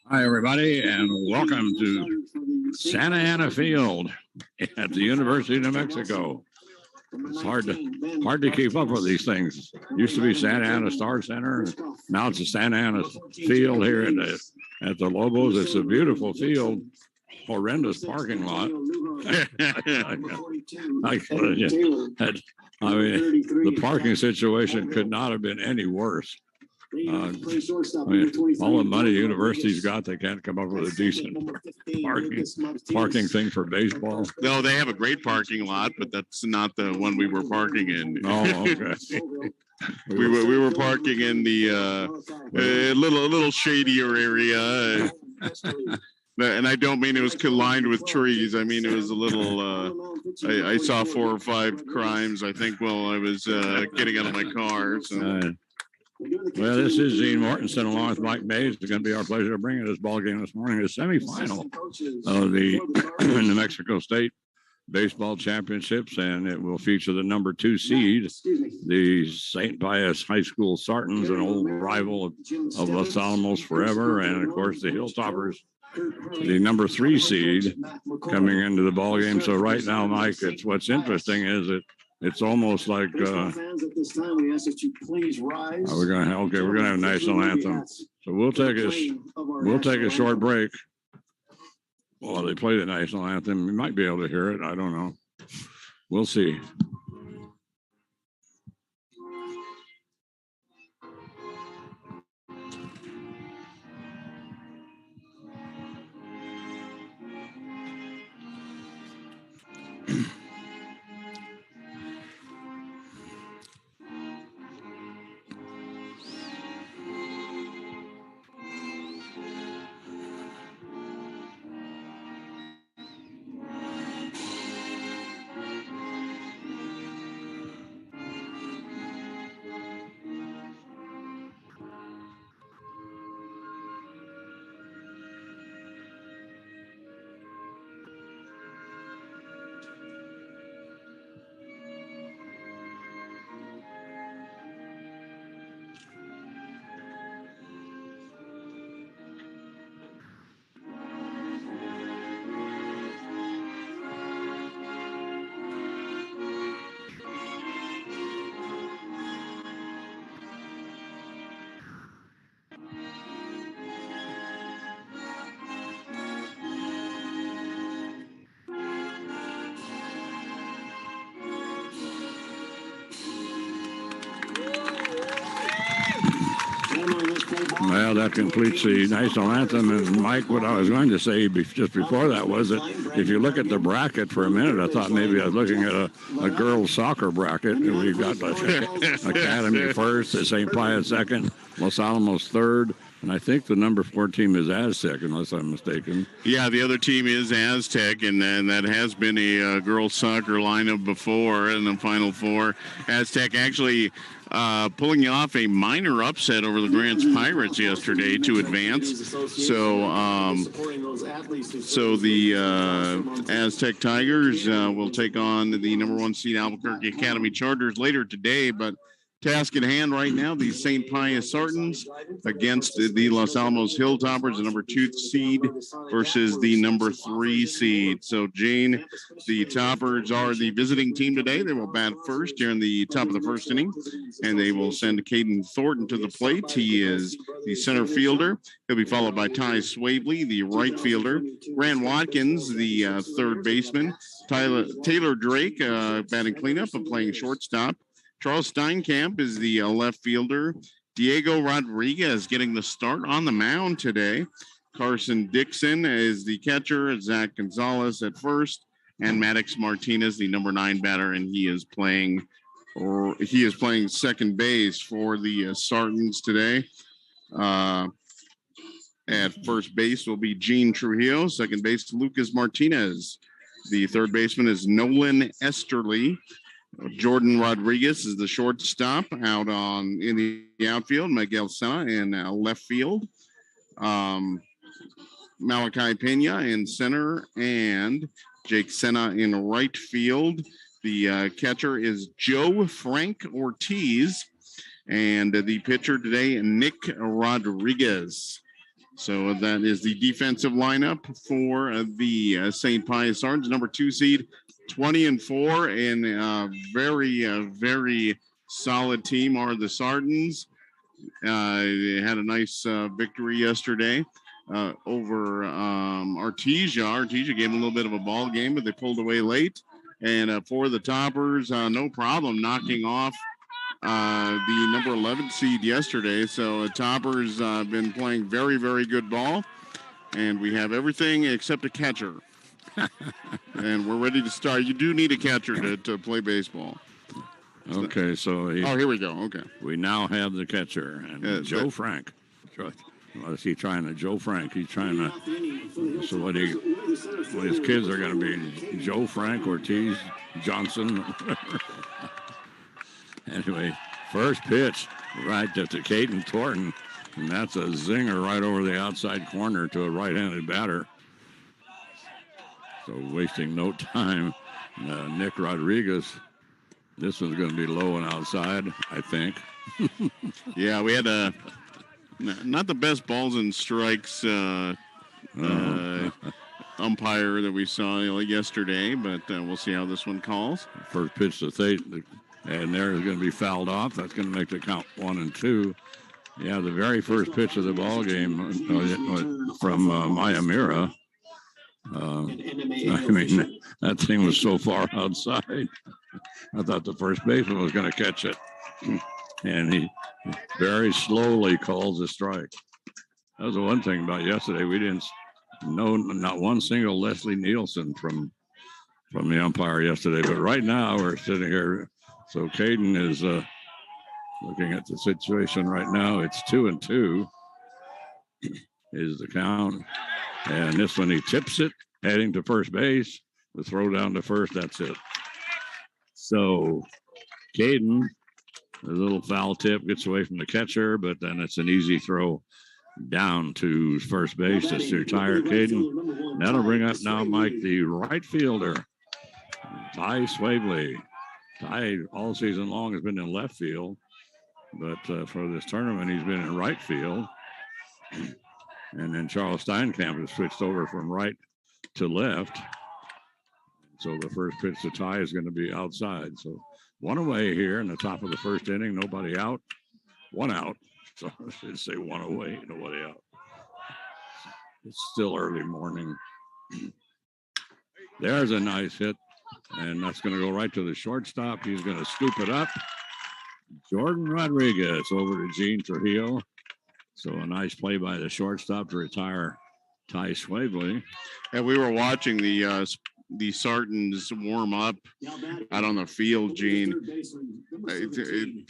Hi, everybody, and welcome to Santa Ana Field at the University of New Mexico. It's hard to keep up with these things. Used to be Santa Ana Star Center, and now it's the Santa Ana Field here at the Lobos. It's a beautiful field, horrendous parking lot. I mean, the parking situation could not have been any worse. All the money universities got, they can't come up with a decent parking thing for baseball. No, they have a great parking lot, but that's not the one we were parking in. Oh, okay. we were parking in the little shadier area, and I don't mean it was lined with trees. I mean it was a little. I saw 4 or 5 crimes, I think, while I was getting out of my car. So. Well, this is Gene Mortensen along with Mike Mays. It's going to be our pleasure to bring you this ball game this morning, the semifinal of the New Mexico State Baseball Championships, and it will feature the number 2 seed, the St. Pius High School Sartans, an old rival of Los Alamos forever, and of course the Hilltoppers, the number 3 seed, coming into the ball game. So right now, Mike, what's interesting is it's almost like we're gonna have a national anthem. So we'll take a short break while they play the national anthem. You might be able to hear it. I don't know. We'll see. Well, that completes the national anthem. And Mike, what I was going to say just before that was that if you look at the bracket for a minute, I thought maybe I was looking at a girls' soccer bracket. And we've got the Academy first, the St. Pius second, Los Alamos third, and I think the number 4 team is Aztec, unless I'm mistaken. Yeah, the other team is Aztec, and that has been a girls' soccer lineup before in the Final Four. Aztec actually pulling off a minor upset over the Grants Pirates yesterday to advance. So the Aztec Tigers will take on the number 1 seed Albuquerque Academy Chargers later today, but task at hand right now, the St. Pius Sartans against the Los Alamos Hilltoppers, the number 2 seed versus the number 3 seed. So, Jane, the Toppers are the visiting team today. They will bat first here in the top of the first inning, and they will send Caden Thornton to the plate. He is the center fielder. He'll be followed by Ty Swavely, the right fielder. Rand Watkins, the third baseman. Taylor Drake, batting cleanup and playing shortstop. Charles Steinkamp is the left fielder. Diego Rodriguez getting the start on the mound today. Carson Dixon is the catcher. Zach Gonzalez at first. And Maddox Martinez, the number 9 batter, and he is playing second base for the Sartans today. At first base will be Gene Trujillo. Second base, Lucas Martinez. The third baseman is Nolan Esterly. Jordan Rodriguez is the shortstop out in the outfield. Miguel Sena in left field. Malachi Pena in center and Jake Sena in right field. The catcher is Joe Frank Ortiz. And the pitcher today, Nick Rodriguez. So that is the defensive lineup for the St. Pius Sardines, number 2 seed, 20-4, and very solid team are the Sardines. They had a nice victory yesterday over Artesia. Artesia gave them a little bit of a ball game, but they pulled away late. And for the Toppers, no problem knocking off the number 11 seed yesterday. So Toppers been playing very good ball, and we have everything except a catcher. And we're ready to start. You do need a catcher to play baseball. Okay, so here we go. Okay, we now have the catcher, and Joe Frank. What is he trying to? Joe Frank. He's trying to. So what his kids are going to be Joe Frank, Ortiz, Johnson. Anyway, first pitch right to Caden Thornton, and that's a zinger right over the outside corner to a right-handed batter. So wasting no time, Nick Rodriguez. This one's going to be low and outside, I think. Yeah, we had not the best balls and strikes umpire that we saw yesterday, but we'll see how this one calls. First pitch to Tate, and there is going to be fouled off. That's going to make the count 1-2. Yeah, the very first pitch of the ball game from Mayamira. I mean, that thing was so far outside. I thought the first baseman was going to catch it. And he very slowly calls a strike. That was the one thing about yesterday. We didn't know not one single Leslie Nielsen from the umpire yesterday. But right now we're sitting here. So Caden is looking at the situation right now. It's 2-2 is the count. And this one he tips it, heading to first base. The throw down to first, that's it. So Caden, a little foul tip, gets away from the catcher, but then it's an easy throw down to first base to retire Caden. That'll bring up now, Mike, the right fielder, Ty Swavely. Ty all season long has been in left field, but for this tournament, he's been in right field. And then Charles Steinkamp has switched over from right to left. So the first pitch to Ty is going to be outside. So one away here in the top of the first inning. Nobody out. One out. So I should say one away, nobody out. It's still early morning. There's a nice hit. And that's going to go right to the shortstop. He's going to scoop it up. Jordan Rodriguez over to Gene Trujillo. So a nice play by the shortstop to retire Ty Swavely. And we were watching the Sardines warm up out on the field, Gene.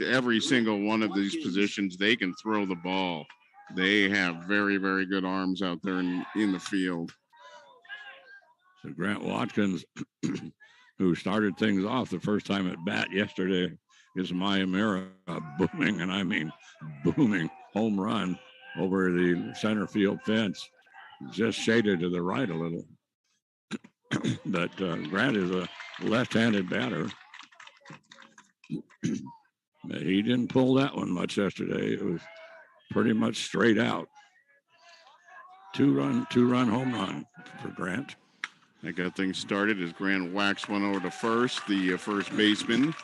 Every single one of these positions, they can throw the ball. They have very good arms out there in the field. So Grant Watkins, who started things off the first time at bat yesterday, is Mayamira booming, and I mean booming home run over the center field fence, just shaded to the right a little. But Grant is a left-handed batter. He didn't pull that one much yesterday. It was pretty much straight out. Two-run home run for Grant. That got things started as Grant whacks one over to first. The first baseman,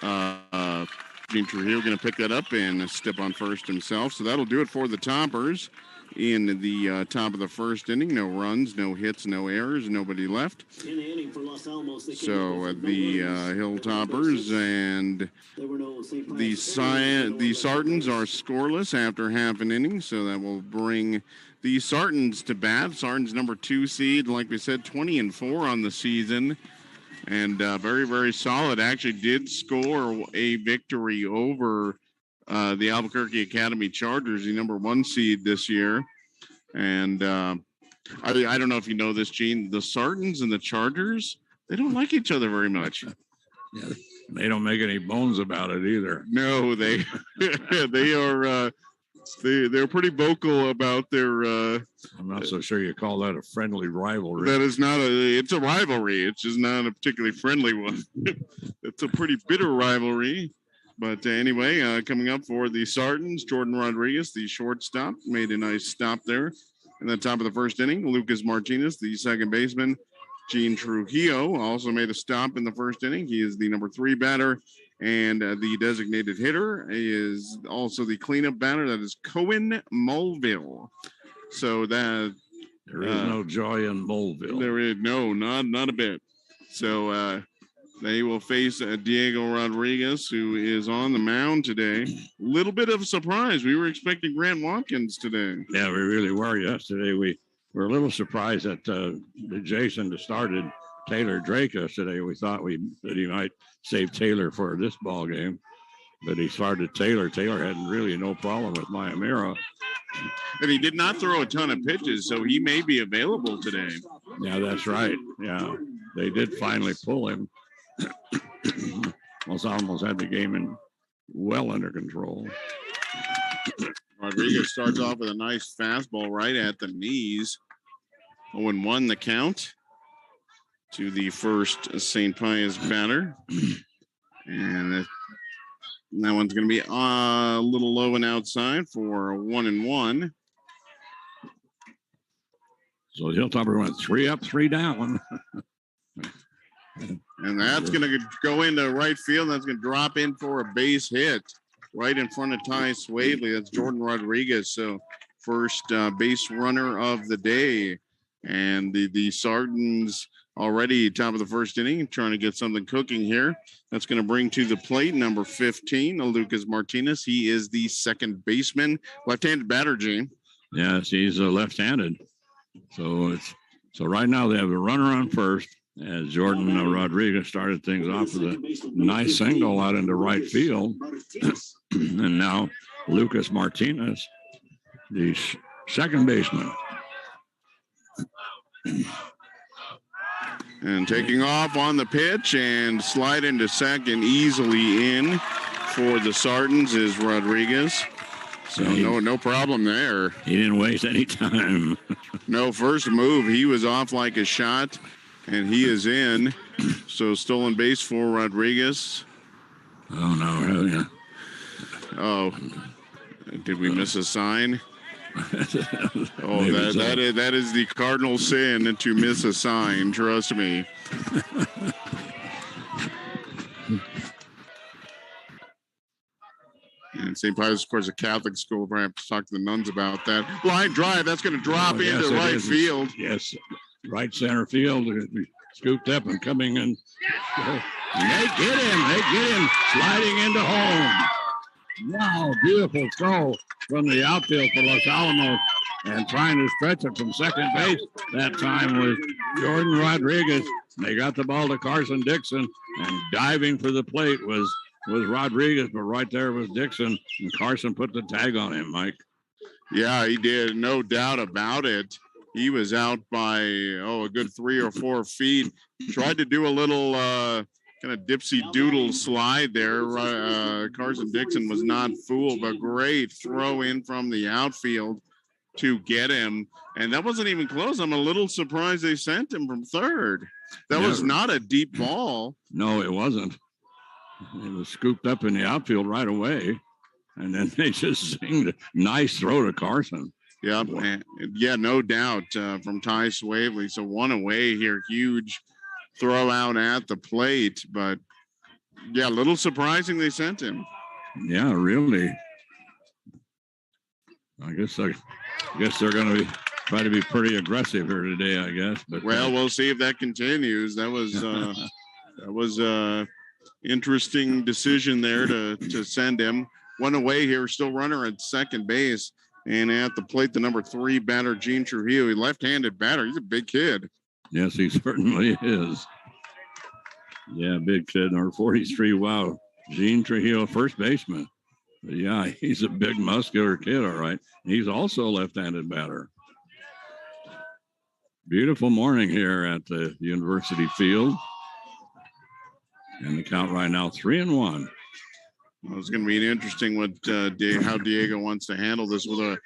Gene Trujillo, going to pick that up and step on first himself. So that'll do it for the Toppers in the top of the first inning. No runs, no hits, no errors, nobody left. So the Hilltoppers and the Sardines are scoreless after half an inning. So that will bring the Sardines to bat. Sardines number 2 seed, like we said, 20-4 on the season. And very solid. Actually did score a victory over the Albuquerque Academy Chargers, the number 1 seed this year. And I don't know if you know this, Gene. The Sardines and the Chargers, they don't like each other very much. Yeah, they don't make any bones about it either. No, they are. They're pretty vocal about their. I'm not so sure you call that a friendly rivalry. That is not it's a rivalry. It's just not a particularly friendly one. It's a pretty bitter rivalry. But anyway, coming up for the Sartans, Jordan Rodriguez, the shortstop, made a nice stop there in the top of the first inning. Lucas Martinez, the second baseman. Gene Trujillo also made a stop in the first inning. He is the number 3 batter, and the designated hitter is also the cleanup batter. That is Cohen Mulville. So that there is no joy in Mulville. There is not a bit. So they will face Diego Rodriguez, who is on the mound today. A little bit of a surprise. We were expecting Grant Watkins today. Yeah, we really were yesterday. We were a little surprised that Jason started Taylor Drake yesterday. We thought that he might save Taylor for this ball game, but he started Taylor. Taylor had really no problem with Mayamira. And he did not throw a ton of pitches, so he may be available today. Yeah, that's right. Yeah, they did finally pull him. Almost had the game well under control. Rodriguez starts off with a nice fastball right at the knees. 0-1 the count to the first St. Pius batter. And that one's going to be a little low and outside for 1-1. So Hilltopper went 3 up, 3 down. And that's going to go into right field. That's going to drop in for a base hit right in front of Ty Swavely. That's Jordan Rodriguez. So first base runner of the day. And the Sartans already top of the first inning, trying to get something cooking here. That's going to bring to the plate number 15, Lucas Martinez. He is the second baseman, left-handed batter, Gene. Yes, he's left-handed. So right now they have a runner on first as Jordan Rodriguez started things off with a nice single out into right field. And now Lucas Martinez, the second baseman. And taking off on the pitch and slide into second easily in for the Sartans is Rodriguez. So no problem there. He didn't waste any time. No, first move, he was off like a shot, and he is in. So stolen base for Rodriguez. Oh, no. Yeah. Oh, did we miss a sign? Oh, that is the cardinal sin to miss a sign. Trust me. And St. Pius, of course, a Catholic school. We're going to have to talk to the nuns about that. Line drive, that's going to drop into right field. Yes, right center field. Scooped up and coming in. They get him sliding into home. Wow, beautiful throw from the outfield for Los Alamos, and trying to stretch it from second base that time was Jordan Rodriguez. They got the ball to Carson Dixon, and diving for the plate was Rodriguez, but right there was Dixon, and Carson put the tag on him, Mike. Yeah, he did, no doubt about it. He was out by, a good 3 or 4 feet. Tried to do a little kind of dipsy doodle slide there. Carson Dixon was not fooled, but great throw in from the outfield to get him. And that wasn't even close. I'm a little surprised they sent him from third. That was not a deep ball. No, it wasn't. It was scooped up in the outfield right away. And then they just zinged a nice throw to Carson. Yep. Yeah, no doubt from Ty Swavely. So one away here, huge throw out at the plate. But, yeah, a little surprising they sent him. Yeah, really. I guess they're going to try to be pretty aggressive here today, I guess. But we'll see if that continues. That was interesting decision there to send him. One away here, still runner at second base. And at the plate, the number 3 batter, Gene Trujillo, a left-handed batter. He's a big kid. Yes, he certainly is. Yeah, big kid, number 43. Wow. Gene Trujillo, first baseman. But yeah, he's a big, muscular kid, all right. He's also a left-handed batter. Beautiful morning here at the University Field. And the count right now, 3-1. Well, it's going to be interesting how Diego wants to handle this with a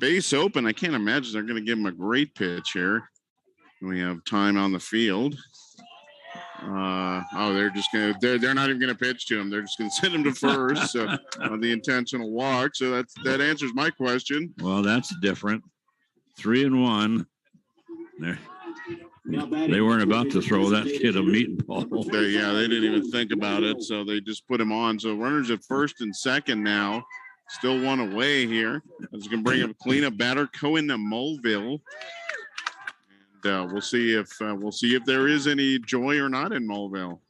base open. I can't imagine they're going to give him a great pitch here. We have time on the field. They're not even gonna pitch to him. They're just gonna send him to first. So on the intentional walk. So that answers my question. Well, that's different. 3-1. They weren't about to throw that kid a meatball. They didn't even think about it. So they just put him on. So runners at first and second now. Still one away here. That's going to bring up a cleanup batter, Cohen Mulville. And we'll see if there is any joy or not in Mulville.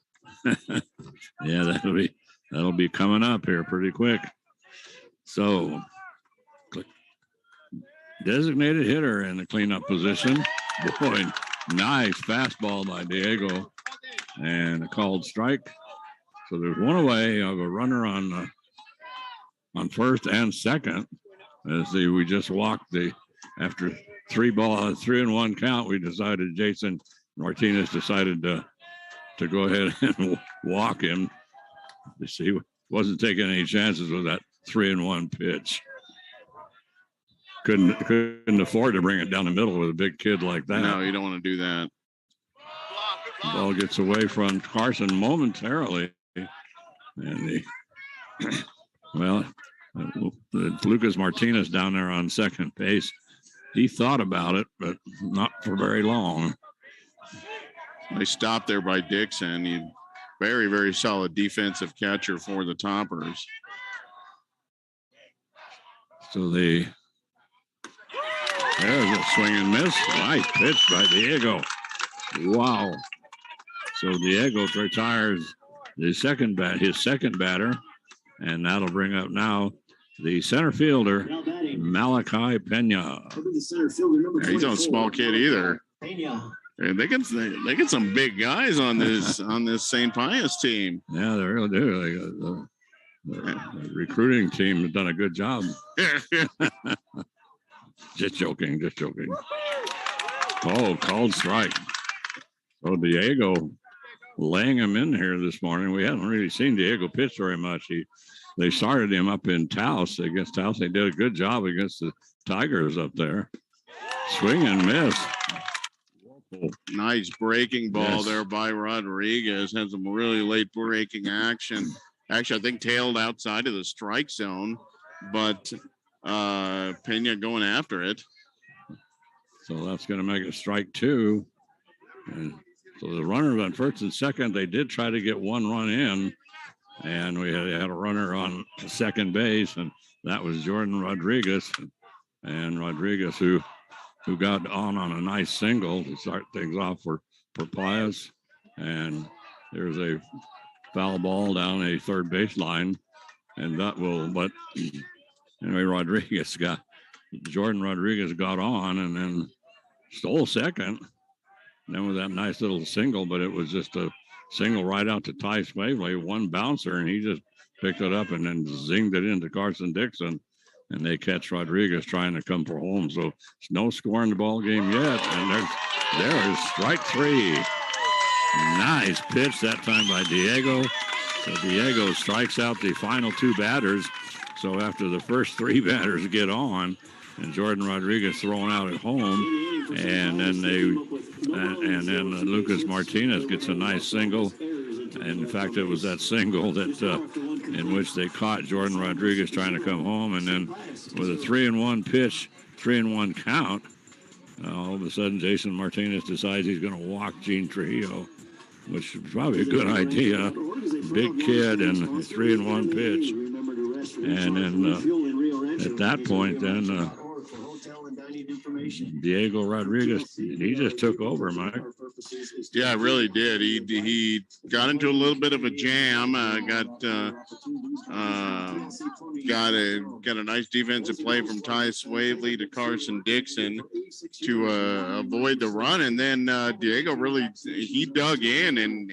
Yeah, that'll be coming up here pretty quick. So designated hitter in the cleanup position. Boy, nice fastball by Diego, and a called strike. So there's one away of a runner on first and second. We just walked after 3-1 count. We decided Jason Martinez decided to go ahead and walk him. He wasn't taking any chances with that 3-1 pitch. Couldn't afford to bring it down the middle with a big kid like that. No, you don't want to do that. Ball gets away from Carson momentarily, and Lucas Martinez down there on second base. He thought about it, but not for very long. Nice stop there by Dixon. Very, very solid defensive catcher for the Toppers. So there's a swing and miss. Nice pitch by Diego. Wow. So Diego retires his second batter, and that'll bring up now the center fielder, Malachi Pena. He's no small kid either. And they get some big guys on this St. Pius team. Yeah, they really do. The recruiting team has done a good job. Just joking. Oh, called strike. So Diego laying him in here this morning. We haven't really seen Diego pitch very much. They started him up in Taos against Taos. They did a good job against the Tigers up there. Swing and miss. Nice breaking ball there by Rodriguez. Had some really late breaking action. Actually, I think tailed outside of the strike zone, but Pena going after it. So that's going to make it strike two. And so the runner on first and second, they did try to get one run in, and we had a runner on second base, and that was Jordan Rodriguez. And Rodriguez, who got on a nice single to start things off for Pius. And there's a foul ball down a third baseline, and but anyway, Jordan Rodriguez got on and then stole second. And then with that nice little single, but it was just a single right out to Ty Swavely, one bouncer, and he just picked it up and then zinged it into Carson Dixon. And they catch Rodriguez trying to come for home. So it's no score in the ball game yet. And there is strike three. Nice pitch that time by Diego. So Diego strikes out the final two batters. So after the first three batters get on, and Jordan Rodriguez thrown out at home, and then Lucas Martinez gets a nice single. And in fact, it was that single that in which they caught Jordan Rodriguez trying to come home, and then with a 3-1 pitch, 3-1 count, all of a sudden Jason Martinez decides he's going to walk Gene Trujillo, which is probably a good idea. Big kid and 3-1 pitch, and then at that point, then Diego Rodriguez, he just took over, Mike. Yeah, really did. He got into a little bit of a jam. Got a nice defensive play from Ty Swavely to Carson Dixon to avoid the run, and then Diego he dug in and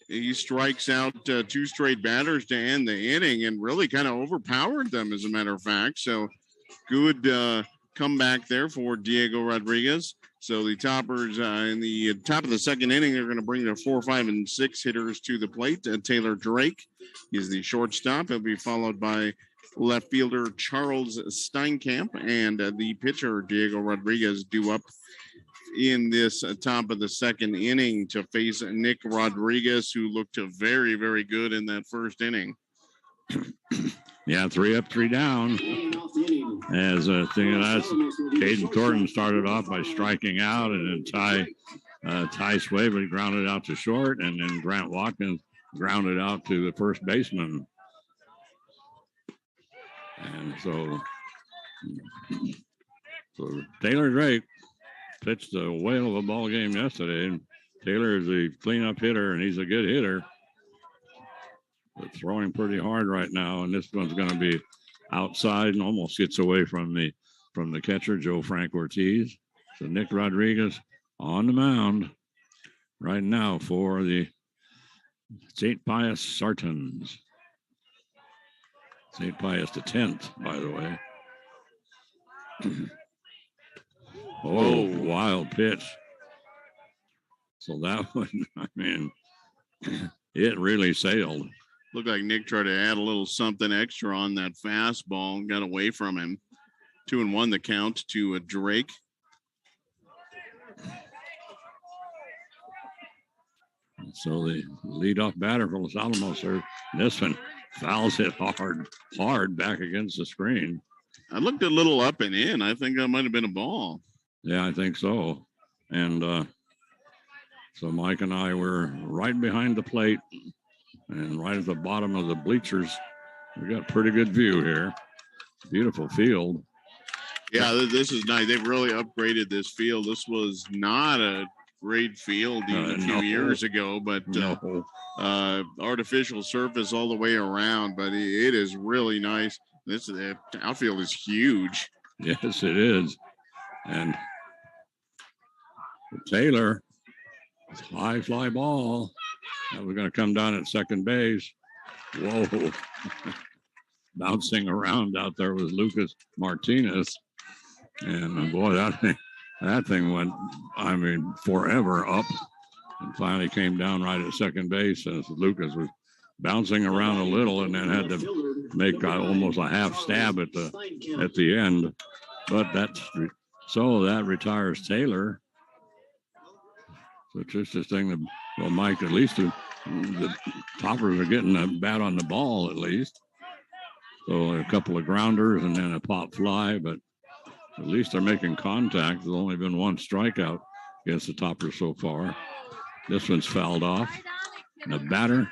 he strikes out two straight batters to end the inning and really kind of overpowered them, as a matter of fact. So good comeback there for Diego Rodriguez. So the Toppers in the top of the second inning, they're going to bring their 4, 5, and 6 hitters to the plate. Taylor Drake is the shortstop. He'll be followed by left fielder Charles Steinkamp, and the pitcher Diego Rodriguez due up in this top of the second inning to face Nick Rodriguez, who looked very, very good in that first inning. Yeah, 3 up, 3 down. As a thing of that, Caden Thornton started off by striking out, and then Ty Swavely grounded out to short, and then Grant Watkins grounded out to the first baseman. And so Taylor Drake pitched a whale of a ball game yesterday. And Taylor is a cleanup hitter, and he's a good hitter. But throwing pretty hard right now, and this one's going to be outside and almost gets away from the catcher, Joe Frank Ortiz. So Nick Rodriguez on the mound right now for the St. Pius Sartans. St. Pius the 10th, by the way. Oh, wild pitch. So that one, I mean, it really sailed. Looked like Nick tried to add a little something extra on that fastball and got away from him. 2-1 the count to Drake. So the leadoff batter for Los Alamos, this one fouls it hard back against the screen. I looked a little up and in. I think that might have been a ball. Yeah, I think so. And so Mike and I were right behind the plate and right at the bottom of the bleachers. We got a pretty good view here. Beautiful field. Yeah, this is nice. They've really upgraded this field. This was not a great field even a few years ago, but artificial surface all the way around. But it is really nice. This outfield is huge. Yes, it is. And Taylor, high fly ball. That was going to come down at second base. Whoa. Bouncing around out there was Lucas Martinez. And boy, that thing went, I mean, forever up and finally came down right at second base. And Lucas was bouncing around a little and then had to make almost a half stab at the end. But that retires Taylor. So it's just this thing that, well, Mike, at least the Toppers are getting a bat on the ball at least. So a couple of grounders and then a pop fly, but at least they're making contact. There's only been one strikeout against the Toppers so far. This one's fouled off. And the batter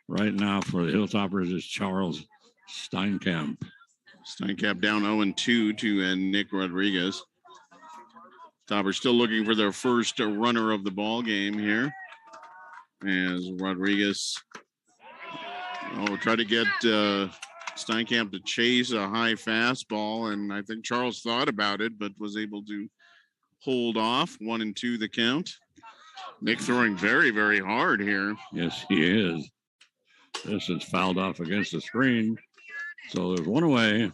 right now for the Hilltoppers is Charles Steinkamp. Steinkamp down 0-2 to Nick Rodriguez. Toppers still looking for their first runner of the ball game here. As Rodriguez try to get Steinkamp to chase a high fastball, and I think Charles thought about it, but was able to hold off. 1-2 the count. Nick throwing very, very hard here. Yes, he is. This is fouled off against the screen. So there's one away.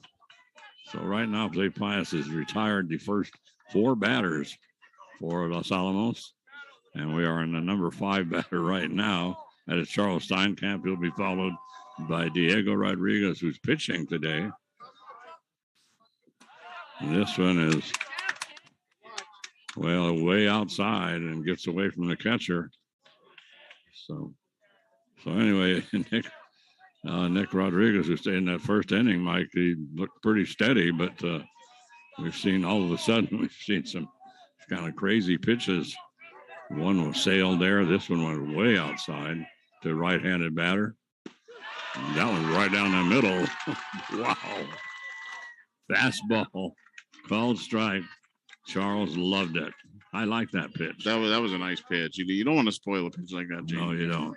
So right now, St. Pius has retired the first 4 batters for Los Alamos. And we are in the number 5 batter right now. That is Charles Steinkamp. He'll be followed by Diego Rodriguez, who's pitching today. And this one is, well, way outside and gets away from the catcher. So anyway, Nick Rodriguez, who stayed in that first inning, Mike, he looked pretty steady, but we've seen all of a sudden, some kind of crazy pitches. One was sailed there. This one went way outside to right-handed batter. And that one right down the middle. Wow. Fastball. Called strike. Charles loved it. I like that pitch. That was a nice pitch. You don't want to spoil a pitch like that, James. No, you don't.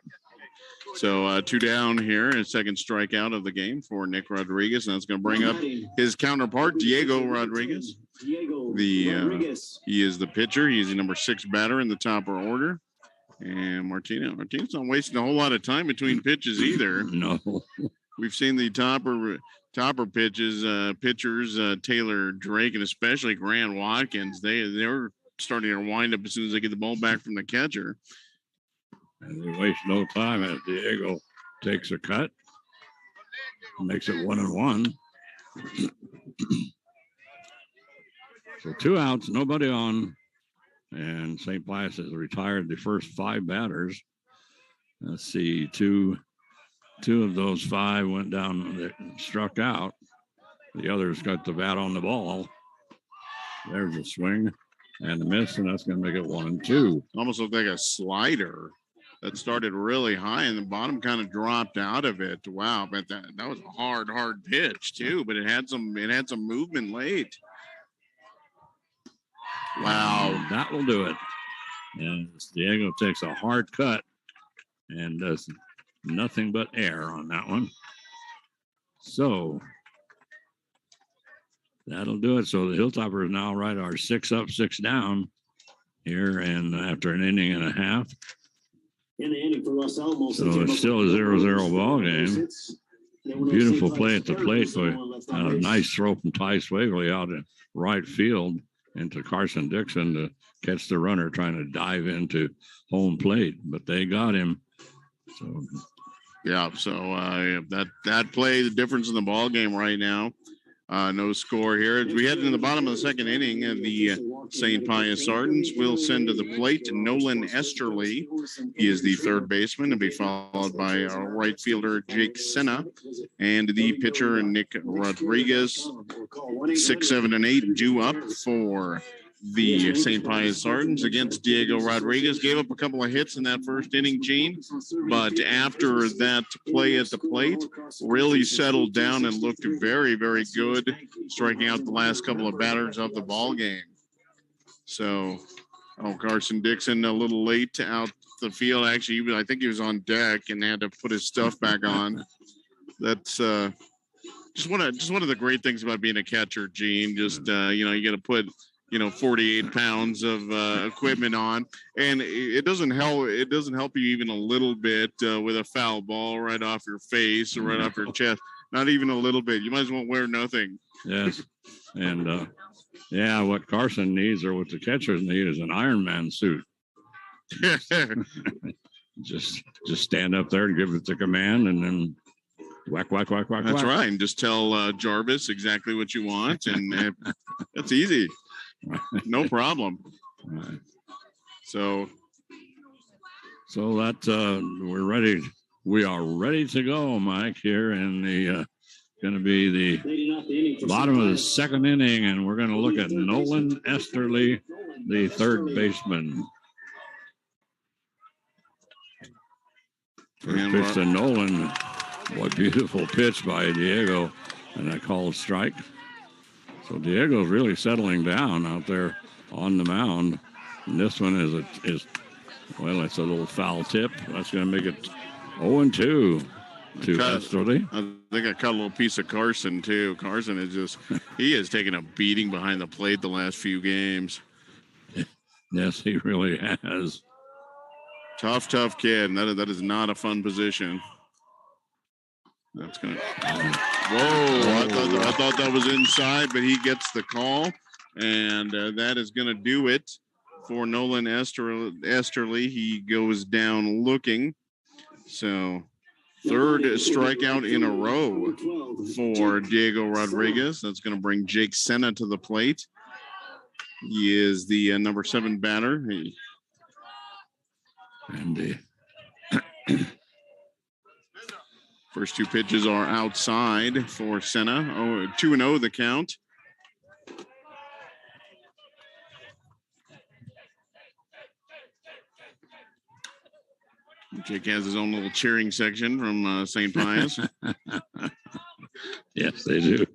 So 2 down here, and second strikeout of the game for Nick Rodriguez. And that's going to bring up his counterpart, Diego Rodriguez. He is the pitcher. He's the number 6 batter in the Topper order. And Martinez not wasting a whole lot of time between pitches either. No. We've seen the Topper pitchers, Taylor Drake, and especially Grant Watkins. They're starting to wind up as soon as they get the ball back from the catcher. And they waste no time as Diego takes a cut. Makes it 1-1. So 2 outs, nobody on. and St. Pius has retired the first 5 batters. Let's see, two of those 5 went down, struck out. The others got the bat on the ball. There's a swing and a miss, and that's going to make it 1-2. Almost looked like a slider that started really high, and the bottom kind of dropped out of it. Wow, but that was a hard pitch too. But it had some movement late. Wow, that will do it. And Diego takes a hard cut and does nothing but air on that one. So that'll do it. So the Hilltoppers now are 6 up, 6 down here, and after an inning and a half. So it's still a 0-0 ball game. Beautiful play at the plate by a nice throw from Ty Swagley out in right field into Carson Dixon to catch the runner trying to dive into home plate, but they got him. So yeah, so that play, the difference in the ball game right now. No score here. As we head into the bottom of the second inning, and the St. Pius Ardents will send to the plate Nolan Esterly. He is the third baseman, to be followed by our right fielder Jake Senna and the pitcher Nick Rodriguez. 6, 7, and 8 due up for the St. Pius Ardents against Diego Rodriguez. Gave up a couple of hits in that first inning, Gene, but after that play at the plate, really settled down and looked very, very good, striking out the last couple of batters of the ball game. So, Carson Dixon a little late out the field. Actually, I think he was on deck and had to put his stuff back on. That's just one of the great things about being a catcher, Gene. Just you got to put 48 pounds of equipment on, and it doesn't help. It doesn't help you even a little bit with a foul ball right off your face or right off your chest. Not even a little bit. You might as well wear nothing. Yes, and what Carson needs, or what the catchers need, is an Iron Man suit. just stand up there and give it the command, and then whack. That's right, and just tell Jarvis exactly what you want, and that's easy. No problem. Right. So that we're ready. We are ready to go, Mike. Here in the going to be the bottom of the second inning, and we're going to look at Nolan Esterly, the third baseman. First pitch to Nolan. What beautiful pitch by Diego, and a called strike. So Diego's really settling down out there on the mound. And this one is it's a little foul tip. That's going to make it 0-2 to Esterly. I think I cut a little piece of Carson, too. Carson is he has taken a beating behind the plate the last few games. Yes, he really has. Tough kid. And that is not a fun position. That's going to... Whoa, I thought that was inside, but he gets the call, and that is going to do it for Nolan Esterly. He goes down looking. So third strikeout in a row for Diego Rodriguez. That's going to bring Jake Senna to the plate. He is the number 7 batter. And first 2 pitches are outside for Senna. 2-0 the count. Jake has his own little cheering section from St. Pius. Yes, they do.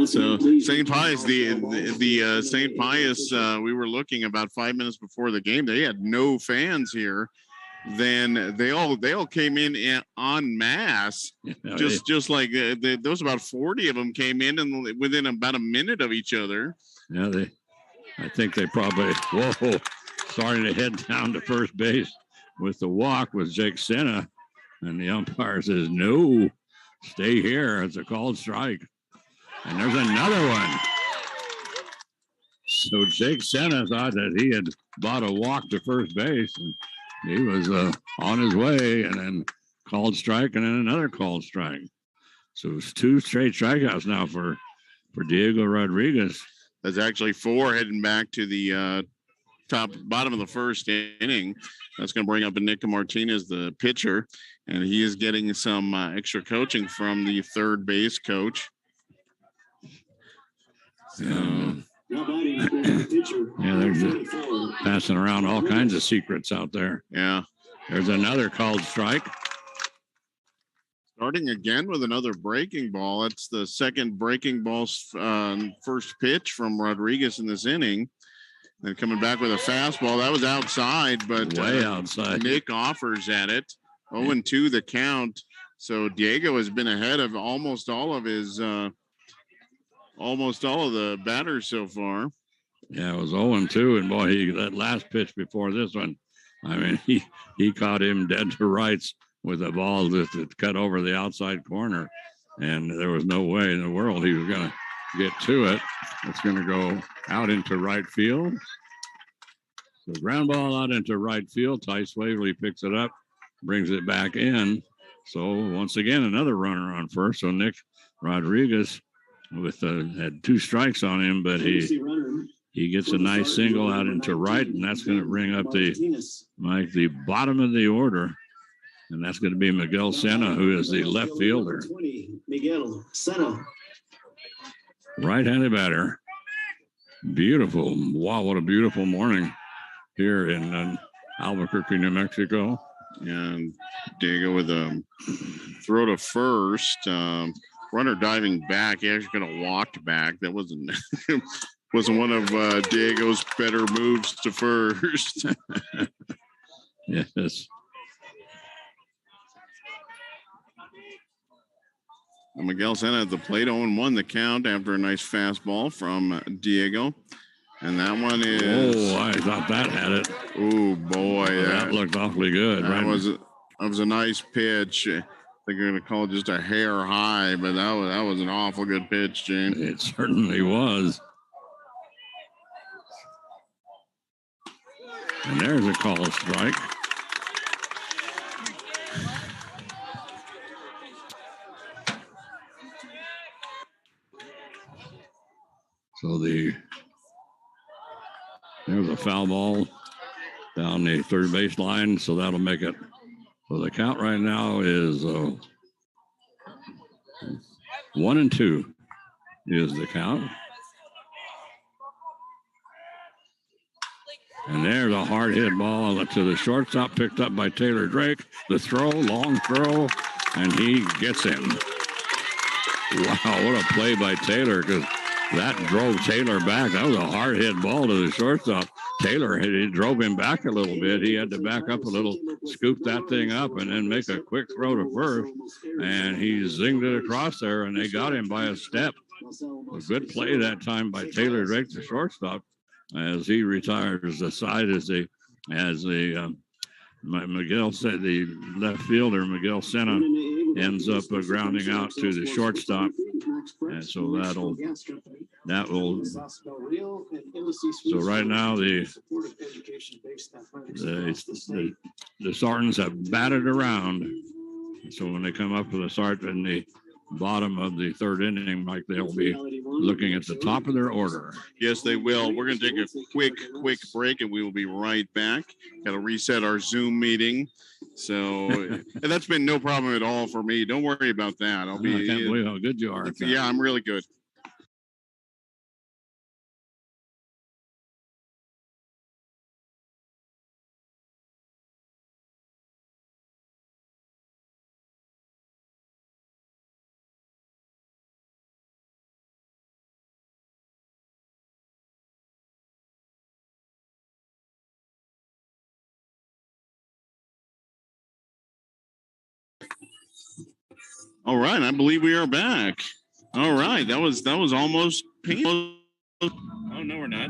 So St. Pius, the St. Pius, we were looking about 5 minutes before the game. They had no fans here. Then they all came in en masse, just like there was about 40 of them came in and within about a minute of each other. Yeah, I think they probably starting to head down to first base with the walk with Jake Senna, and the umpire says no, stay here. It's a called strike, and there's another one. So Jake Senna thought that he had bought a walk to first base, and he was on his way, and then called strike, and then another called strike. So it's 2 straight strikeouts now for Diego Rodriguez. That's actually 4 heading back to the bottom of the first inning. That's going to bring up Nick Martinez, the pitcher, and he is getting some extra coaching from the third base coach. Yeah, they're just passing around all kinds of secrets out there. Yeah. There's another called strike. Starting again with another breaking ball. That's the second breaking ball first pitch from Rodriguez in this inning. Then coming back with a fastball. That was outside, but way outside. Nick offers at it. 0-2 the count. So Diego has been ahead of almost all of the batters so far. Yeah, it was 0-2, and boy, that last pitch before this one, I mean, he caught him dead to rights with a ball that cut over the outside corner, and there was no way in the world he was going to get to it. It's going to go out into right field. The ground ball out into right field. Tice Waverly picks it up, brings it back in. So once again, another runner on first. So Nick Rodriguez had 2 strikes on him, but he gets a nice single out into right, and that's going to bring up the bottom of the order. And that's going to be Miguel Sena, who is the left fielder. Miguel Sena. Right-handed batter. Beautiful. Wow, what a beautiful morning here in Albuquerque, New Mexico. And Diego with a throw to first. Runner diving back. He actually kind of walked back. That wasn't one of Diego's better moves to first. Yes. Miguel Sena at the plate, 0-1 the count after a nice fastball from Diego. And that one is... Oh, I thought that had it. Oh, boy. That looked awfully good. That was a nice pitch. I think you're going to call it just a hair high, but that was an awful good pitch, James. It certainly was. And there's a call strike. So there's a foul ball down the third base line, so that'll make it. So the count right now is 1-2 is the count. And there's a hard hit ball to the shortstop, picked up by Taylor Drake. The throw, long throw, and he gets him. Wow, what a play by Taylor, because that drove Taylor back. That was a hard hit ball to the shortstop. Taylor, it drove him back a little bit. He had to back up a little, scoop that thing up, and then make a quick throw to first. And he zinged it across there, and they got him by a step. A good play that time by Taylor Drake, the shortstop, as he retires the side as Miguel said, the left fielder, Miguel Sena, ends up grounding out to the shortstop. And so that will. So right now the Sartans have batted around. So when they come up for the start in the bottom of the third inning, Mike, they'll be looking at the top of their order. Yes, they will. We're going to take a quick break, and we will be right back. Got to reset our Zoom meeting. So, and that's been no problem at all for me. Don't worry about that. I can't believe how good you are. Yeah, I'm really good. All right, I believe we are back. All right, that was almost painful. Oh no, we're not.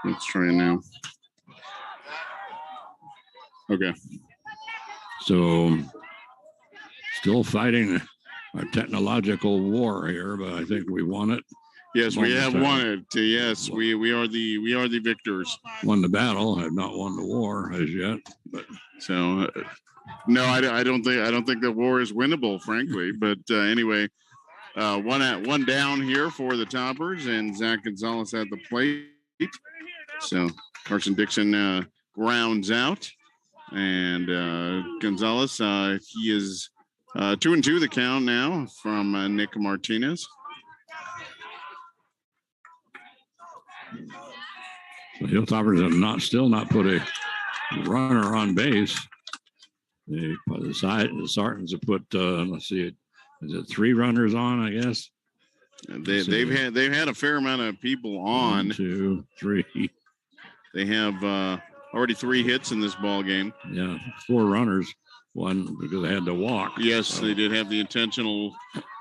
Let's try it now. Okay. So still fighting a technological war here, but I think we won it. Yes, we have won it. Yes, we are the victors. Won the battle, have not won the war as yet. But so, no, I don't think the war is winnable, frankly. But anyway, one down here for the Toppers, and Zach Gonzalez at the plate. So Carson Dixon grounds out, and Gonzalez he is 2-2 the count now from Nick Martinez. The Hilltoppers have still not put a runner on base. The Sartans have put let's see, is it 3 runners on? I guess they've had a fair amount of people on. 1, 2, 3. They have already 3 hits in this ball game. Yeah, 4 runners. 1 because they had to walk. Yes, so. They did have the intentional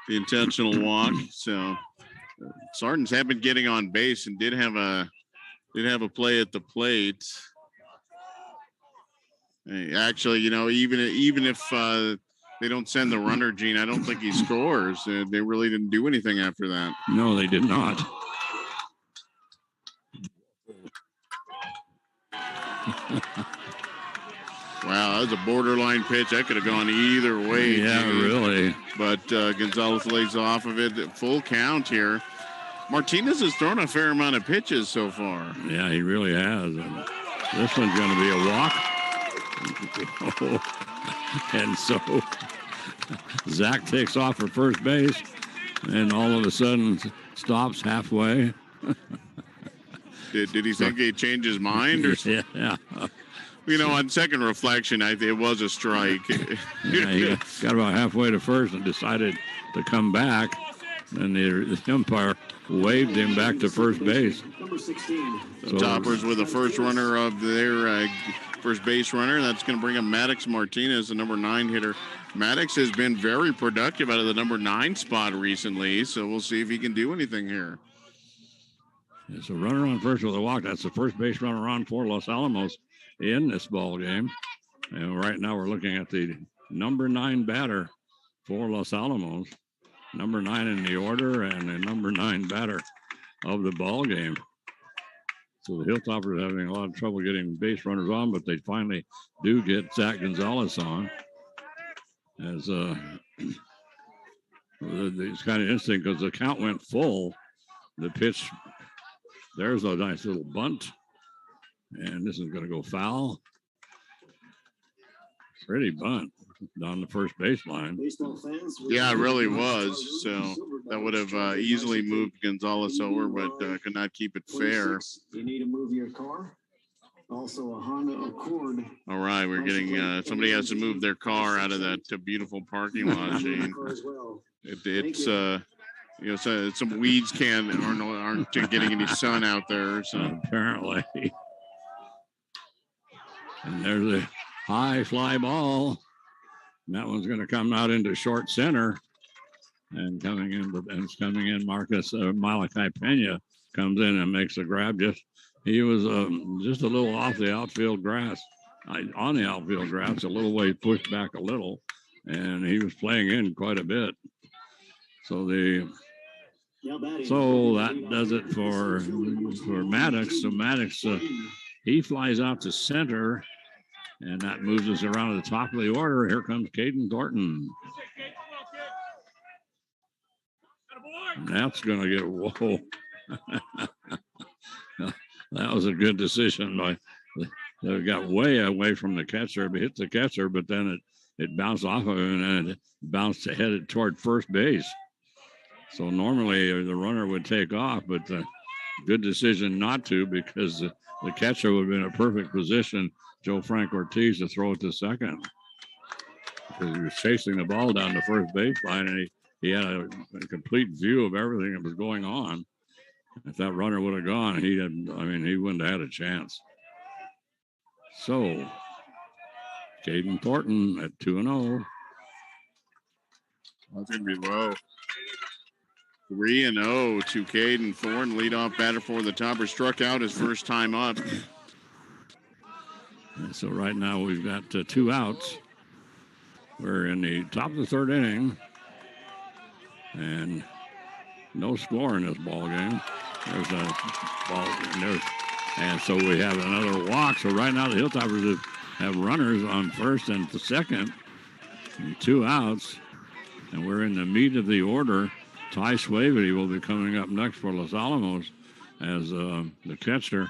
walk. So Sartans have been getting on base and did have a play at the plate. Actually, even if they don't send the runner, Gene, I don't think he scores. They really didn't do anything after that. No, they did not. Wow, that was a borderline pitch. That could have gone either way. Yeah, Gene. Really. But Gonzalez lays off of it. Full count here. Martinez has thrown a fair amount of pitches so far. Yeah, he really has. And this one's going to be a walk. And so Zach takes off for first base and all of a sudden stops halfway. Did he think he'd change his mind? Or yeah. On second reflection, it was a strike. Yeah, he got about halfway to first and decided to come back. And the umpire waved him back to first base. So Toppers with the first runner of their first base runner. That's going to bring up Maddox Martinez, the number 9 hitter. Maddox has been very productive out of the number 9 spot recently, so we'll see if he can do anything here. It's a runner on first with a walk. That's the first base runner on for Los Alamos in this ball game. And right now we're looking at the number 9 batter for Los Alamos. Number 9 in the order and the number 9 batter of the ball game. So the Hilltoppers are having a lot of trouble getting base runners on, but they finally do get Zach Gonzalez on. As it's kind of interesting because the count went full. The pitch, there's a nice little bunt, and this is going to go foul. Pretty bunt down the first baseline. Yeah, it really was. So that would have easily moved Gonzalez over, but could not keep it fair. You need to move your car. Also a Honda Accord. All right, we're getting somebody has to move their car out of that beautiful parking lot, Shane. It's so some weeds aren't getting any sun out there. So apparently, and there's a high fly ball. And that one's going to come out into short center, and coming in. Marcus Malachi Pena comes in and makes a grab. He was just a little off the outfield grass, on the outfield grass, a little way pushed back a little, and he was playing in quite a bit. So that does it for Maddox. So Maddox, he flies out to center. And that moves us around to the top of the order. Here comes Caden Thornton. And that's going to get, whoa. That was a good decision. They got way away from the catcher. It hit the catcher, but then it bounced off of him and it bounced headed toward first base. So normally the runner would take off, but good decision not to because the catcher would have been in a perfect position, Joe Frank Ortiz, to throw it to second. Because he was chasing the ball down the first baseline, and he had a complete view of everything that was going on. If that runner would have gone, he wouldn't have had a chance. So, Caden Thornton at 2-0. That's going to be low. 3-0 to Caden Thornton, leadoff batter for the Toppers. Struck out his first time up. And so right now we've got 2 outs. We're in the top of the 3rd inning, and no score in this ball game. There's a ball, and so we have another walk. So right now the Hilltoppers have runners on first and second, and 2 outs, and we're in the meat of the order. Ty Swavey will be coming up next for Los Alamos as the catcher.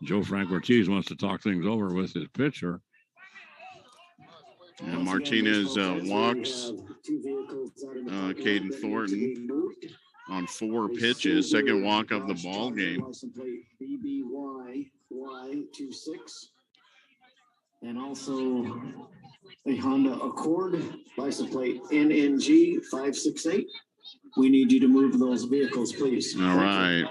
Joe Frank Ortiz wants to talk things over with his pitcher. And Martinez walks Caden Thornton on 4 pitches. Second walk of the ball game. And also a Honda Accord, license plate NNG 568. We need you to move those vehicles, please. All right.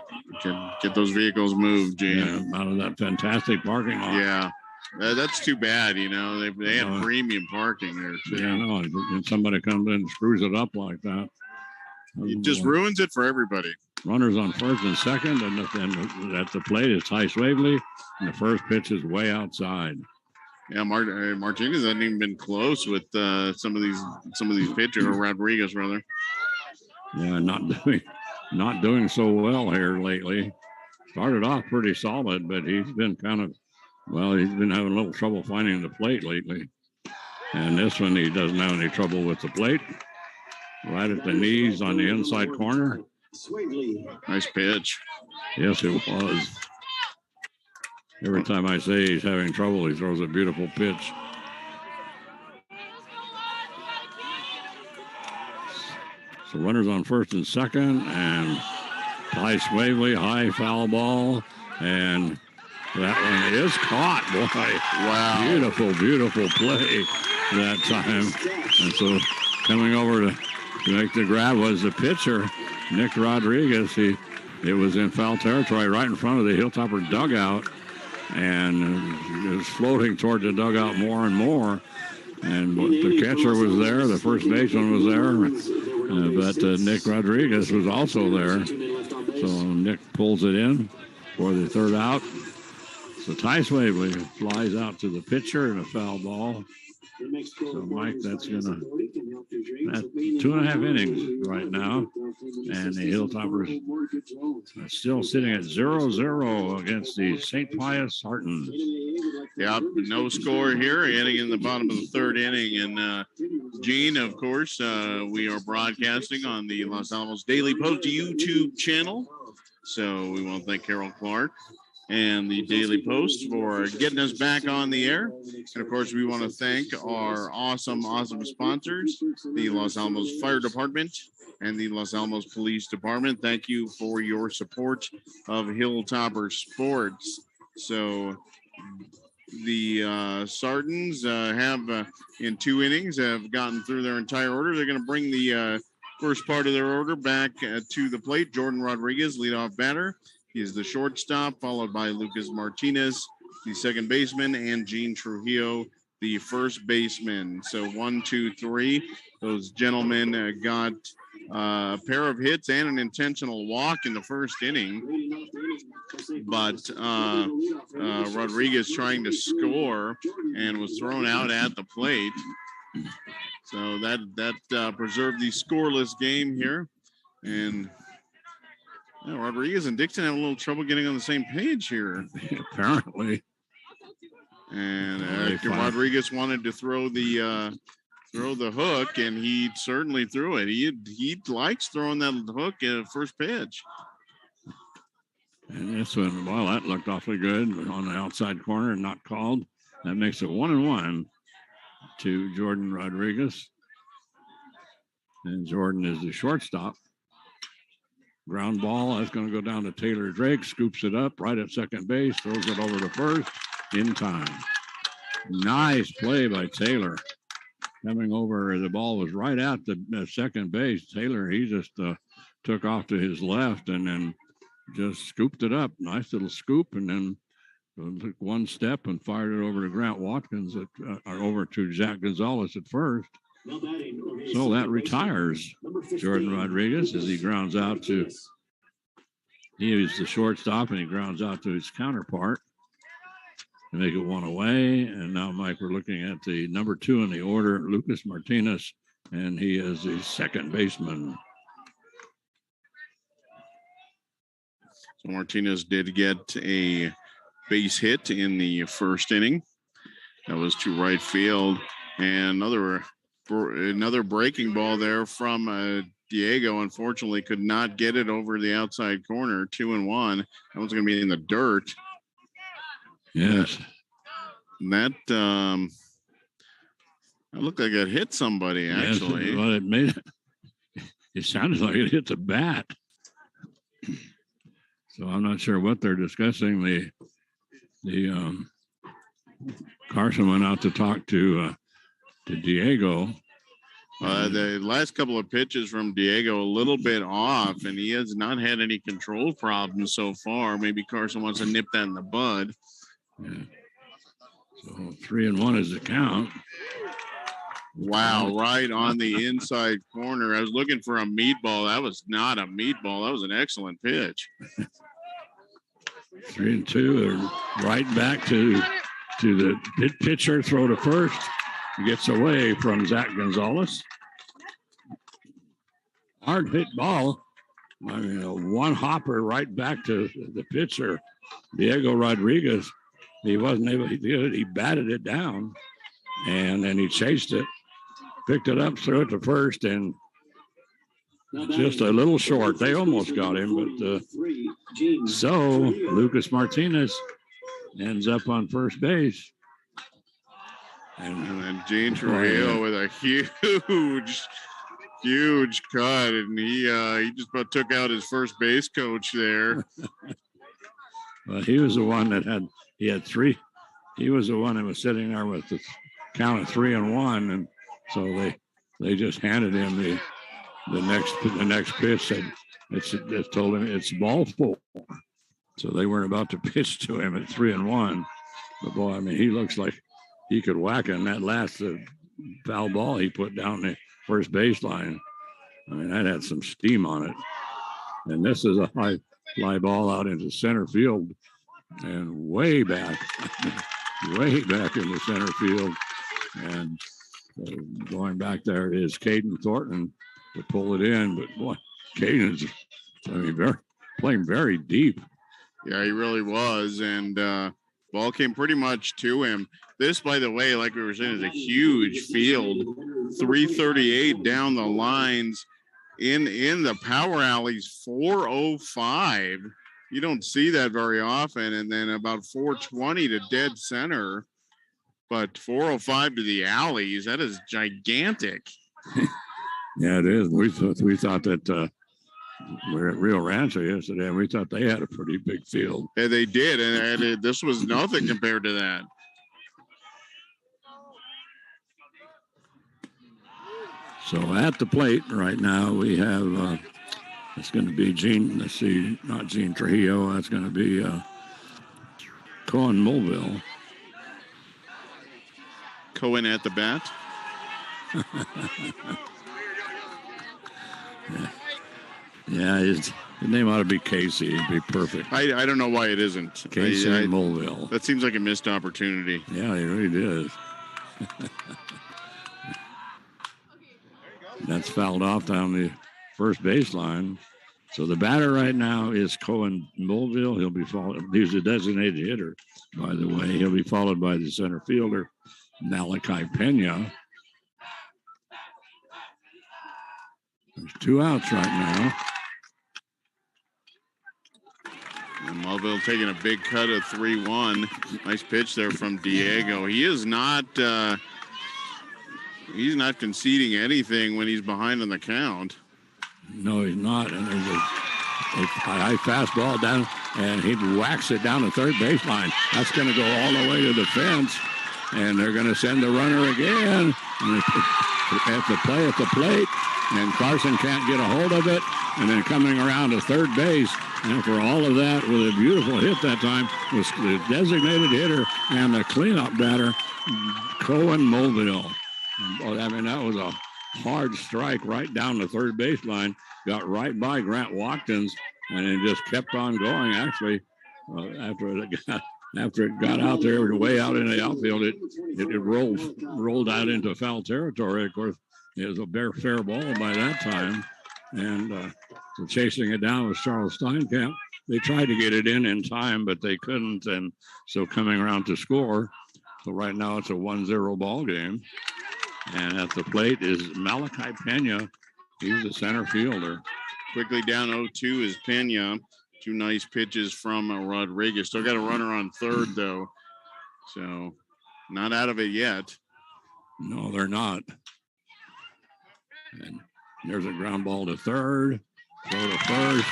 Get those vehicles moved, Gene. Yeah, out of that fantastic parking lot. Yeah. That's too bad, you know. They have premium parking there, too. Yeah, I know. And somebody comes in and screws it up like that. It just ruins it for everybody. Runners on first and second, and at the plate is Ty Swavely, and the first pitch is way outside. Yeah, Martinez hasn't even been close with some of these pitchers, or Rodriguez rather. Yeah, not doing so well here lately. Started off pretty solid, but he's been he's been having a little trouble finding the plate lately. And this one, he doesn't have any trouble with the plate. Right at the knees on the inside corner. Nice pitch. Yes, it was. Every time I say he's having trouble, he throws a beautiful pitch. So runners on first and second, and Ty Swavely, high foul ball, and that one is caught. Boy, wow. Beautiful, beautiful play that time. And so coming over to make the grab was the pitcher, Nick Rodriguez. It was in foul territory right in front of the Hilltopper dugout, and it was floating toward the dugout more and more. And the catcher was there, the first baseman was there, but Nick Rodriguez was also there. So Nick pulls it in for the 3rd out. So Ty Swavely flies out to the pitcher in a foul ball. So, Mike, that's 2.5 innings right now. And the Hilltoppers are still sitting at 0-0 against the St. Pius Spartans. Yep, no score here, inning in the bottom of the 3rd inning. And Gene, of course, we are broadcasting on the Los Alamos Daily Post YouTube channel. So we want to thank Carol Clark and the Daily Post for getting us back on the air. And of course, we want to thank our awesome sponsors, the Los Alamos Fire Department and the Los Alamos Police Department. Thank you for your support of Hilltopper Sports. So the Sardins have, in 2 innings, have gotten through their entire order. They're going to bring the first part of their order back to the plate. Jordan Rodriguez, leadoff batter. He is the shortstop, followed by Lucas Martinez, the second baseman, and Gene Trujillo, the first baseman. So 1, 2, 3. Those gentlemen got a pair of hits and an intentional walk in the first inning. But Rodriguez trying to score and was thrown out at the plate. So that preserved the scoreless game here. And Rodriguez and Dixon have a little trouble getting on the same page here. Apparently. And Rodriguez wanted to throw the hook, and he certainly threw it. He likes throwing that hook at first pitch. And this one, well, that looked awfully good on the outside corner, not called. That makes it 1-1 to Jordan Rodriguez. And Jordan is the shortstop. Ground ball, that's going to go down to Taylor Drake, scoops it up right at second base, throws it over to first in time. Nice play by Taylor. Coming over, the ball was right at the second base. Taylor, he just took off to his left and then just scooped it up. Nice little scoop, and then took one step and fired it over to Grant Watkins, or over to Zach Gonzalez at first. So that retires Jordan Rodriguez as he grounds out to, he is the shortstop and he grounds out to his counterpart to make it one away. And now, Mike, we're looking at the number 2 in the order, Lucas Martinez, and he is the second baseman. So Martinez did get a base hit in the first inning. That was to right field. And another breaking ball there from Diego. Unfortunately, could not get it over the outside corner. 2-1. That one's going to be in the dirt. Yes. And that looked like it hit somebody, actually. Yes, well, it made it sounded like it hit the bat. So I'm not sure what they're discussing. The Carson went out to talk to Diego. The last couple of pitches from Diego a little bit off, and he has not had any control problems so far. Maybe Carson wants to nip that in the bud. Yeah. So 3-1 is the count. Wow, right on the inside corner. I was looking for a meatball. That was not a meatball. That was an excellent pitch. 3-2, and right back to the pitcher. Throw to first. Gets away from Zach Gonzalez. Hard hit ball. I mean, one hopper right back to the pitcher, Diego Rodriguez. He wasn't able to do it. He batted it down, and then he chased it, picked it up, threw it to first, and just a little short. They almost got him, but so Lucas Martinez ends up on first base. And then Gene Trujillo with a huge cut, and he just about took out his first base coach there. Well, he was the one that had three. He was the one that was sitting there with the count of 3-1, and so they just handed him the next pitch. Said it told him it's ball 4. So they weren't about to pitch to him at 3-1. But boy, I mean, he looks like he could whack in that last foul ball he put down the first baseline. I mean, that had some steam on it. And this is a high fly ball out into center field and way back in the center field. And going back there is Caden Thornton to pull it in. But boy, Caden's, playing very deep. Yeah, he really was. And ball came pretty much to him. This, by the way, like we were saying, is a huge field. 338 down the lines. In the power alleys, 405. You don't see that very often. And then about 420 to dead center. But 405 to the alleys, that is gigantic. Yeah, it is. We thought that we're at Rio Rancho yesterday, and we thought they had a pretty big field. Yeah, they did. And this was nothing compared to that. So at the plate right now, we have, it's going to be not Gene Trujillo. That's going to be Cohen Mulville. Cohen at the bat. Yeah, his name ought to be Casey. It'd be perfect. I don't know why it isn't. Casey Mulville. That seems like a missed opportunity. Yeah, it really is. That's fouled off down the first baseline. So the batter right now is Cohen Mulville. He'll be followed. He's a designated hitter, by the way. He'll be followed by the center fielder, Malachi Pena. There's 2 outs right now. And Mulville taking a big cut of 3-1. Nice pitch there from Diego. He is not he's not conceding anything when he's behind on the count. No, he's not. And there's a high fastball down, and he whacks it down the third baseline. That's going to go all the way to the fence, and they're going to send the runner again. And at the plate, and Carson can't get a hold of it, and then coming around to third base. And for all of that, with a beautiful hit that time, was the designated hitter and the cleanup batter, Cohen Mulville. Well, I mean, that was a hard strike right down the third baseline. Got right by Grant Watkins, and it just kept on going. Actually, after it got out there, way out in the outfield, it rolled out into foul territory. Of course, it was a fair ball by that time, and so chasing it down was Charles Steinkamp. They tried to get it in time, but they couldn't, and so coming around to score. So right now it's a 1-0 ball game. And at the plate is Malachi Pena. He's the center fielder. Quickly down 0-2 is Pena. 2 nice pitches from Rodriguez. Still got a runner on third, though. So not out of it yet. No, they're not. And there's a ground ball to third. Throw to first.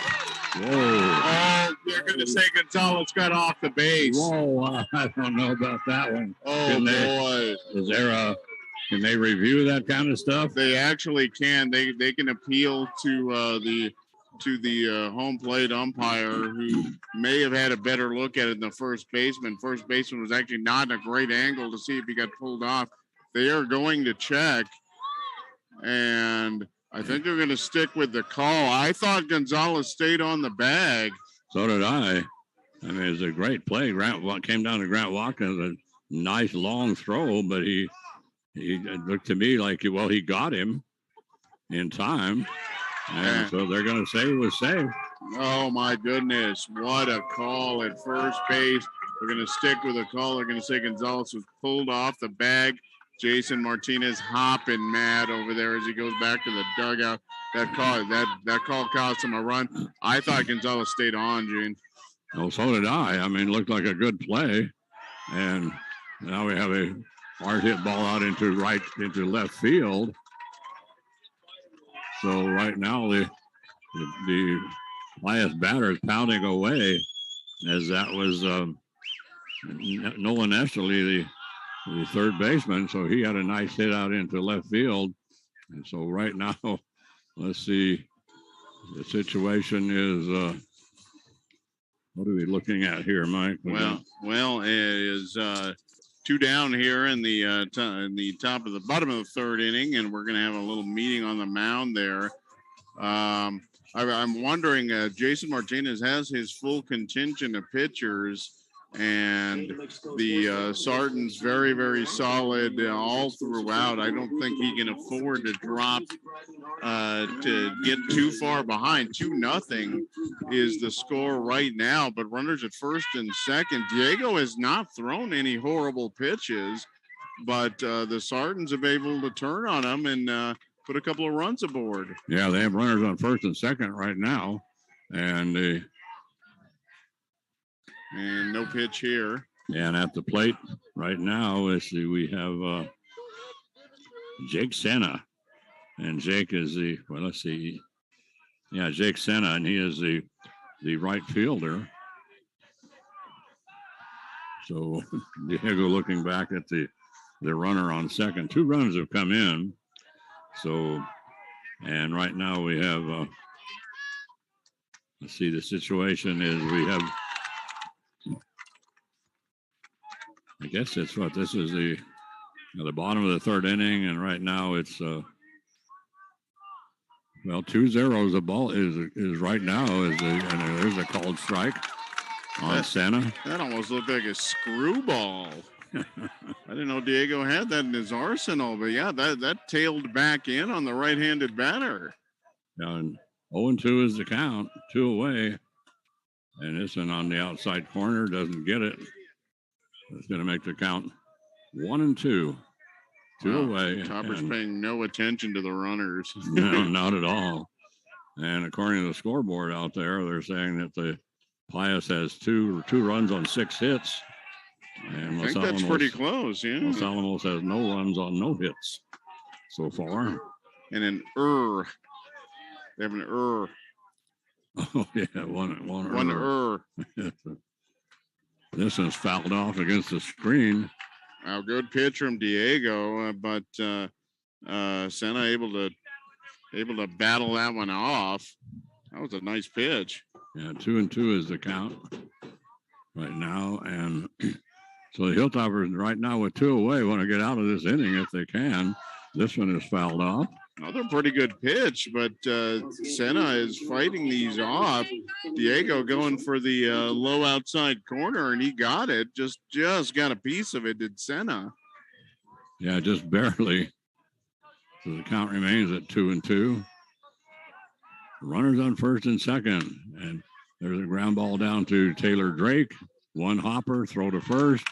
Whoa. Oh, they're going to say Gonzalez got off the base. Whoa, I don't know about that one. Oh, boy. Is there can they review that kind of stuff? They actually can. They can appeal to the home plate umpire, who may have had a better look at it than the first baseman. First baseman was actually not in a great angle to see if he got pulled off. They are going to check, and I think they're going to stick with the call. I thought Gonzalez stayed on the bag. So did I. I mean, it's a great play. Grant came down to Grant Watkins, a nice long throw, but he it looked to me like, well, he got him in time. And so they're going to say it was safe. Oh, my goodness. What a call at first base. They're going to stick with a call. They're going to say Gonzalez was pulled off the bag. Jason Martinez hopping mad over there as he goes back to the dugout. That call cost him a run. I thought Gonzalez stayed on, Gene. Well, so did I. I mean, it looked like a good play. And now we have a hard hit ball out into left field. So right now the highest batter is pounding away, as that was Nolan Esterly, the third baseman. So he had a nice hit out into left field. And so right now, let's see, the situation is what are we looking at here, Mike? Well, it is 2 down here in the bottom of the third inning, and we're going to have a little meeting on the mound there. I'm wondering, Jason Martinez has his full contingent of pitchers, and the Sarton's very, very solid all throughout. I don't think he can afford to drop to get too far behind. 2-0 is the score right now, but runners at first and second. Diego has not thrown any horrible pitches, but the Sartons have been able to turn on him and put a couple of runs aboard. Yeah, they have runners on first and second right now, and no pitch here. And at the plate right now, we have Jake Senna. And Jake is Jake Senna, and he is the right fielder. So Diego looking back at the runner on second. 2 runs have come in. So, and right now we have, let's see, the situation is we have, I guess that's what this is, the bottom of the third inning, and right now it's 2-0. The ball is right now and there's a called strike on Senna. That almost looked like a screwball. I didn't know Diego had that in his arsenal, but yeah, that tailed back in on the right-handed batter. And 0-2 is the count, 2 away, and this one on the outside corner doesn't get it. It's going to make the count 1-2. 2 away. Topper's paying no attention to the runners. No, not at all. And according to the scoreboard out there, they're saying that the Pius has two runs on 6 hits. And I think that's pretty close, yeah. Los Alamos has no runs on no hits so far. And an They have an Oh, yeah, one This one's fouled off against the screen. A good pitch from Diego, but Senna able to battle that one off. That was a nice pitch. Yeah, 2-2 is the count right now, and so the Hilltoppers right now with 2 away want to get out of this inning if they can. This one is fouled off. Another pretty good pitch, but Senna is fighting these off. Diego going for the low outside corner, and he got it. Just got a piece of it, did Senna. Yeah, just barely. So the count remains at 2-2. Runners on first and second. And there's a ground ball down to Taylor Drake. One hopper, throw to first.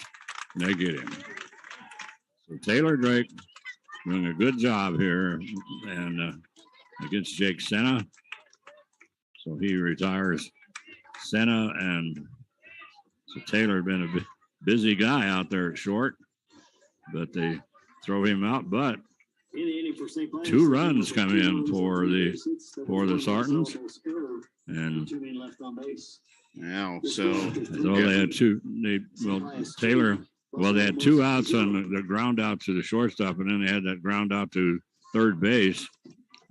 And they get him. So Taylor Drake doing a good job here and against Jake Senna. So he retires Senna, and so Taylor had been a busy guy out there at short, but they throw him out. But 2 runs come in for the Sartans, and now so they had Taylor. Well, they had 2 outs on the ground out to the shortstop, and then they had that ground out to third base,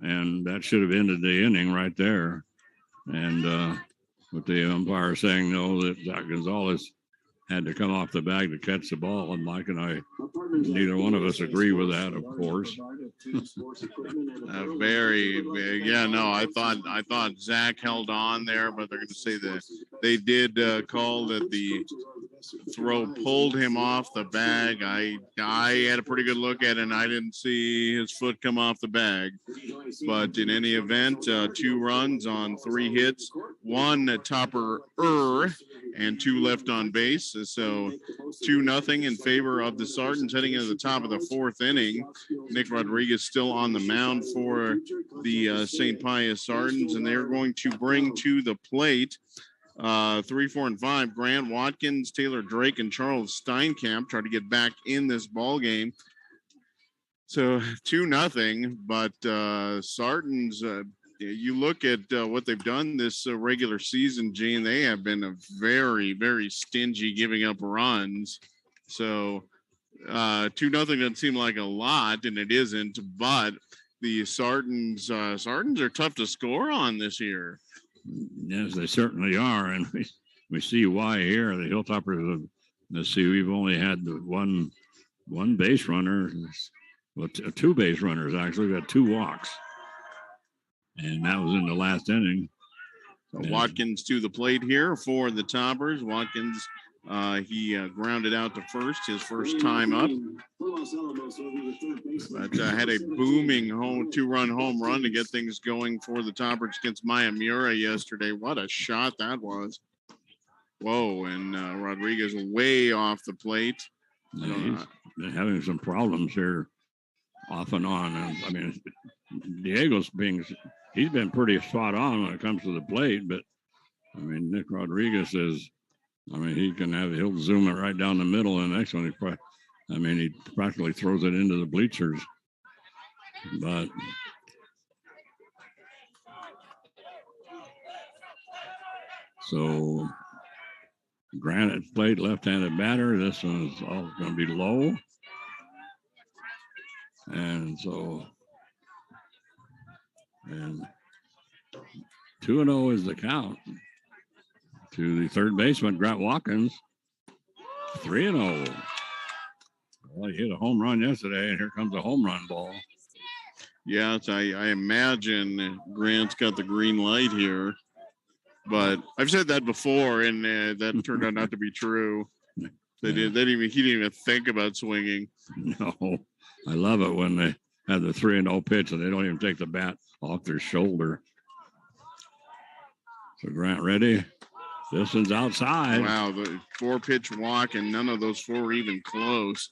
and that should have ended the inning right there. And with the umpire saying no, that Zach Gonzalez had to come off the bag to catch the ball, and Mike and I, neither one of us agree with that, of course. I thought Zach held on there, but they're going to say that they did call that the throw pulled him off the bag. I had a pretty good look at it, and I didn't see his foot come off the bag. But in any event, 2 runs on 3 hits, 1 topper and 2 left on base. So 2-0 in favor of the Sartans heading into the top of the 4th inning. Nick Rodriguez still on the mound for the St. Pius Sartans, and they're going to bring to the plate 3, 4, and 5. Grant Watkins, Taylor Drake, and Charles Steinkamp try to get back in this ball game. So 2-0, but Sartans, you look at what they've done this regular season, Gene, they have been very, very stingy giving up runs. So 2-0 doesn't seem like a lot, and it isn't, but the Sartans are tough to score on this year. Yes, they certainly are, and we see why here. The Hilltoppers, let's see, we've only had one base runner, well, 2 base runners actually. We had 2 walks, and that was in the last inning. So Watkins to the plate here for the Toppers. Watkins, he grounded out to first, his first time up. But had a booming 2-run home run to get things going for the Toppers against Mayamura yesterday. What a shot that was. Whoa, and Rodriguez way off the plate. Yeah, he's having some problems here off and on. I mean, Diego's he's been pretty spot on when it comes to the plate, but I mean, Nick Rodriguez he'll zoom it right down the middle, and the next one he practically throws it into the bleachers. But so Granite plate, left-handed batter. This one's all going to be low. And 2-0 is the count to the third baseman, Grant Watkins. 3-0. Well, he hit a home run yesterday, and here comes a home run ball. Yeah, I imagine Grant's got the green light here. But I've said that before, and that turned out not to be true. He didn't even think about swinging. No, I love it when they have the 3-0 pitch and they don't even take the bat off their shoulder. So Grant ready. This one's outside. Wow, the 4-pitch walk, and none of those 4 were even close.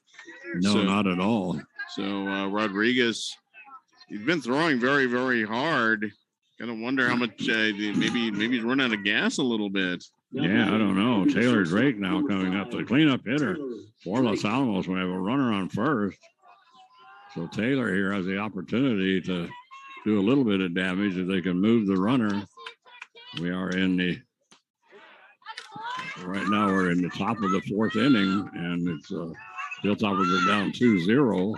No, not at all. So Rodriguez, he's been throwing very, very hard. Kind of wonder how much maybe he's run out of gas a little bit. Yeah, I don't know. Taylor Drake now coming up, the cleanup hitter for Los Alamos. We have a runner on first. So Taylor here has the opportunity to do a little bit of damage if they can move the runner. Right now we're in the top of the 4th inning, and it's Hilltoppers are down 2-0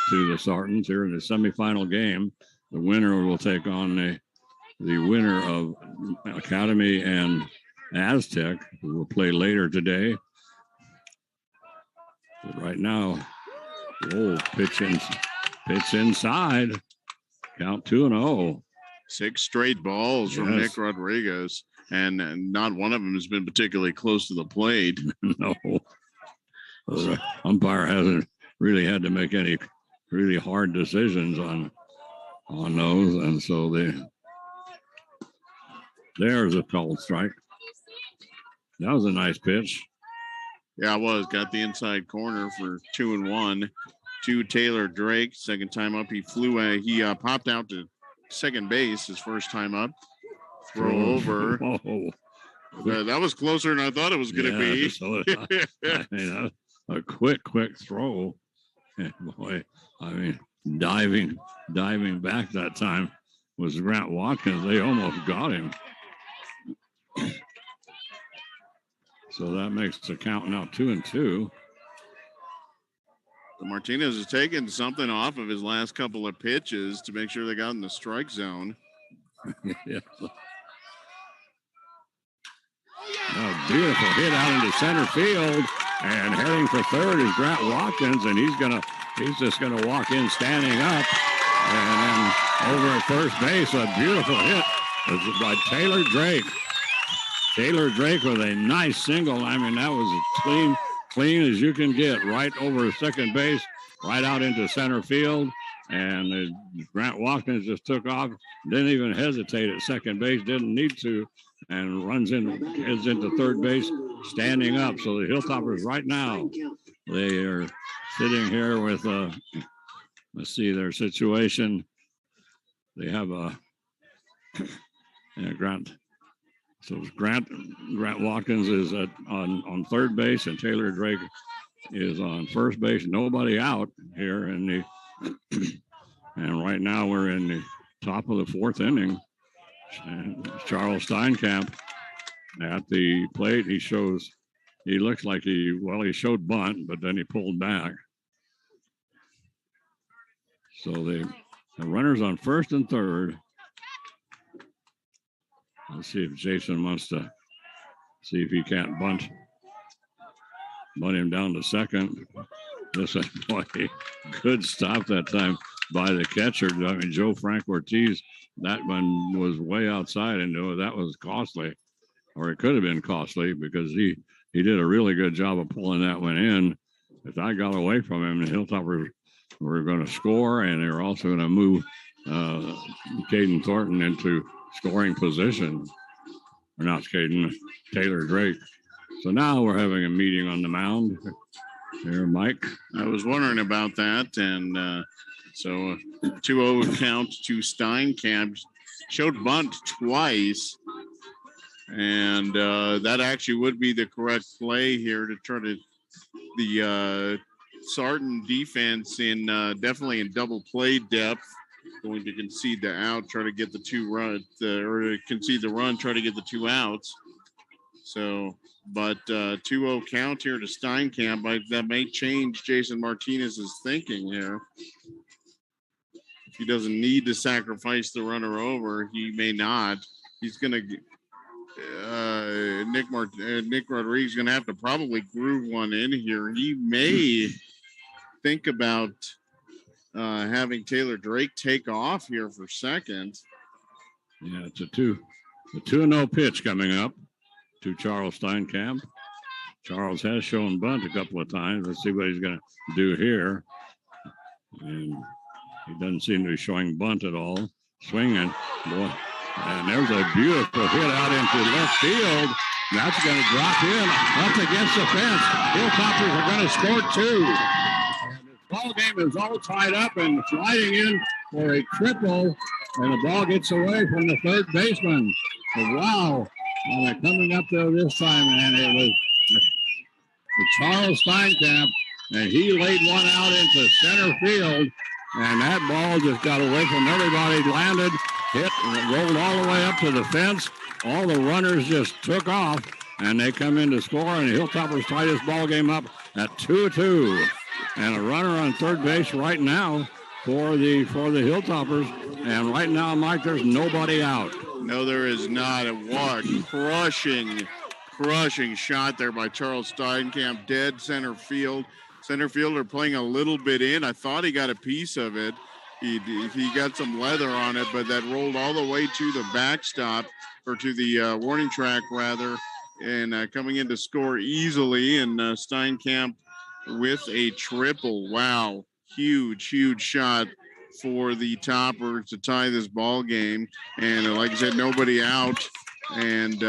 to the Sartans here in the semifinal game. The winner will take on the winner of Academy and Aztec, who will play later today. But right now, pitch Pitch inside. Count 2-0. 6 straight balls from Yes. Nick Rodriguez, and not one of them has been particularly close to the plate. No. The umpire hasn't really had to make any really hard decisions on those, and so there's a called strike. That was a nice pitch. Yeah, it was. Got the inside corner for 2-1 to Taylor Drake. Second time up, he popped out to second base his first time up. Throw over. Oh. That was closer than I thought it was going to be. So, I mean, a quick throw. And boy, I mean, diving back that time was Grant Watkins. They almost got him. So that makes the count now 2-2. Martinez has taken something off of his last couple of pitches to make sure they got in the strike zone. Yeah. A beautiful hit out into center field, and heading for third is Grant Watkins, and he's just gonna walk in standing up, and then over at first base, a beautiful hit by Taylor Drake. Taylor Drake with a nice single. I mean, that was as clean as you can get, right over second base, right out into center field, and Grant Watkins just took off, didn't even hesitate at second base, didn't need to, and heads into third base, standing up. So the Hilltoppers right now, they are sitting here with, let's see their situation. They have Grant. So Grant Watkins is on third base, and Taylor Drake is on first base. Nobody out here and right now we're in the top of the fourth inning. And Charles Steinkamp at the plate. He looks like he showed bunt, but then he pulled back. So the runners on first and third. Let's see if Jason wants to see if he can't bunt him down to second. This boy, good stop that time by the catcher. I mean, Joe Frank Ortiz. That one was way outside, and that was costly, or it could have been costly because he did a really good job of pulling that one in. If I got away from him, the Hilltoppers were going to score, and they were also going to move Caden Thornton into scoring position. Or not Caden, Taylor Drake. So now we're having a meeting on the mound. Here, Mike. I was wondering about that, and so 2-0 count to Steinkamp. Showed bunt twice, and that actually would be the correct play here to try to the Sarton defense in definitely in double play depth. Going to concede the out, try to get the 2 run, or concede the run, try to get the 2 outs. So, but 2-0 count here to Steinkamp. That may change Jason Martinez's thinking here. If he doesn't need to sacrifice the runner over, he may not. He's going to Nick Rodriguez is going to have to probably groove one in here. He may think about having Taylor Drake take off here for second. Yeah, it's a 2-0 pitch coming up to Charles Steinkamp. Charles has shown bunt a couple of times. Let's see what he's going to do here. And he doesn't seem to be showing bunt at all. Swinging, boy. And there's a beautiful hit out into left field. That's going to drop in up against the fence. Hilltoppers are going to score 2. And this ball game is all tied up and sliding in for a triple. And the ball gets away from the third baseman. So, wow. And they're coming up there this time, and it was Charles Steinkamp, and he laid one out into center field, and that ball just got away from everybody, landed, hit, rolled all the way up to the fence. All the runners just took off, and they come in to score, and the Hilltoppers tie this ball game up at 2-2. And a runner on third base right now for the Hilltoppers. And right now, Mike, there's nobody out. No, there is not. A what crushing shot there by Charles Steinkamp, dead center field. Center fielder playing a little bit in. I thought he got a piece of it. He got some leather on it, but that rolled all the way to the backstop, or to the warning track rather, and coming in to score easily. And Steinkamp with a triple. Wow, huge shot for the Toppers to tie this ball game. And like I said, nobody out, and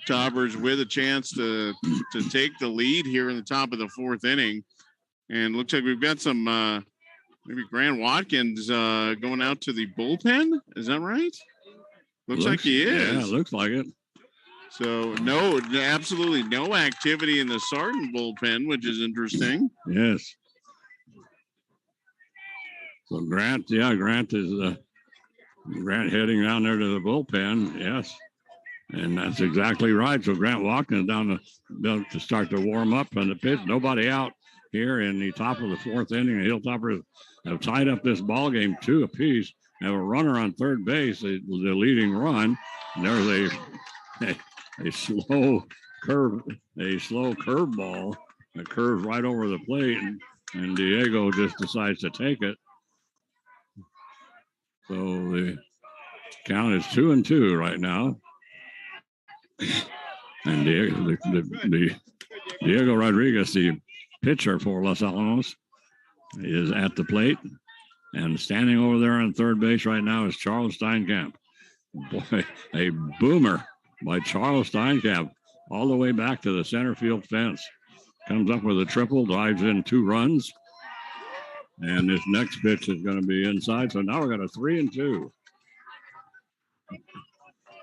Toppers with a chance to take the lead here in the top of the fourth inning. And looks like we've got some maybe Grant Watkins going out to the bullpen. Is that right? Looks like he is. Yeah, looks like it. So absolutely no activity in the Sarton bullpen, which is interesting. Yes. So Grant is Grant heading down there to the bullpen. Yes. And that's exactly right. So Grant Watkins down to start to warm up on the pitch. Nobody out here in the top of the fourth inning. The Hilltoppers have tied up this ball game 2 apiece. Have a runner on third base, the leading run. And there's a slow curveball that curves right over the plate, and Diego just decides to take it. So the count is 2-2 right now. And Diego Rodriguez, the pitcher for Los Alamos, is at the plate. And standing over there on third base right now is Charles Steinkamp. Boy, a boomer by Charles Steinkamp all the way back to the center field fence. Comes up with a triple, drives in 2 runs. And this next pitch is going to be inside. So now we've got a 3-2.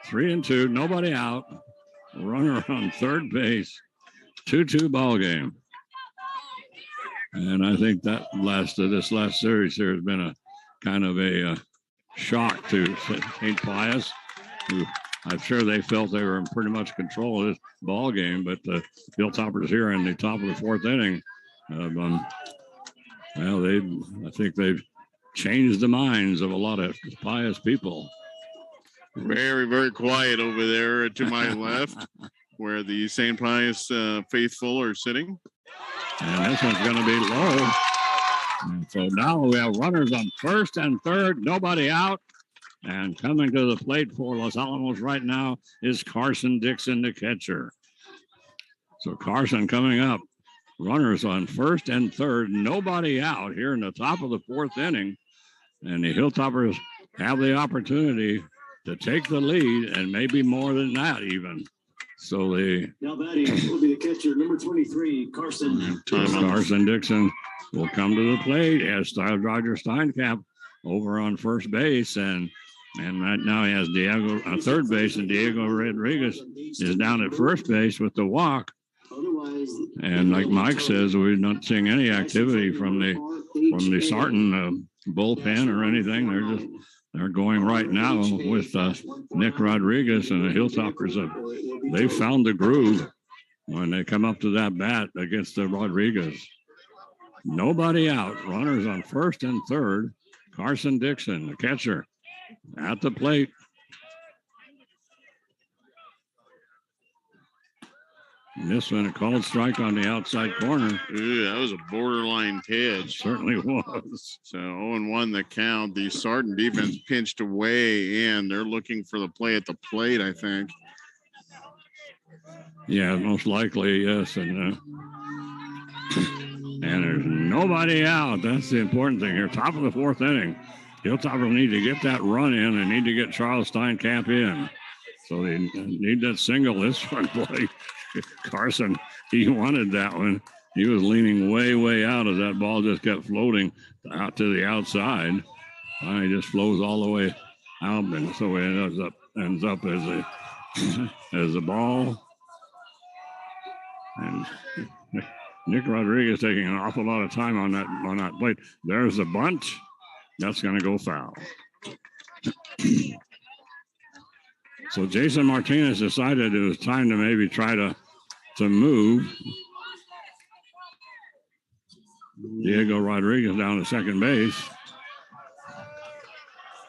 3-2, nobody out. Runner on third base. 2-2 ball game. And I think that this last series here has been a kind of a shock to St. Pius, who I'm sure they felt they were in pretty much control of this ball game. But the Hilltoppers here in the top of the fourth inning, I think they've changed the minds of a lot of Pius people. Very, very quiet over there to my left, where the St. Pius faithful are sitting. And this one's going to be low. And so now we have runners on first and third, nobody out. And coming to the plate for Los Alamos right now is Carson Dixon, the catcher. So Carson coming up. Runners on first and third, nobody out here in the top of the fourth inning. And the Hilltoppers have the opportunity to take the lead, and maybe more than that even. So now batting will be the catcher, number 23, Carson. Carson Dixon will come to the plate as Roger Steinkamp over on first base, and right now he has Diego on third base, and Diego Rodriguez is down at first base with the walk. And like Mike says, we're not seeing any activity from the Sarton bullpen or anything. They're going right now with Nick Rodriguez, and the Hilltoppers. They found the groove when they come up to that bat against the Rodriguez. Nobody out. Runners on first and third. Carson Dixon, the catcher, at the plate. And this one, a called strike on the outside corner. Ooh, that was a borderline pitch. Certainly was. So 0-1 the count. The Sarton defense pinched away in. They're looking for the play at the plate, I think. Yeah, most likely, yes. And there's nobody out. That's the important thing here. Top of the fourth inning. Hilltoppers need to get that run in and need to get Charles Steinkamp in. So they need that single this one, boy. Carson, he wanted that one. He was leaning way out as that ball just kept floating out to the outside. It just flows all the way out, and so it ends up as a ball. And Nick Rodriguez taking an awful lot of time on that plate. There's the bunt. That's going to go foul. So Jason Martinez decided it was time to maybe try to move Diego Rodriguez down to second base.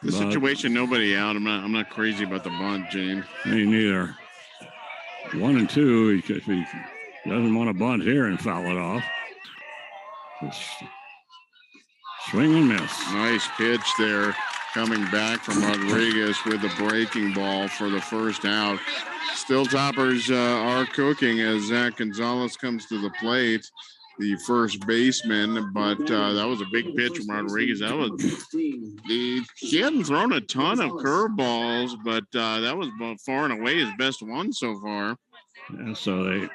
The situation, nobody out. I'm not crazy about the bunt, Jane. Me neither. 1 and 2. If he doesn't want to bunt here and foul it off. Swing and miss. Nice pitch there, coming back from Rodriguez with the breaking ball for the first out. Still Toppers are cooking as Zach Gonzalez comes to the plate, the first baseman, but that was a big pitch from Rodriguez. He hadn't thrown a ton of curveballs, but that was far and away his best one so far. And so they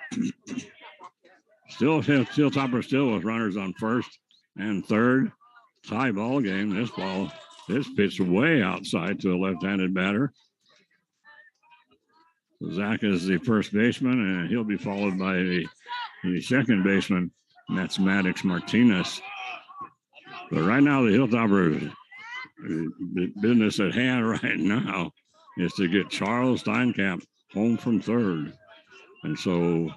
still Toppers still with runners on first and third. Tie ball game. This pitch way outside to a left-handed batter. Zach is the first baseman, and he'll be followed by the second baseman, and that's Maddox Martinez. But right now, the Hilltoppers, the business at hand right now is to get Charles Steinkamp home from third. And so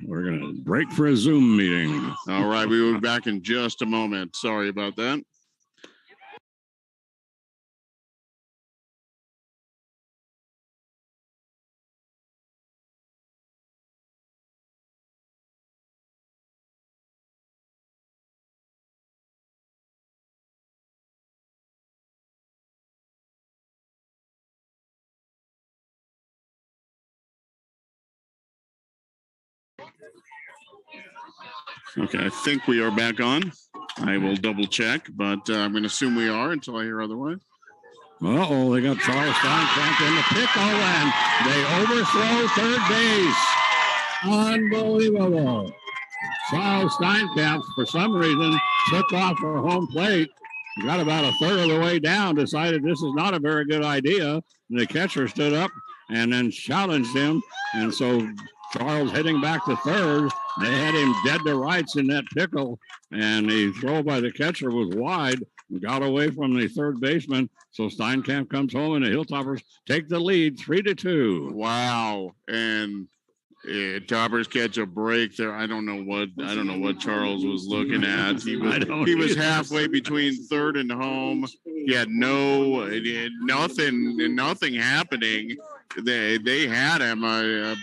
we're going to break for a Zoom meeting. All right, we will be back in just a moment. Sorry about that. Okay, I think we are back on. I will double check, but I'm going to assume we are until I hear otherwise. Uh-oh, they got Charles Steinkamp in the pickle, and they overthrow third base. Unbelievable. Charles Steinkamp, for some reason, took off for home plate. Got about a third of the way down, decided this is not a very good idea. And the catcher stood up and then challenged him. And so Charles heading back to third. They had him dead to rights in that pickle. And the throw by the catcher was wide. Got away from the third baseman. So Steinkamp comes home and the Hilltoppers take the lead 3-2. Wow. And Toppers catch a break there. I don't know what Charles was looking at. He was halfway between third and home. He had nothing happening. They had him a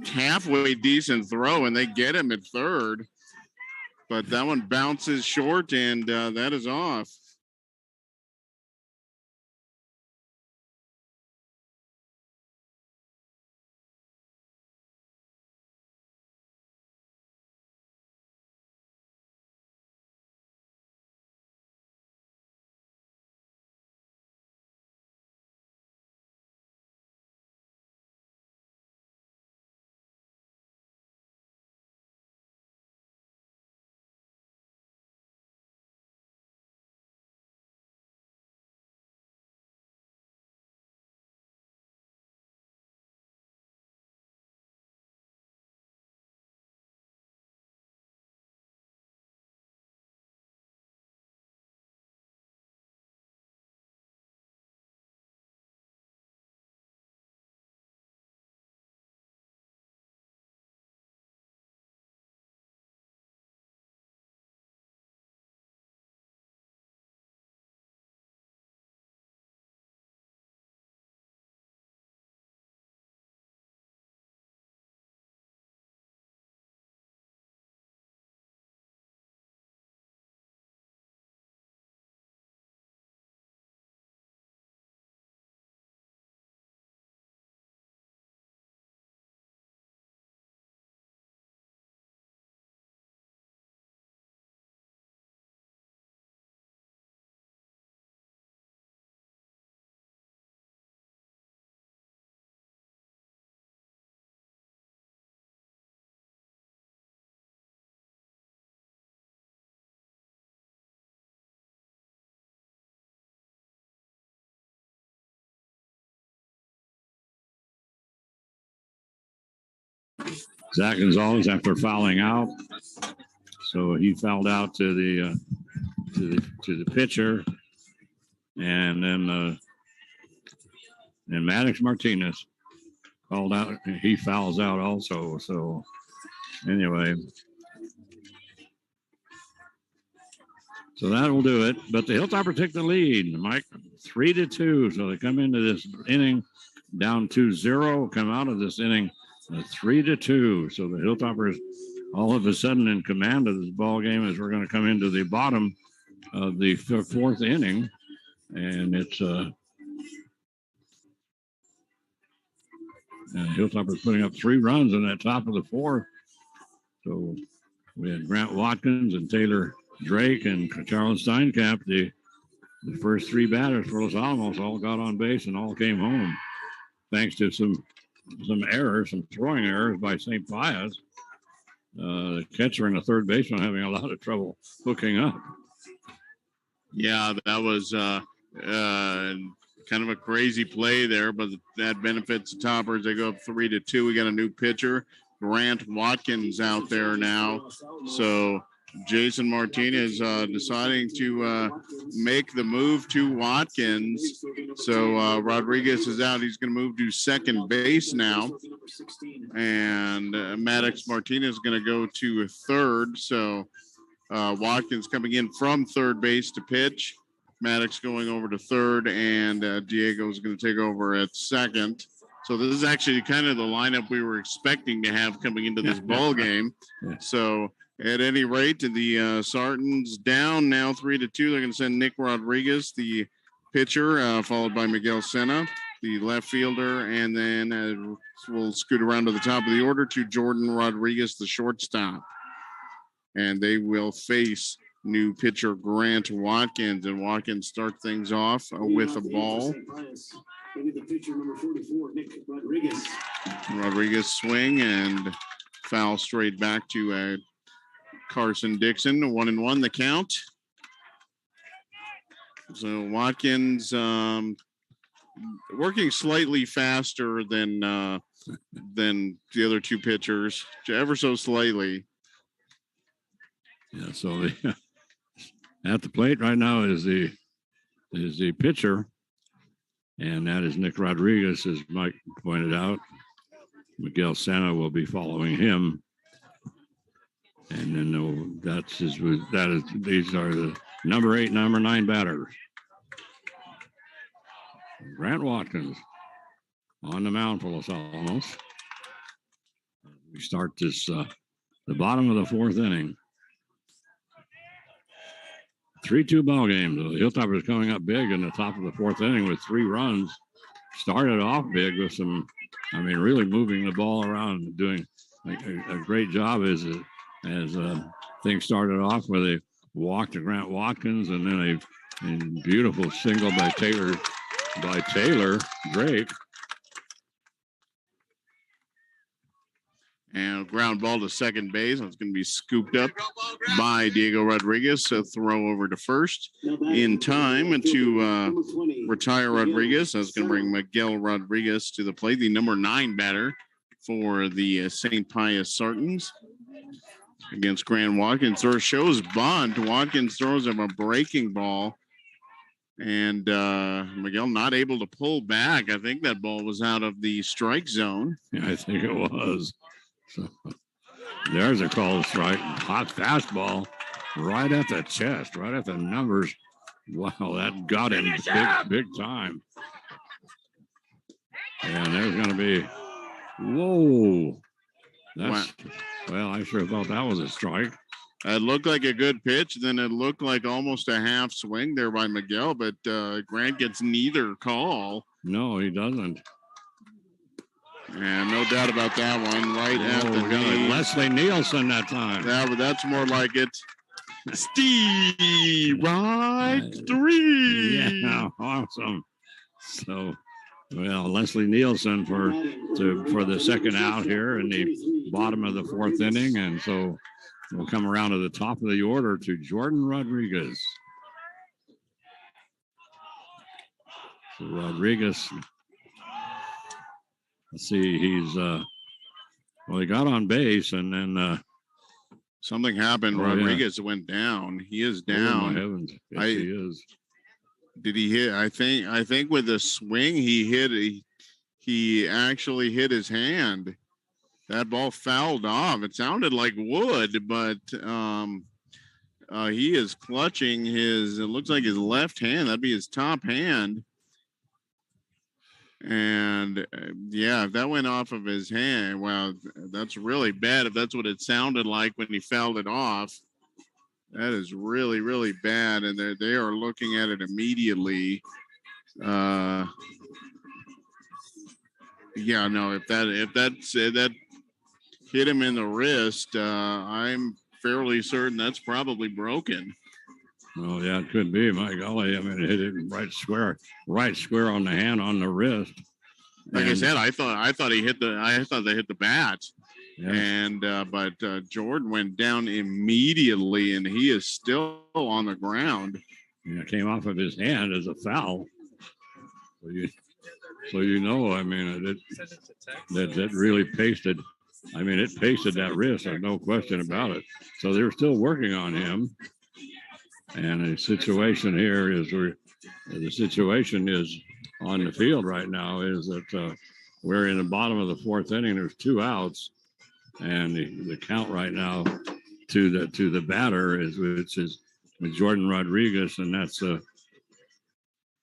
halfway decent throw, and they get him at third. But that one bounces short, and that is off. Zach Gonzalez after fouling out. So he fouled out to the pitcher. And then Maddox Martinez called out. He fouls out also. So anyway. So that'll do it. But the Hilltoppers take the lead, Mike, 3-2. So they come into this inning down 2-0, come out of this inning 3-2. So the Hilltoppers all of a sudden in command of this ball game as we're going to come into the bottom of the fourth inning. And it's Hilltoppers putting up 3 runs in that top of the fourth. So we had Grant Watkins and Taylor Drake and Charles Steinkamp, the first 3 batters for Los Alamos, all got on base and all came home thanks to some errors, some throwing errors by St. Pius. The catcher and the third baseman having a lot of trouble hooking up. Yeah, that was kind of a crazy play there, but that benefits the Toppers. They go up 3-2. We got a new pitcher, Grant Watkins, out there now. So Jason Martinez deciding to make the move to Watkins. So Rodriguez is out. He's going to move to second base now. And Maddox Martinez is going to go to third. So Watkins coming in from third base to pitch. Maddox going over to third, and Diego is going to take over at second. So this is actually kind of the lineup we were expecting to have coming into this ball game. So at any rate, the Sartans down now 3-2. They're going to send Nick Rodriguez, the pitcher, followed by Miguel Sena, the left fielder, and then we'll scoot around to the top of the order to Jordan Rodriguez, the shortstop. And they will face new pitcher Grant Watkins, and Watkins start things off with a ball. The pitcher number 44, Nick Rodriguez. Rodriguez swing and foul straight back to Carson Dixon. 1-1 the count. So Watkins working slightly faster than the other 2 pitchers, ever so slightly. Yeah, so at the plate right now is the pitcher, and that is Nick Rodriguez, as Mike pointed out. Miguel Sena will be following him, and then these are the number 8, number 9 batters. Grant Watkins on the mound for Los Alamos. We start this the bottom of the 4th inning. 3-2 ball game. The Hilltoppers coming up big in the top of the 4th inning with 3 runs. Started off big with really moving the ball around and doing a great job as things started off where they walked to Grant Watkins, and then a beautiful single by Taylor Drake. And ground ball to second base. It's going to be scooped up by Diego Rodriguez. So throw over to first in time to retire Rodriguez. That's going to bring Miguel Rodriguez to the plate, the number 9 batter for the St. Pius Sartans against Grant Watkins. There shows bunt. Watkins throws him a breaking ball. And Miguel not able to pull back. I think that ball was out of the strike zone. Yeah, I think it was. So there's a called strike. Hot fastball right at the chest, right at the numbers. Wow, that got him big time. And there's going to be, whoa. Well, I sure thought that was a strike. It looked like a good pitch. Then it looked like almost a half swing there by Miguel, but Grant gets neither call. No, he doesn't. And no doubt about that one. Right at the knee. Leslie Nielsen that time. Yeah, but that's more like it. Steve, right 3. Yeah, awesome. So, well, Leslie Nielsen for the second out here in the bottom of the 4th inning, and so we'll come around to the top of the order to Jordan Rodriguez. So Rodriguez. Let's see, he's he got on base, and then something happened. Rodriguez went down. He is down. Oh, my heavens. Yes, he is. Did he hit? I think with the swing he actually hit his hand. That ball fouled off. It sounded like wood, but he is clutching it looks like his left hand. That'd be his top hand. And yeah, if that went off of his hand, well, that's really bad. If that's what it sounded like when he fouled it off, that is really, really bad. And they are looking at it immediately. Yeah, no, if that hit him in the wrist, I'm fairly certain that's probably broken. Well, yeah, it could be. My golly, I mean, it hit him right square on the hand, on the wrist. Like I said, I thought they hit the bat, yeah. and but Jordan went down immediately, and he is still on the ground. Yeah, it came off of his hand as a foul. So you know, I mean, that really pasted. I mean, it pasted that wrist. There's no question about it. So they're still working on him. And the situation here is on the field right now is that we're in the bottom of the fourth inning. There's 2 outs, and the count right now to the batter which is Jordan Rodriguez, and that's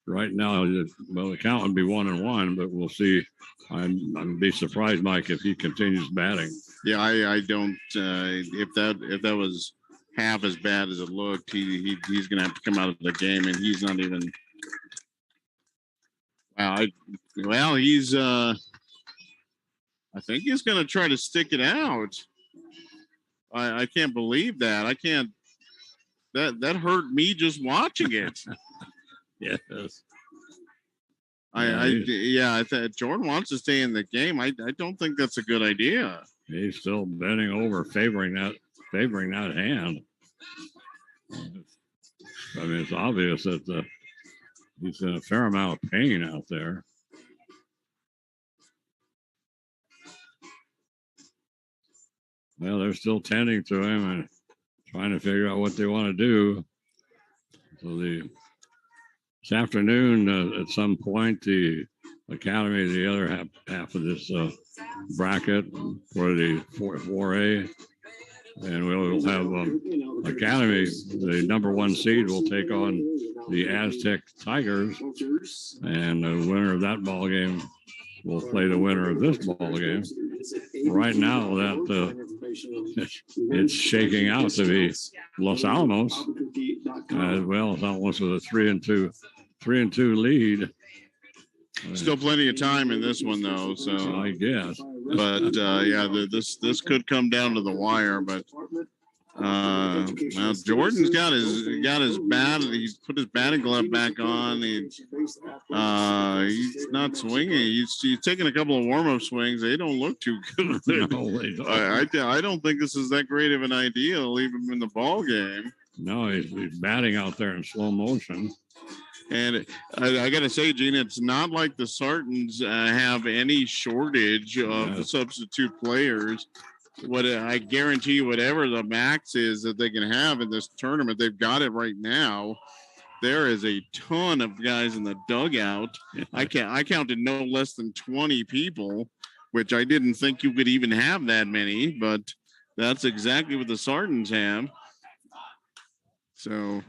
right now. Well, the count would be 1-1, but we'll see. I'm be surprised, Mike, if he continues batting. Yeah, I don't. If that was half as bad as it looked, he's going to have to come out of the game, and he's not even. Wow, he's. I think he's going to try to stick it out. I can't believe that. I can't. That hurt me just watching it. Yes. I thought Jordan wants to stay in the game. I don't think that's a good idea. He's still bending over, favoring that hand. I mean, it's obvious that he's in a fair amount of pain out there. Well, they're still tending to him and trying to figure out what they want to do. So this afternoon, at some point, the Academy, the other half of this bracket for the 4A, and we'll have Academy, the number 1 seed, will take on the Aztec Tigers, and the winner of that ball game will play the winner of this ball game. Right now, that it's shaking out to be Los Alamos. Los Alamos with a 3-2 lead. Still plenty of time in this one, though. So I guess. But this could come down to the wire. But Jordan's got his bat. He's put his batting glove back on. He's not swinging. He's taking a couple of warm-up swings. They don't look too good. No, they don't. I don't think this is that great of an idea to leave him in the ball game. No, he's batting out there in slow motion. And I got to say, Gene, it's not like the Sartans have any shortage of substitute players. I guarantee you, whatever the max is that they can have in this tournament, they've got it right now. There is a ton of guys in the dugout. I counted no less than 20 people, which I didn't think you could even have that many, but that's exactly what the Sartans have. So.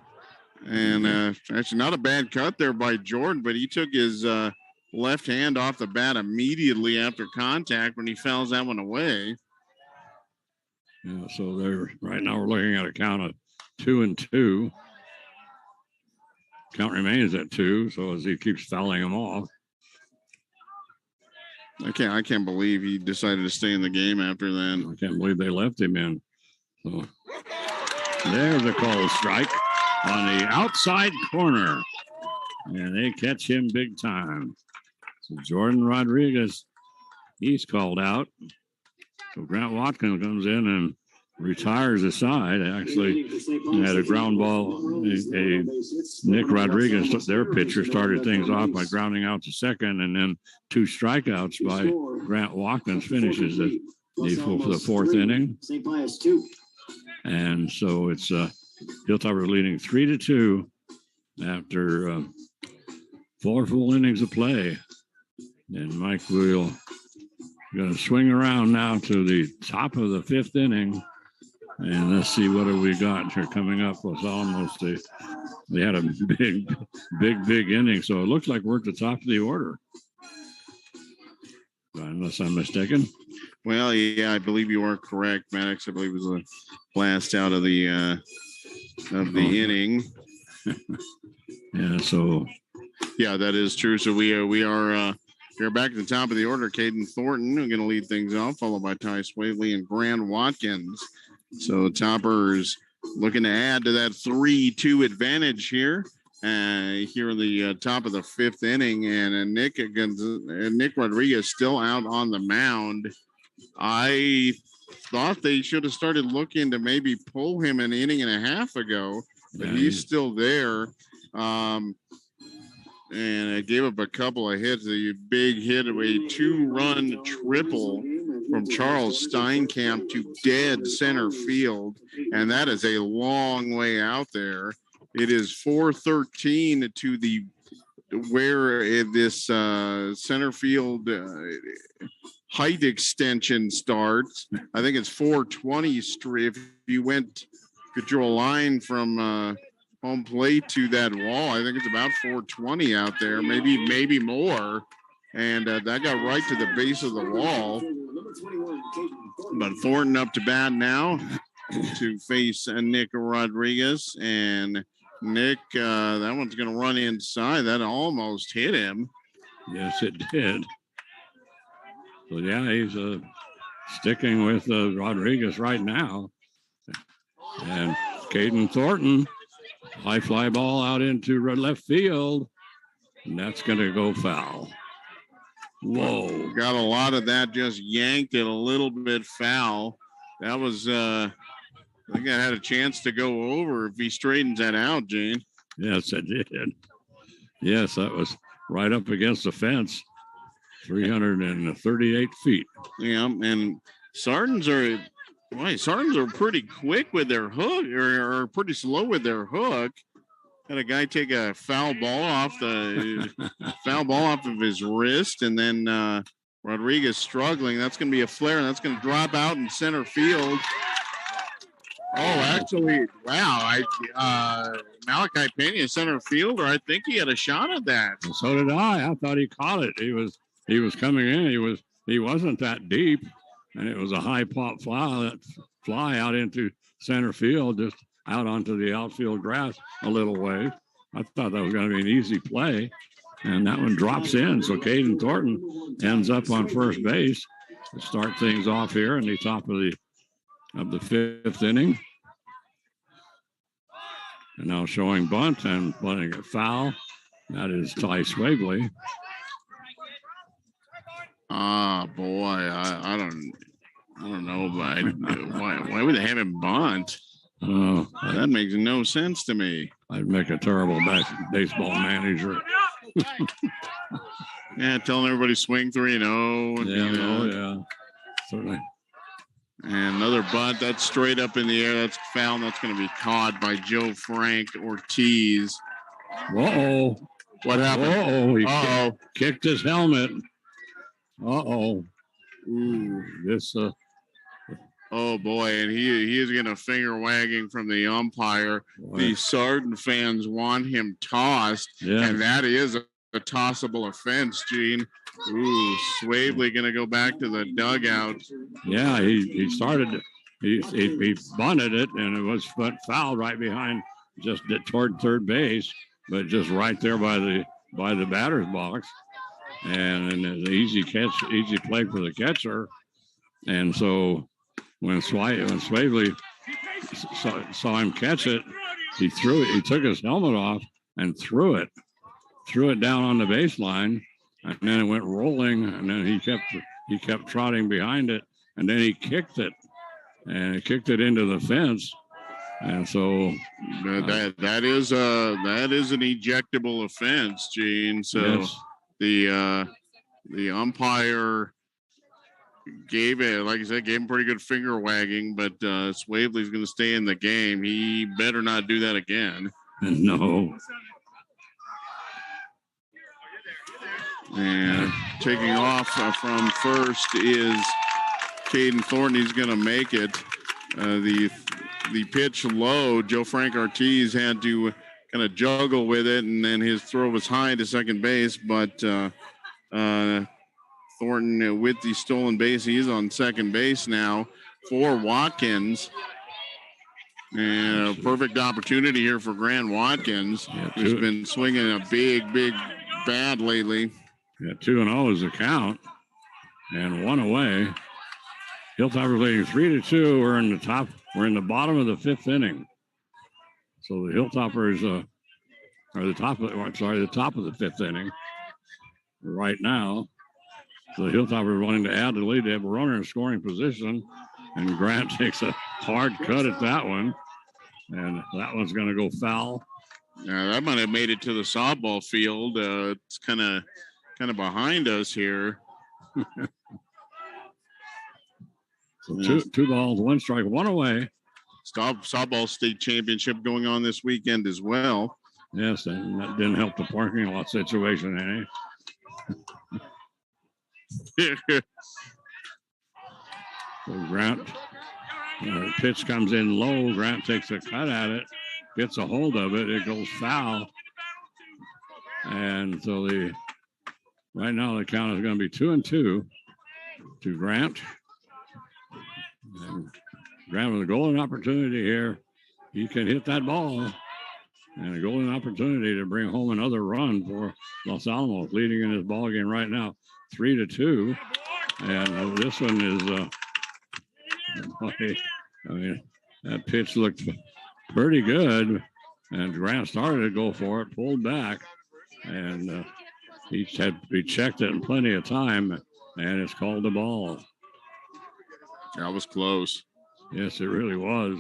And actually not a bad cut there by Jordan, but he took his left hand off the bat immediately after contact when he fouls that one away. Yeah, so right now we're looking at a count of 2-2. Count remains at 2, so as he keeps fouling them off. I can't believe he decided to stay in the game after that. I can't believe they left him in. So there's a called strike on the outside corner, and they catch him big time. So Jordan Rodriguez, he's called out. So Grant Watkins comes in and retires the side. Actually had a ground ball. Nick Rodriguez, their pitcher, started things off by grounding out to second, and then 2 strikeouts by Grant Watkins finishes the fourth inning. St. Pius 2. And so it's Hilltopper leading 3-2 after 4 full innings of play. And Mike will going to swing around now to the top of the 5th inning. And let's see what have we got here coming up. It's almost they had a big inning. So it looks like we're at the top of the order. unless I'm mistaken. Well, yeah, I believe you are correct, Maddox. I believe it was a blast out of the inning. Yeah, so yeah, that is true. So we are back at the top of the order. Caden Thornton going to lead things off, followed by Ty Swavely and Grant Watkins. So Toppers looking to add to that 3-2 advantage here. Here in the top of the fifth inning, and Nick Rodriguez still out on the mound. I thought they should have started looking to maybe pull him an inning and a half ago, but he's still there. And I gave up a couple of hits. A big hit, a 2-run triple from Charles Steinkamp to dead center field, and that is a long way out there. It is 4:13 to the where this center field height extension starts. I think it's 420 straight. If you drew a line from home plate to that wall, I think it's about 420 out there, maybe more. And that got right to the base of the wall. But Thornton up to bat now to face Nick Rodriguez. And Nick, that one's going to run inside. That almost hit him. Yes, it did. So, yeah, he's sticking with Rodriguez right now. And Caden Thornton, high fly ball out into left field. And that's going to go foul. Whoa. Got a lot of that, just yanked it a little bit foul. That was, I think I had a chance to go over if he straightens that out, Gene. Yes, it did. Yes, that was right up against the fence. 338 feet. Yeah, and Sardins are pretty quick with their hook, or pretty slow with their hook. Had a guy take a foul ball off of his wrist, and then Rodriguez struggling. That's going to be a flare, and that's going to drop out in center field. Oh, actually, wow! Malachi Pena, center fielder. I think he had a shot at that. And so did I. I thought he caught it. He was coming in. He wasn't that deep, and it was a high pop fly out into center field, just out onto the outfield grass a little way. I thought that was going to be an easy play, and that one drops in. So Caden Thornton ends up on first base to start things off here in the top of the fifth inning. And now showing bunt and playing it foul. That is Ty Swavely. Boy, I don't know, but why would they have him bunt? That makes no sense to me. I'd make a terrible baseball manager. Yeah, telling everybody swing 3-0. Yeah, certainly. And another bunt, that's straight up in the air. That's foul. And that's going to be caught by Joe Frank Ortiz. Uh-oh. What happened? He kicked his helmet. Uh-oh. Ooh, this. Oh, boy, and he is getting a finger wagging from the umpire. Boy. The Sardin fans want him tossed, and that is a tossable offense, Gene. Ooh, Swavely going to go back to the dugout. Yeah, he started. He bunted it, and it was fouled right behind, just toward third base, but just right there by the batter's box, and an easy catch, easy play for the catcher. And so when Swavely saw him catch it, he threw it. He took his helmet off and threw it down on the baseline. And then it went rolling, and then he kept trotting behind it, and then he kicked it into the fence, and so that is an ejectable offense, Gene. So yes. The umpire gave him pretty good finger wagging, but Swavely's going to stay in the game. He better not do that again. No. And taking off from first is Caden Thornton. He's going to make it. The pitch low. Joe Frank Ortiz had to kind of juggle with it, and then his throw was high to second base. But Thornton with the stolen base. He's on second base now for Watkins. And a perfect opportunity here for Grant Watkins, who's been swinging a big bat lately. Yeah, 2-0 is the count, and 1 away. Hilltoppers leading 3-2. We're in the bottom of the 5th inning. So the Hilltoppers are the top of the 5th inning right now. So the Hilltoppers wanting to add the lead. They have a runner in scoring position, and Grant takes a hard cut at that one, and that one's going to go foul. Yeah, that might have made it to the softball field. It's kind of behind us here. So two balls, 1 strike, 1 away. Softball state championship going on this weekend as well. Yes, and that didn't help the parking lot situation any. So Grant, pitch comes in low. Grant takes a cut at it, gets a hold of it. It goes foul. And so right now the count is going to be 2-2 to Grant. And Grant with a golden opportunity here. He can hit that ball. And a golden opportunity to bring home another run for Los Alamos, leading in this ball game right now, 3-2. And this one is, that pitch looked pretty good. And Grant started to go for it, pulled back, and he checked it in plenty of time, and it's called the ball. That was close. Yes, it really was.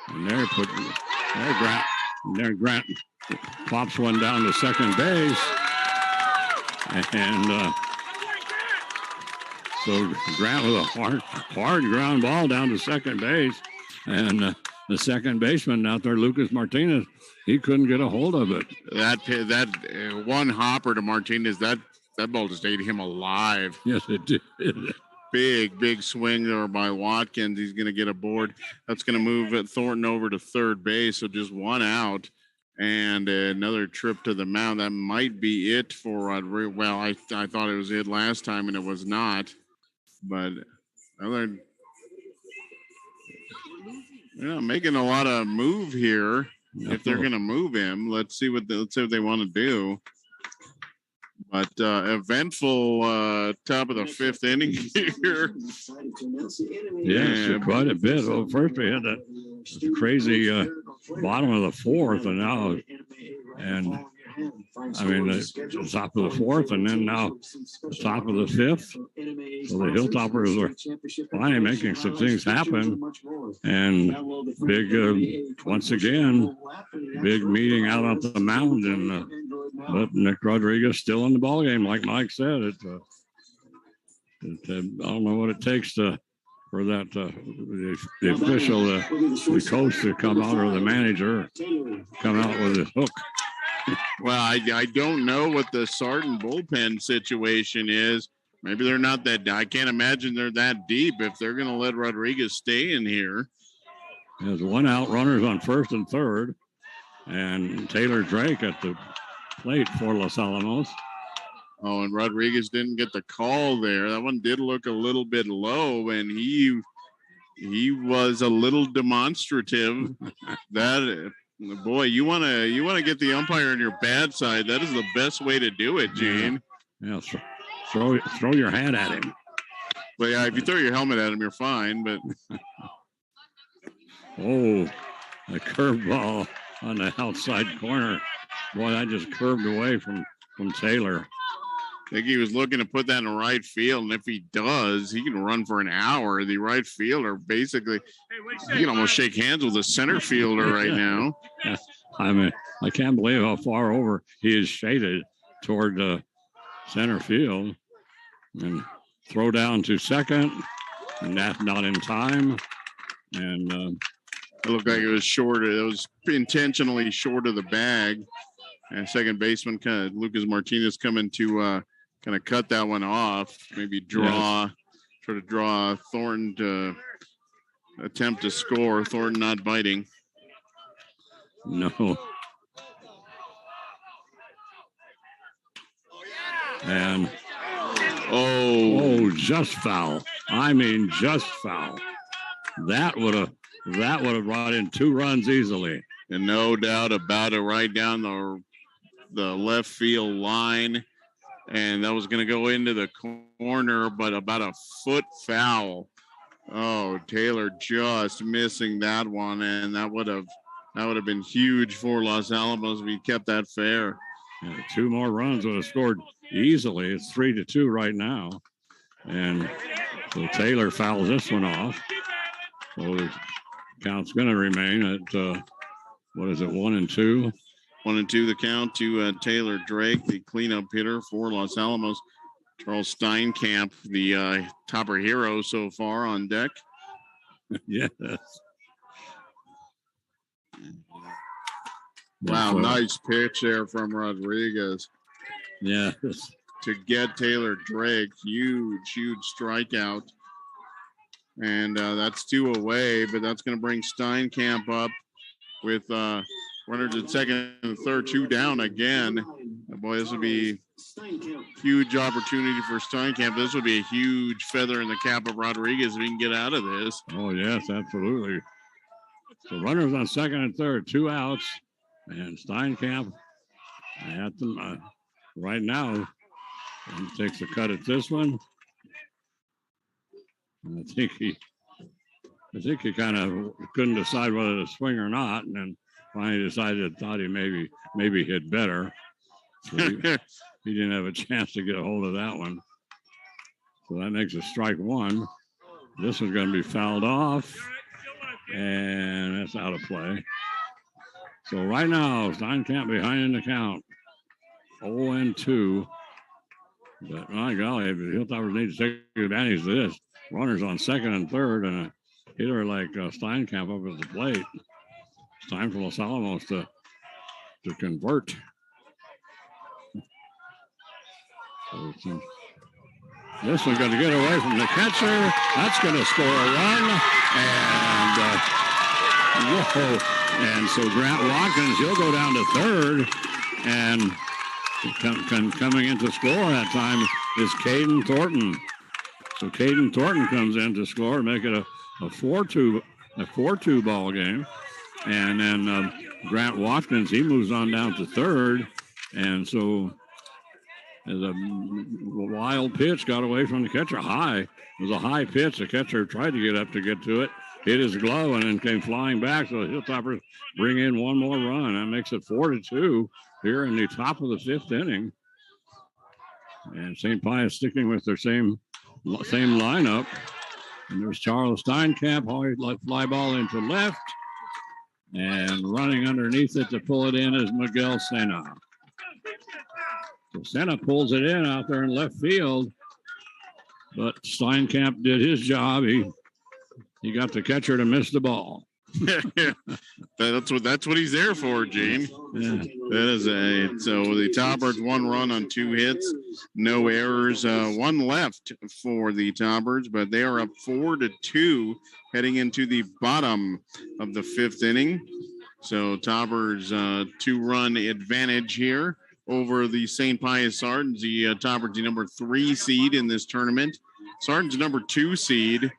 And there Grant pops one down to second base. And so Grant with a hard ground ball down to second base. And the second baseman out there, Lucas Martinez, he couldn't get a hold of it. That one hopper to Martinez, that ball just ate him alive. Yes, it did. Big swing there by Watkins. He's going to get a board. That's going to move Thornton over to third base. So just 1 out and another trip to the mound. That might be it for Rodriguez. Well, I thought it was it last time and it was not. But making a lot of move here. If they're going to move him, let's see what they want to do. But eventful top of the 5th inning here. Yeah, quite a bit. Well, first we had that crazy bottom of the 4th, and now, the top of the 4th, and then now the top of the 5th. So the Hilltoppers are finally making some things happen, and once again, big meeting out on the mound, and but Nick Rodriguez still in the ball game, like Mike said. I don't know what it takes for that the official, the coach to come out, or the manager come out with his hook. Well, I don't know what the Sarton bullpen situation is. Maybe they're not that. I can't imagine they're that deep if they're going to let Rodriguez stay in here. There's 1 out, runners on first and third, and Taylor Drake at the plate for Los Alamos. Oh, and Rodriguez didn't get the call there. That one did look a little bit low, and he was a little demonstrative. That boy, you want to get the umpire on your bad side. That is the best way to do it, Gene. Yeah, throw your hat at him. But yeah, if you throw your helmet at him, you're fine. But oh, a curveball on the outside corner. Boy, that just curved away from Taylor. I think he was looking to put that in the right field, and if he does, he can run for an hour. The right fielder, basically, he can almost shake hands with the center fielder right now. I can't believe how far over he is shaded toward center field. And throw down to second, and that's not in time. And it looked like it was short. It was intentionally short of the bag. And second baseman, Lucas Martinez, coming to kind of cut that one off. Maybe try to draw Thornton to attempt to score. Thornton not biting. No. And Oh, just foul. I mean, just foul. That would have brought in 2 runs easily. and no doubt about it, right down the left field line. And that was going to go into the corner, but about a foot foul. Oh, Taylor just missing that one, and that would have been huge for Los Alamos if he kept that fair. And 2 more runs would have scored easily. It's 3-2 right now. And so Taylor fouls this one off. So the count's going to remain at, 1-2? 1-2 the count to Taylor Drake, the cleanup hitter for Los Alamos. Charles Steinkamp, the topper hero so far on deck. Yes. Wow, nice pitch there from Rodriguez. Yes. To get Taylor Drake. Huge strikeout. And that's 2 away, but that's going to bring Steinkamp up with runners at second and third, 2 down again. Boy, this would be huge opportunity for Steinkamp. This would be a huge feather in the cap of Rodriguez if he can get out of this. Oh, yes, absolutely. So runners on second and third, 2 outs. And Steinkamp at them right now. And takes a cut at this one. And I think he kind of couldn't decide whether to swing or not, and then finally thought he maybe hit better. So he didn't have a chance to get a hold of that one. So that makes it strike 1. This one's going to be fouled off, and that's out of play. So right now, Steinkamp behind in the count, 0-2. But my golly, the Hilltoppers need to take advantage of this. Runners on second and third, and a hitter like Steinkamp up at the plate. It's time for Los Alamos to convert. So this one's going to get away from the catcher. That's going to score a run. And so Grant Watkins, he'll go down to third. And coming into score that time is Caden Thornton. So Caden Thornton comes in to score, make it a 4-2 ball game. And then Grant Watkins, he moves on down to third. And so as a wild pitch got away from the catcher, high. It was a high pitch. The catcher tried to get up to get to it, hit his glove, and then came flying back. So the Hilltoppers bring in 1 more run. That makes it 4-2 here in the top of the 5th inning. And St. Pius sticking with their same lineup. And there's Charles Steinkamp, fly ball into left. And running underneath it to pull it in is Miguel Sena. So Sena pulls it in out there in left field. But Steinkamp did his job. He got the catcher to miss the ball. That's what he's there for, Gene. Yeah. So the Toppers 1 run on 2 hits, no errors, 1 left for the Toppers, but they are up 4-2 heading into the bottom of the 5th inning. So Toppers 2-run advantage here over the St. Pius Sardines. The Toppers the number 3 seed in this tournament. Sardines number 2 seed.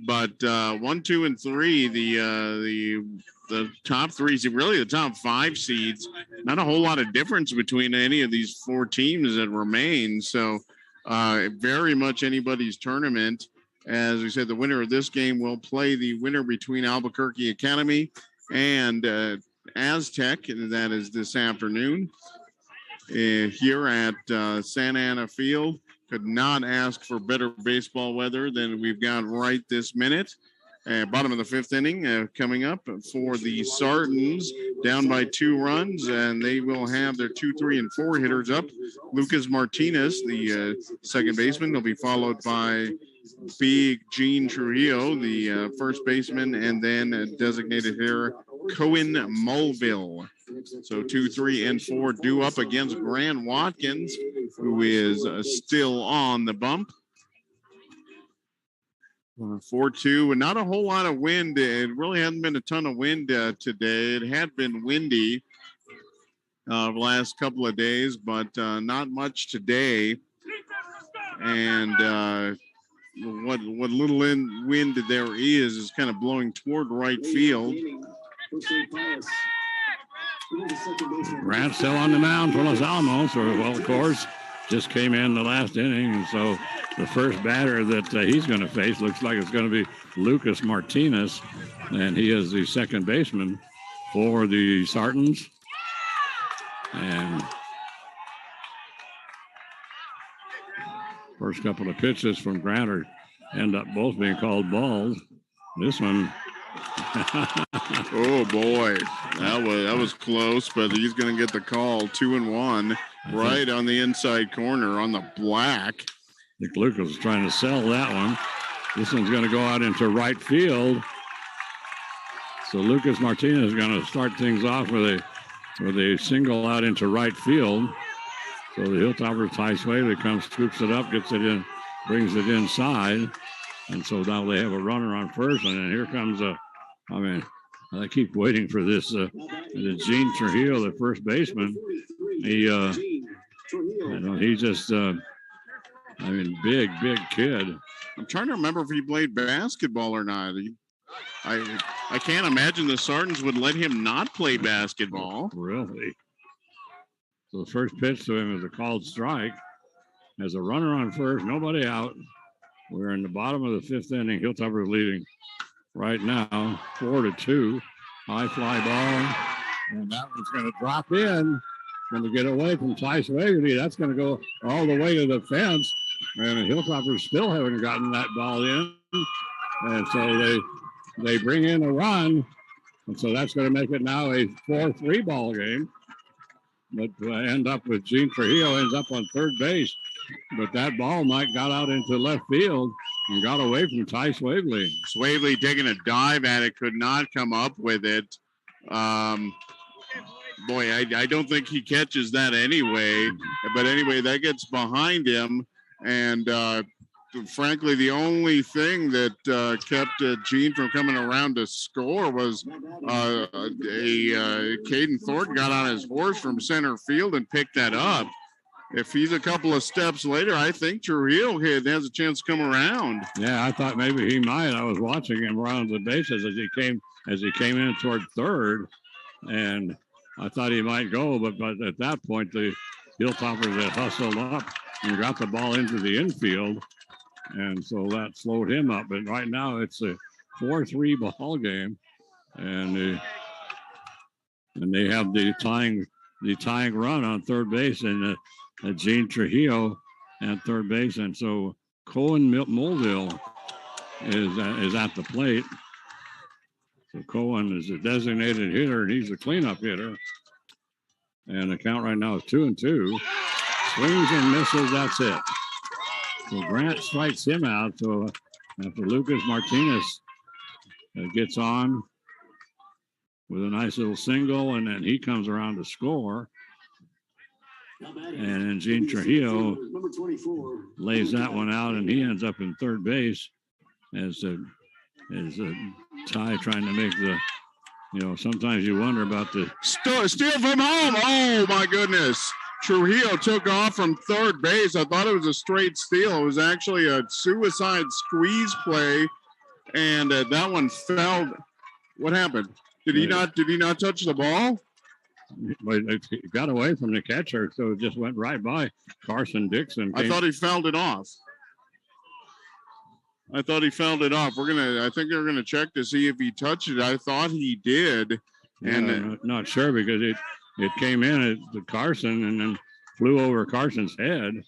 But 1, 2, and 3, the top 3, really the top 5 seeds, not a whole lot of difference between any of these 4 teams that remain. So very much anybody's tournament. As we said, the winner of this game will play the winner between Albuquerque Academy and Aztec, and that is this afternoon here at Santa Ana Field. Could not ask for better baseball weather than we've got right this minute. Bottom of the 5th inning coming up for the Sardines, down by 2 runs, and they will have their 2, 3, and 4 hitters up. Lucas Martinez, the second baseman, will be followed by Big Gene Trujillo, the first baseman, and then designated hitter Cohen Mulville. So 2, 3, and 4 due up against Grant Watkins, who is still on the bump. 4-2, and not a whole lot of wind. It really hasn't been a ton of wind today. It had been windy the last couple of days, but not much today. and what little wind there is kind of blowing toward right field. Grant still on the mound for Los Alamos, well, of course, just came in the last inning, and so the first batter that he's going to face looks like it's going to be Lucas Martinez, and he is the second baseman for the Sartans. And first couple of pitches from Grant end up both being called balls. This one. Oh boy, that was close, but he's going to get the call. 2-1, right on the inside corner on the black. I think Lucas is trying to sell that one. This one's going to go out into right field. So Lucas Martinez is going to start things off with a single out into right field. So the Hilltoppers Ty Swavely comes, scoops it up, gets it in, brings it inside. And so now they have a runner on first, and then here comes I keep waiting for this. The Gene Trujillo, the first baseman. He's just, big kid. I'm trying to remember if he played basketball or not. I can't imagine the Sartans would let him not play basketball. Really? So the first pitch to him is a called strike. Has a runner on first, nobody out. We're in the bottom of the fifth inning. Hilltoppers leading right now, 4-2. High fly ball, and that one's going to drop in. Going to get away from Ty Swavely. That's going to go all the way to the fence, and the Hilltoppers still haven't gotten that ball in. And so they bring in a run, and so that's going to make it now a 4-3 ball game. But end up with Gene Trujillo ends up on third base. But that ball got out into left field and got away from Ty Swavely. Swavely taking a dive at it, could not come up with it. I don't think he catches that anyway. But anyway, that gets behind him. And frankly, the only thing that kept Gene from coming around to score was Caden Thornton got on his horse from center field and picked that up. If he's a couple of steps later, I think Trujillo has a chance to come around. Yeah, I thought maybe he might. I was watching him around the bases as he came in toward third, and I thought he might go, but at that point the Hilltoppers had hustled up and got the ball into the infield, and so that slowed him up. But right now it's a 4-3 ball game, and they have the tying run on third base, and Gene Trujillo at third base, and so Cohen Mulville is at the plate. So Cohen is a designated hitter, and he's a cleanup hitter. And the count right now is 2-2. Swings and misses. That's it. So Grant strikes him out. So after Lucas Martinez gets on with a nice little single, and then he comes around to score. And then Gene Trujillo lays that one out, and he ends up in third base as Ty trying to make the, sometimes you wonder about the steal from home. Oh my goodness. Trujillo took off from third base. I thought it was a straight steal. It was actually a suicide squeeze play, and that one fell. What happened? Did he not touch the ball? But it got away from the catcher, so it just went right by Carson Dixon. I thought he fouled it off. I think they're gonna check to see if he touched it. I thought he did, and not sure because it came in at Carson and then flew over Carson's head.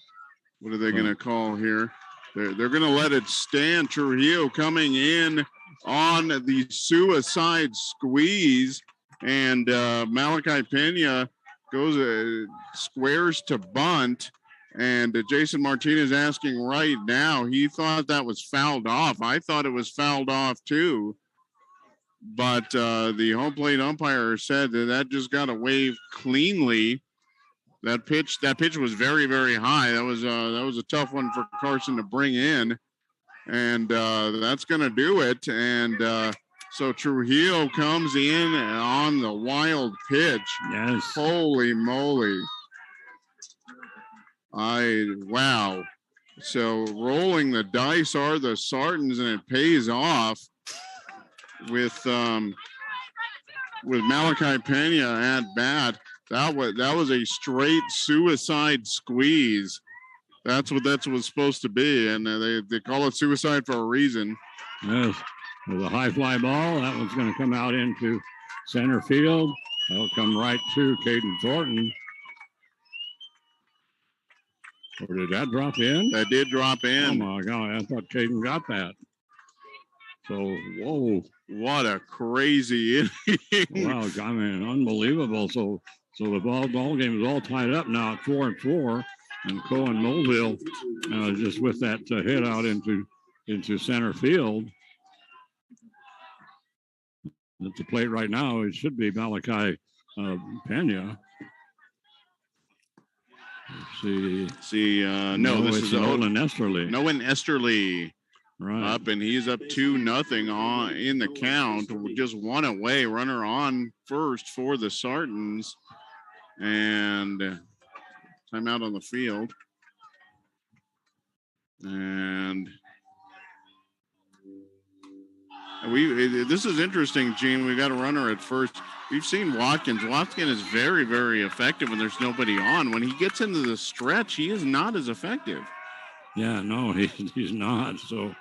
What are they gonna call here? They're gonna let it stand. Trujillo coming in on the suicide squeeze. And Malachi Pena goes squares to bunt, and Jason Martinez asking right now. He thought that was fouled off. I thought it was fouled off too, but the home plate umpire said that just got away cleanly. That pitch was very, very high. That was a tough one for Carson to bring in, and that's going to do it. And so Trujillo comes in on the wild pitch. Yes. Holy moly. Wow. So rolling the dice are the Sartans, and it pays off with Malachi Pena at bat. That was a straight suicide squeeze. That's what was supposed to be, and they call it suicide for a reason. Yes, with a high fly ball, that one's going to come out into center field. That'll come right to Caden Thornton. Or did that drop in? That did drop in. Oh my God, I thought Caden got that. So, whoa. What a crazy inning. Wow, I mean, unbelievable. So the ball game is all tied up now at 4-4. And Cohen Mulville just with that hit out into center field. At the plate right now, it should be Malachi Pena. Let's see. No, this is Nolan Esterly. Nolan Esterly. Right. Up, and he's up 2-0 on in the count. Just one away. Runner on first for the Sartans. And timeout on the field. And this is interesting, Gene. We got a runner at first. We've seen Watkins. Watkins is very, very effective when there's nobody on. When he gets into the stretch, he is not as effective. Yeah, no, he's not. So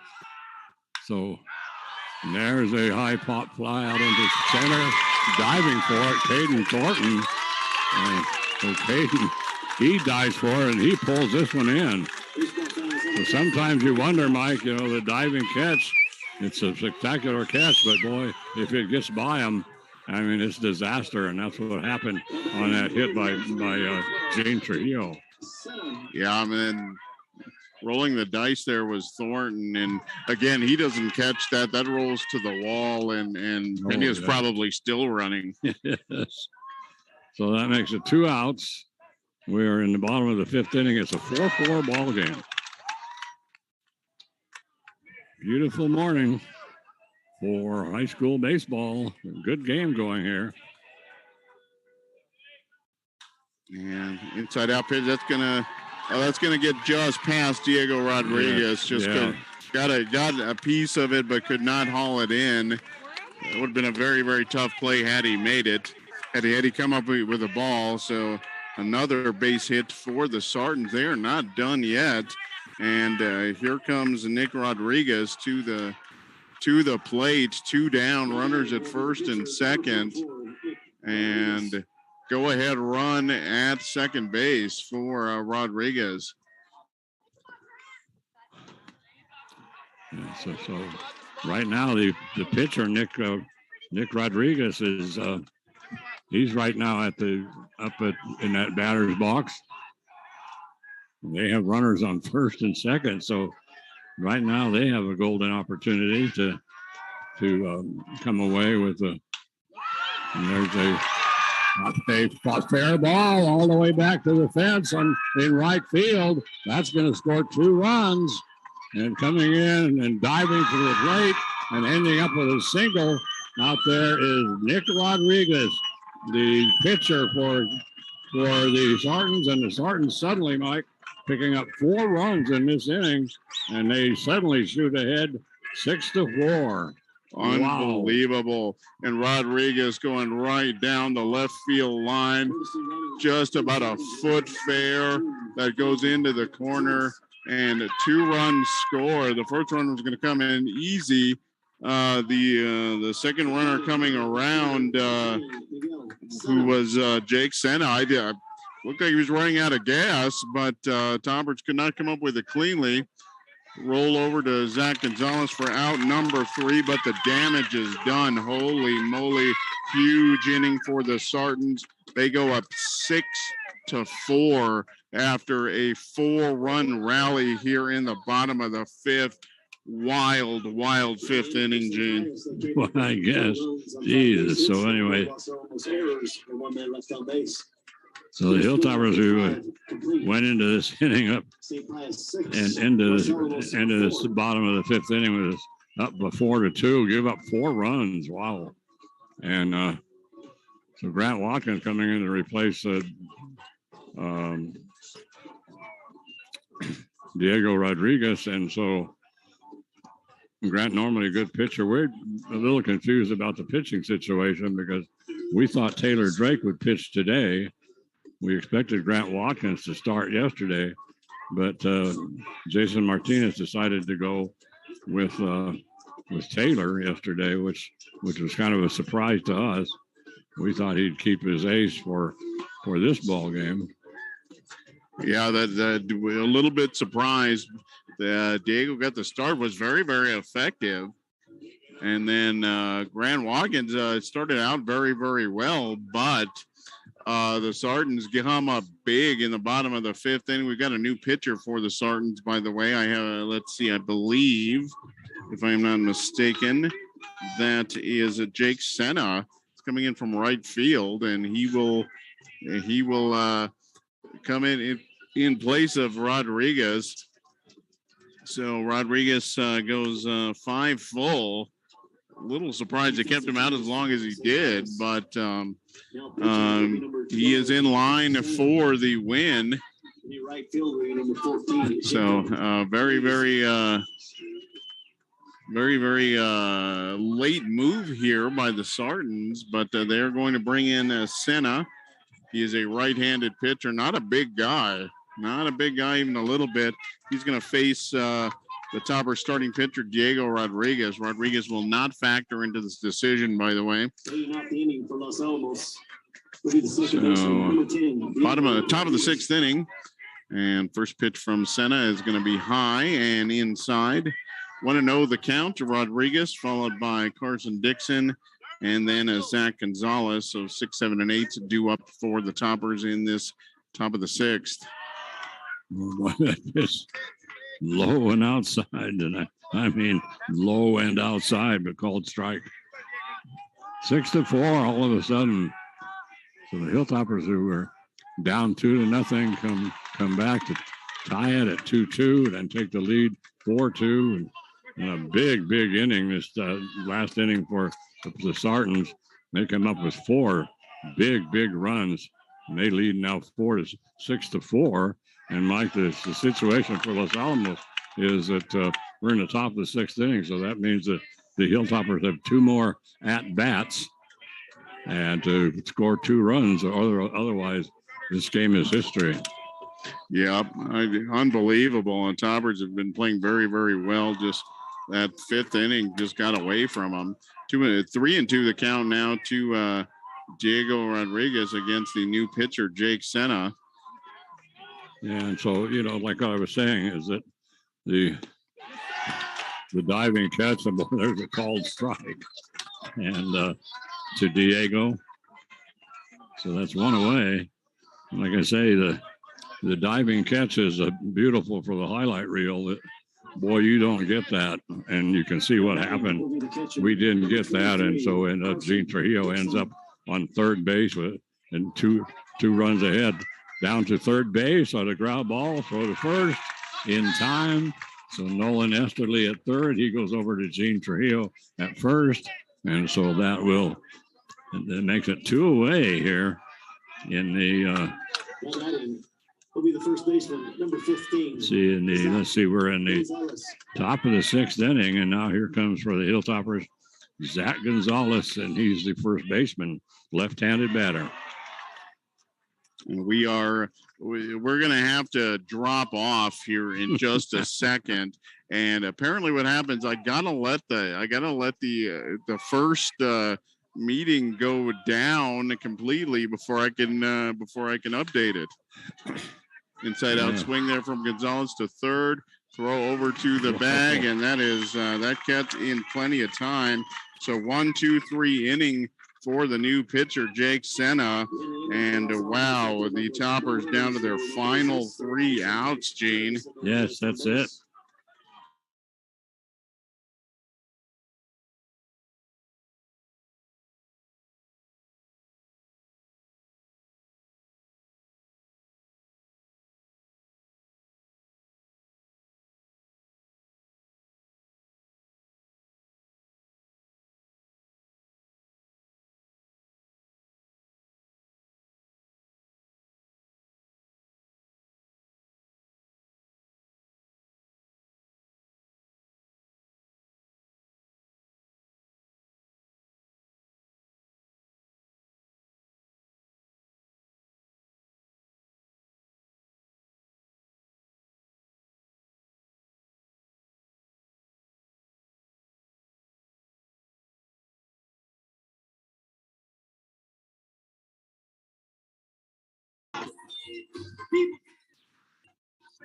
there's a high pop fly out into center, diving for it, Caden Thornton. So Caden, he dives for it, and he pulls this one in. So sometimes you wonder, Mike, the diving catch, it's a spectacular catch, but boy, if it gets by him, I mean, it's disaster, and that's what happened on that hit by Gene Trujillo. Yeah, I mean, rolling the dice there was Thornton, and again, he doesn't catch that. That rolls to the wall, and Pena's probably still running. Yes. So that makes it 2 outs. We're in the bottom of the 5th inning. It's a 4-4 ball game. Beautiful morning for high school baseball. Good game going here. And inside out pitch, that's gonna get just past Diego Rodriguez. Got a piece of it, but could not haul it in. It would have been a very, very tough play had he made it. Had he come up with a ball. So another base hit for the Sartans. They are not done yet. And here comes Nick Rodriguez to the plate. 2 down, runners at first and second. And go ahead run at second base for Rodriguez. Yeah, so right now the pitcher Nick Rodriguez is he's right now in that batter's box. They have runners on first and second, so right now they have a golden opportunity to come away with and there's a fair ball all the way back to the fence in right field. That's going to score 2 runs. And coming in and diving to the plate and ending up with a single out there is Nick Rodriguez, the pitcher for the Sartans. And the Sartans suddenly, Mike, picking up 4 runs in this inning, and they suddenly shoot ahead 6-4. Unbelievable. Wow. And Rodriguez going right down the left field line, just about a foot fair that goes into the corner, and a 2-run score. The first run was going to come in easy. The second runner coming around, who was Jake Senna, looked like he was running out of gas, but Tomberts could not come up with it cleanly. Roll over to Zach Gonzalez for out number 3, but the damage is done. Holy moly, huge inning for the Sartans. They go up 6-4 after a 4-run rally here in the bottom of the 5th. Wild 5th inning, Gene. Well, I guess. Jesus. So anyway. So the Hilltoppers who went into this inning up and into this bottom of the 5th inning was up by 4-2, give up 4 runs. Wow. And so Grant Watkins coming in to replace Diego Rodriguez. And so Grant, normally a good pitcher. We're a little confused about the pitching situation because we thought Taylor Drake would pitch today. We expected Grant Watkins to start yesterday, but Jason Martinez decided to go with Taylor yesterday, which was kind of a surprise to us. We thought he'd keep his ace for this ball game. Yeah, that a little bit surprised. Diego got the start, was very, very effective. And then Grant Watkins started out very, very well, but the Sartans come up big in the bottom of the fifth inning. We've got a new pitcher for the Sartans, by the way. I believe, if I'm not mistaken, that is Jake Senna. It's coming in from right field, and he will come in place of Rodriguez. So Rodriguez goes 5 full. A little surprised they kept him out as long as he did, but he is in line for the win. So very, very, very late move here by the Sartans, but they're going to bring in Senna. He is a right-handed pitcher, not a big guy even a little bit. He's going to face the Topper starting pitcher, Diego Rodriguez. Rodriguez will not factor into this decision, by the way. So, top of the sixth inning. And first pitch from Senna is going to be high and inside. 1-0 the count to Rodriguez, followed by Carson Dixon, and then Zach Gonzalez. So 6, 7, and 8 to do up for the Toppers in this top of the sixth. It's low and outside, and I mean low and outside, but called strike. 6-4 all of a sudden. So the Hilltoppers, who were down 2-0, come back to tie it at 2-2, then take the lead 4-2, and a big inning this last inning for the Sartans. They come up with 4 big runs, and they lead now 6-4. And Mike, the situation for Los Alamos is that we're in the top of the sixth inning, so that means that the Hilltoppers have 2 more at-bats and to score 2 runs, or otherwise this game is history. Yeah, unbelievable. And Toppers have been playing very, very well. Just that 5th inning just got away from them. 3-2 the count now to Diego Rodriguez against the new pitcher, Jake Senna. And so, like I was saying, is that the diving catch, there's a called strike, and to Diego. So that's 1 away. And like I say, the diving catch is beautiful for the highlight reel. That, boy, you don't get that, and you can see what happened. We didn't get that, and so Gene Trujillo ends up on third base and two runs ahead. Down to third base on a ground ball, throw to first in time. So Nolan Esterly at third. He goes over to Gene Trujillo at first. And so that makes it 2 away here in the. Will be the first baseman, number 15. Let's see, we're in the top of the 6th inning. And now here comes for the Hilltoppers, Zach Gonzalez. And he's the first baseman, left-handed batter. We're going to have to drop off here in just a second. And apparently what happens, I gotta let the first meeting go down completely before I can update it. Inside out swing there from Gonzalez to third, throw over to the bag, and that kept in plenty of time. So 1, 2, 3 inning for the new pitcher, Jake Senna. And wow, the Toppers down to their final 3 outs, Gene. Yes, that's it.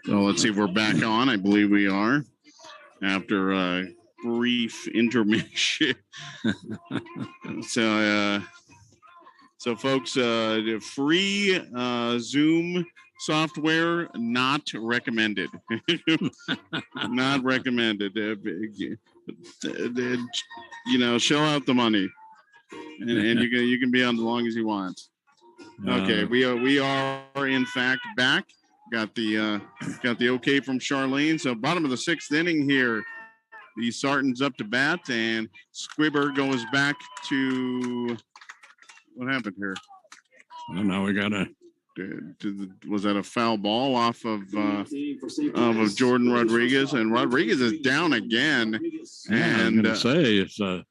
So let's see if we're back on. I believe we are after a brief intermission. So folks, free Zoom software not recommended. Not recommended. Shell out the money, and you can be on as long as you want. Okay, we are in fact back. Got the okay from Charlene. So bottom of the 6th inning here. The Sartans up to bat, and Squibber goes back to what happened here? Well, now we got was that a foul ball off of Jordan Rodriguez? And Rodriguez is down again. And I'm gonna say it's how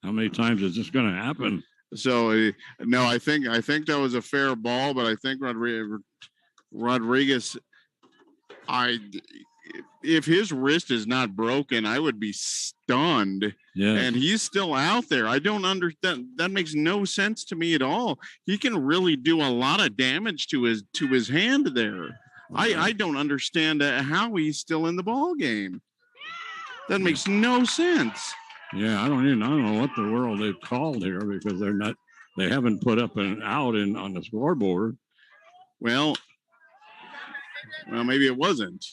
many times is this going to happen? So no, I think that was a fair ball, but I think Rodriguez, if his wrist is not broken, I would be stunned. Yeah. And he's still out there. I don't understand. That makes no sense to me at all. He can really do a lot of damage to his hand there. I don't understand how he's still in the ball game. That makes no sense. Yeah, I don't know what the world they've called here, because they haven't put up an out on the scoreboard. Well, maybe it wasn't.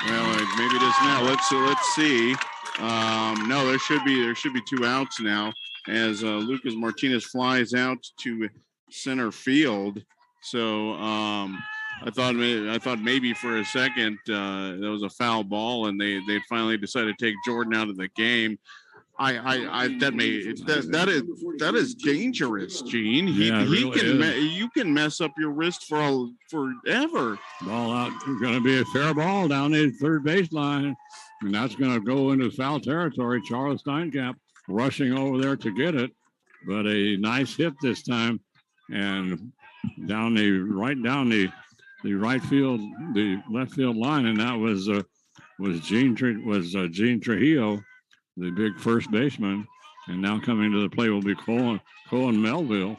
Well, maybe it is now. Let's see. No, there should be 2 outs now as Lucas Martinez flies out to center field. So I thought maybe for a second that was a foul ball, and they finally decided to take Jordan out of the game. That is dangerous, Gene. You can mess up your wrist forever. Ball out, going to be a fair ball down the third baseline, and that's going to go into foul territory. Charles Steinkamp rushing over there to get it, but a nice hit this time, and down the right field, the left field line, and that was Gene Trujillo, the big first baseman. And now coming to the plate will be Colin Mulville.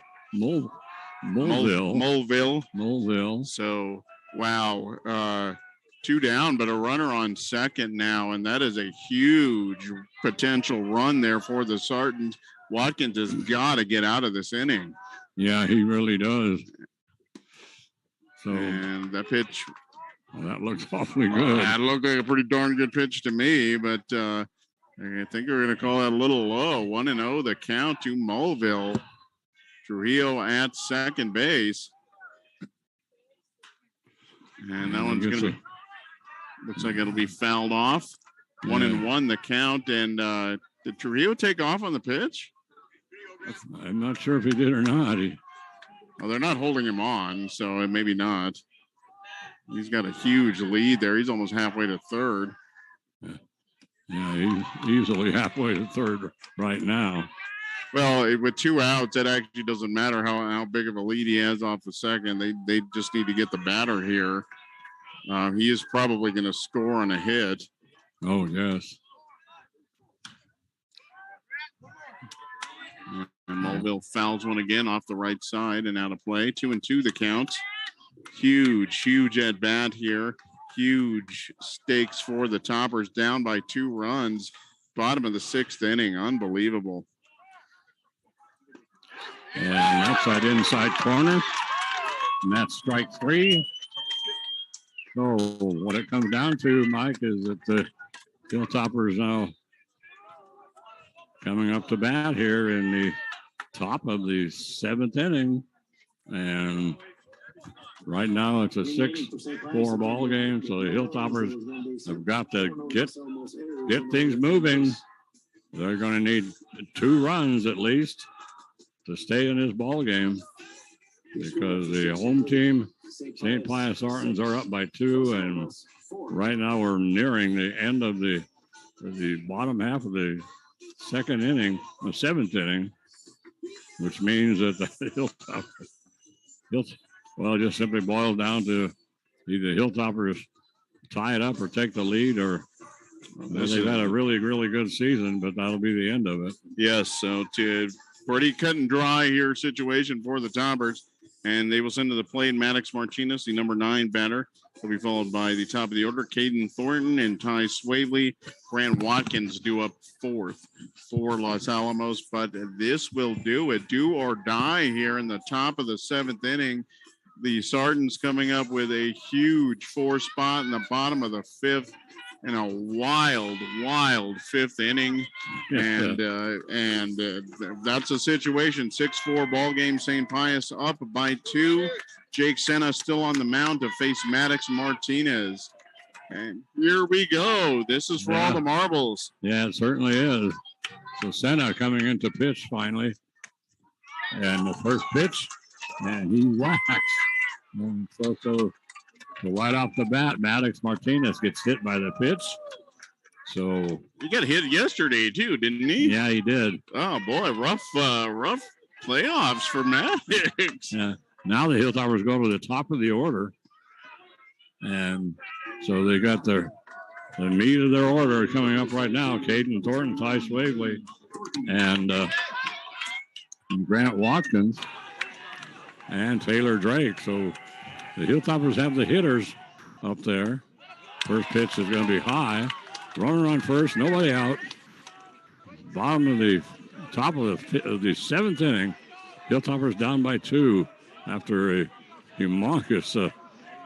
So, wow. 2 down, but a runner on second now. And that is a huge potential run there for the Sartans. Watkins has got to get out of this inning. Yeah, he really does. So, and that pitch. Well, that looks awfully good. That looked like a pretty darn good pitch to me, but I think we're going to call that a little low. 1-0 the count to Mulville. Trujillo at second base. And that one's going to be, looks like it'll be fouled off. 1-1 the count. And did Trujillo take off on the pitch? I'm not sure if he did or not. Well, they're not holding him on, so maybe not. He's got a huge lead there. He's almost halfway to third. Yeah, he's easily halfway to third right now. Well, with 2 outs, it actually doesn't matter how big of a lead he has off the second. They just need to get the batter here. He is probably going to score on a hit. Oh, yes. And Mulville fouls one again off the right side and out of play. 2-2 the count. Huge at bat here. Huge stakes for the Toppers, down by 2 runs. Bottom of the 6th inning. Unbelievable. And that's that inside corner. And that's strike 3. So what it comes down to, Mike, is that the Hilltoppers now coming up to bat here in the top of the 7th inning. And right now it's a 6-4 ball game. So the Hilltoppers have got to get things moving. They're going to need 2 runs at least to stay in this ball game, because the home team, St. Pius Sartans, are up by 2, and right now we're nearing the end of the bottom half of the 2nd inning, the 7th inning, which means that the Hilltoppers, it just simply boils down to either Hilltoppers tie it up or take the lead, or they've had a really, really good season, but that'll be the end of it. Yes, so pretty cut and dry here situation for the Toppers. And they will send to the plate Maddox Martinez, the number 9 batter. Will be followed by the top of the order, Caden Thornton and Ty Swavely. Grant Watkins due up 4th for Los Alamos. But this will do it. Do or die here in the top of the 7th inning. The Sartans coming up with a huge 4 spot in the bottom of the 5th. In a wild 5th inning. And that's a situation. 6-4 ball game. St. Pius up by 2. Jake Senna still on the mound to face Maddox Martinez. And here we go. This is for all the marbles. Yeah, it certainly is. So Senna coming into pitch finally. And the first pitch, and he whacks. And so right off the bat, Maddox Martinez gets hit by the pitch. So he got hit yesterday too, didn't he? Yeah, he did. Oh boy, rough playoffs for Maddox. Yeah. Now the Hilltoppers go to the top of the order, and so they got the meat of their order coming up right now. Caden Thornton, Ty Swavely, and Grant Watkins, and Taylor Drake. So the Hilltoppers have the hitters up there. First pitch is going to be high. Runner on first, nobody out. Bottom of the top of the 7th inning. Hilltoppers down by 2 after a humongous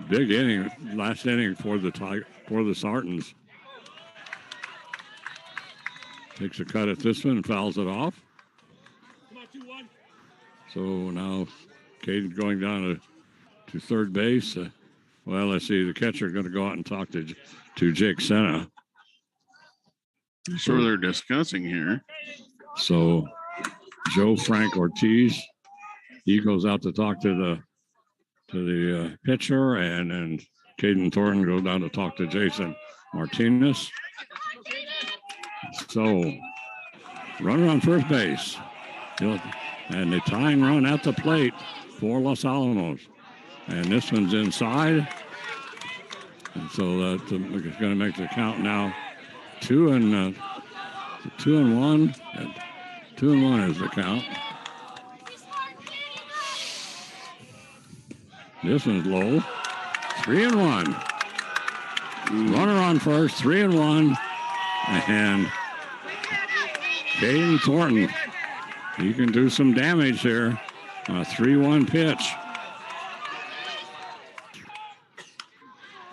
big inning, last inning for the Sartans. Takes a cut at this one and fouls it off. So now Caden going down to third base. Well, let's see. The catcher going to go out and talk to Jake Senna. Sure, they're discussing here. So Joe Frank Ortiz, he goes out to talk to the pitcher, and Caden Thornton goes down to talk to Jason Martinez. So runner on first base, and the tying run at the plate for Los Alamos. And this one's inside. And so that's going to make the count now 2-1. 2-1. 2-1 is the count. This one's low. 3-1. Runner on first, 3-1. And Caden Thornton, he can do some damage here on a 3-1 pitch.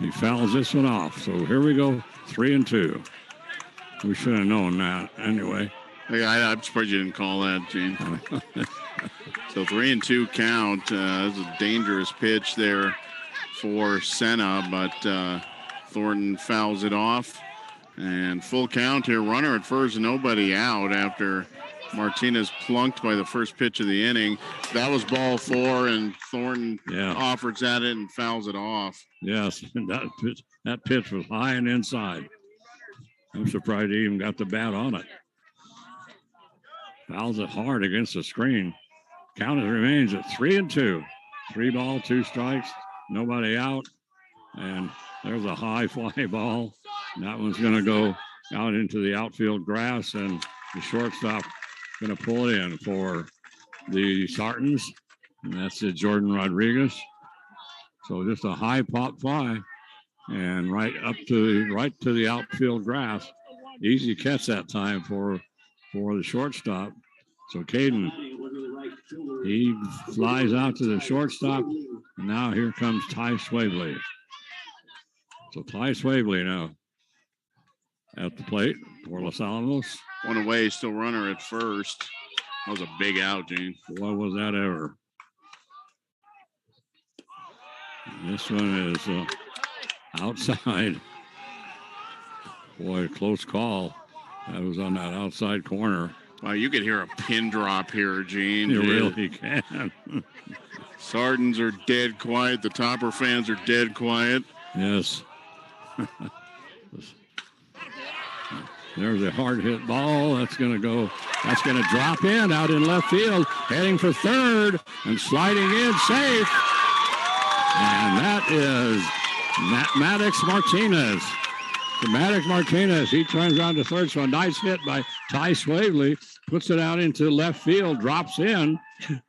He fouls this one off. So here we go, 3-2. We should have known that anyway. I'm surprised you didn't call that, Gene. So 3-2 count. That's a dangerous pitch there for Senna, but Thornton fouls it off. And full count here. Runner at first, nobody out after Martinez plunked by the first pitch of the inning. That was ball 4, and Thornton offers at it and fouls it off. Yes, that pitch was high and inside. I'm surprised he even got the bat on it. Fouls it hard against the screen. Count remains at 3-2. 3 ball, 2 strikes, nobody out. And there's a high fly ball. That one's going to go out into the outfield grass, and the shortstop going to pull it in for the Sartans. And that's Jordan Rodriguez. So just a high pop fly, and right to the outfield grass. Easy catch that time for the shortstop. So Caden, he flies out to the shortstop, and now here comes Ty Swavely. So Ty Swavely now at the plate for Los Alamos. One away, still runner at first. That was a big out, Gene. What was that ever? This one is outside. Boy, close call. That was on that outside corner. Wow, you could hear a pin drop here, Gene. You really can. Sartans are dead quiet. The Topper fans are dead quiet. Yes. There's a hard hit ball. That's going to drop in out in left field, heading for third and sliding in safe. And that is Maddox Martinez. So Maddox Martinez, he turns around to third. So a nice hit by Ty Swavely puts it out into left field, drops in,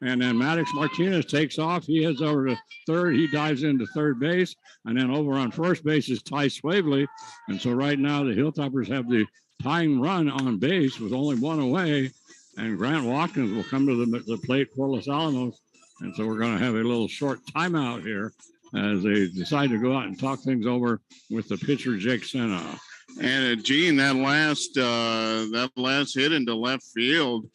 and then Maddox Martinez takes off. He heads over to third. He dives into third base, and then over on first base is Ty Swavely. And so right now the Hilltoppers have the tying run on base with only one away, and Grant Watkins will come to the plate for Los Alamos. And so we're going to have a little short timeout here as they decide to go out and talk things over with the pitcher, Jake Senna. And Gene, that last hit into left field,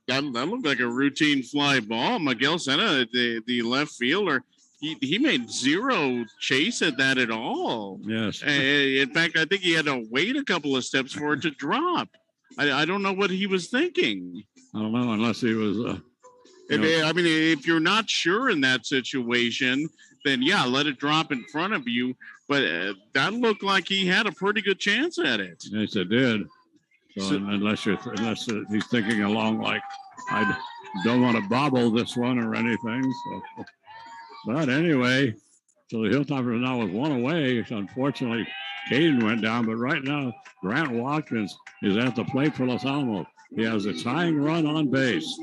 that looked like a routine fly ball. Miguel Senna, the left fielder, he made zero chase at that at all. Yes. In fact, I think he had to wait a couple of steps for it to drop. I don't know what he was thinking. I don't know, unless he was. I mean, if you're not sure in that situation, then yeah, let it drop in front of you. But that looked like he had a pretty good chance at it. Yes, it did. So unless he's thinking along like, I don't want to bobble this one or anything. So, but anyway, so the Hilltoppers now with one away. Unfortunately, Caden went down, but right now Grant Watkins is at the plate for Los Alamos. He has a tying run on base.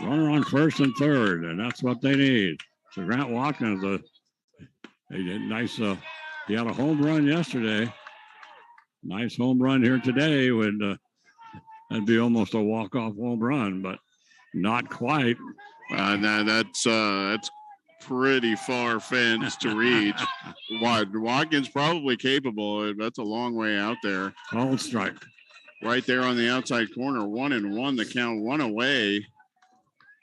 Runner on first and third, and that's what they need. So Grant Watkins, he had a home run yesterday. Nice home run here today. That'd be almost a walk-off home run, but not quite. That's pretty far fence to reach. Watkins probably capable. That's a long way out there. Called strike. Right there on the outside corner, 1-1, the count, one away.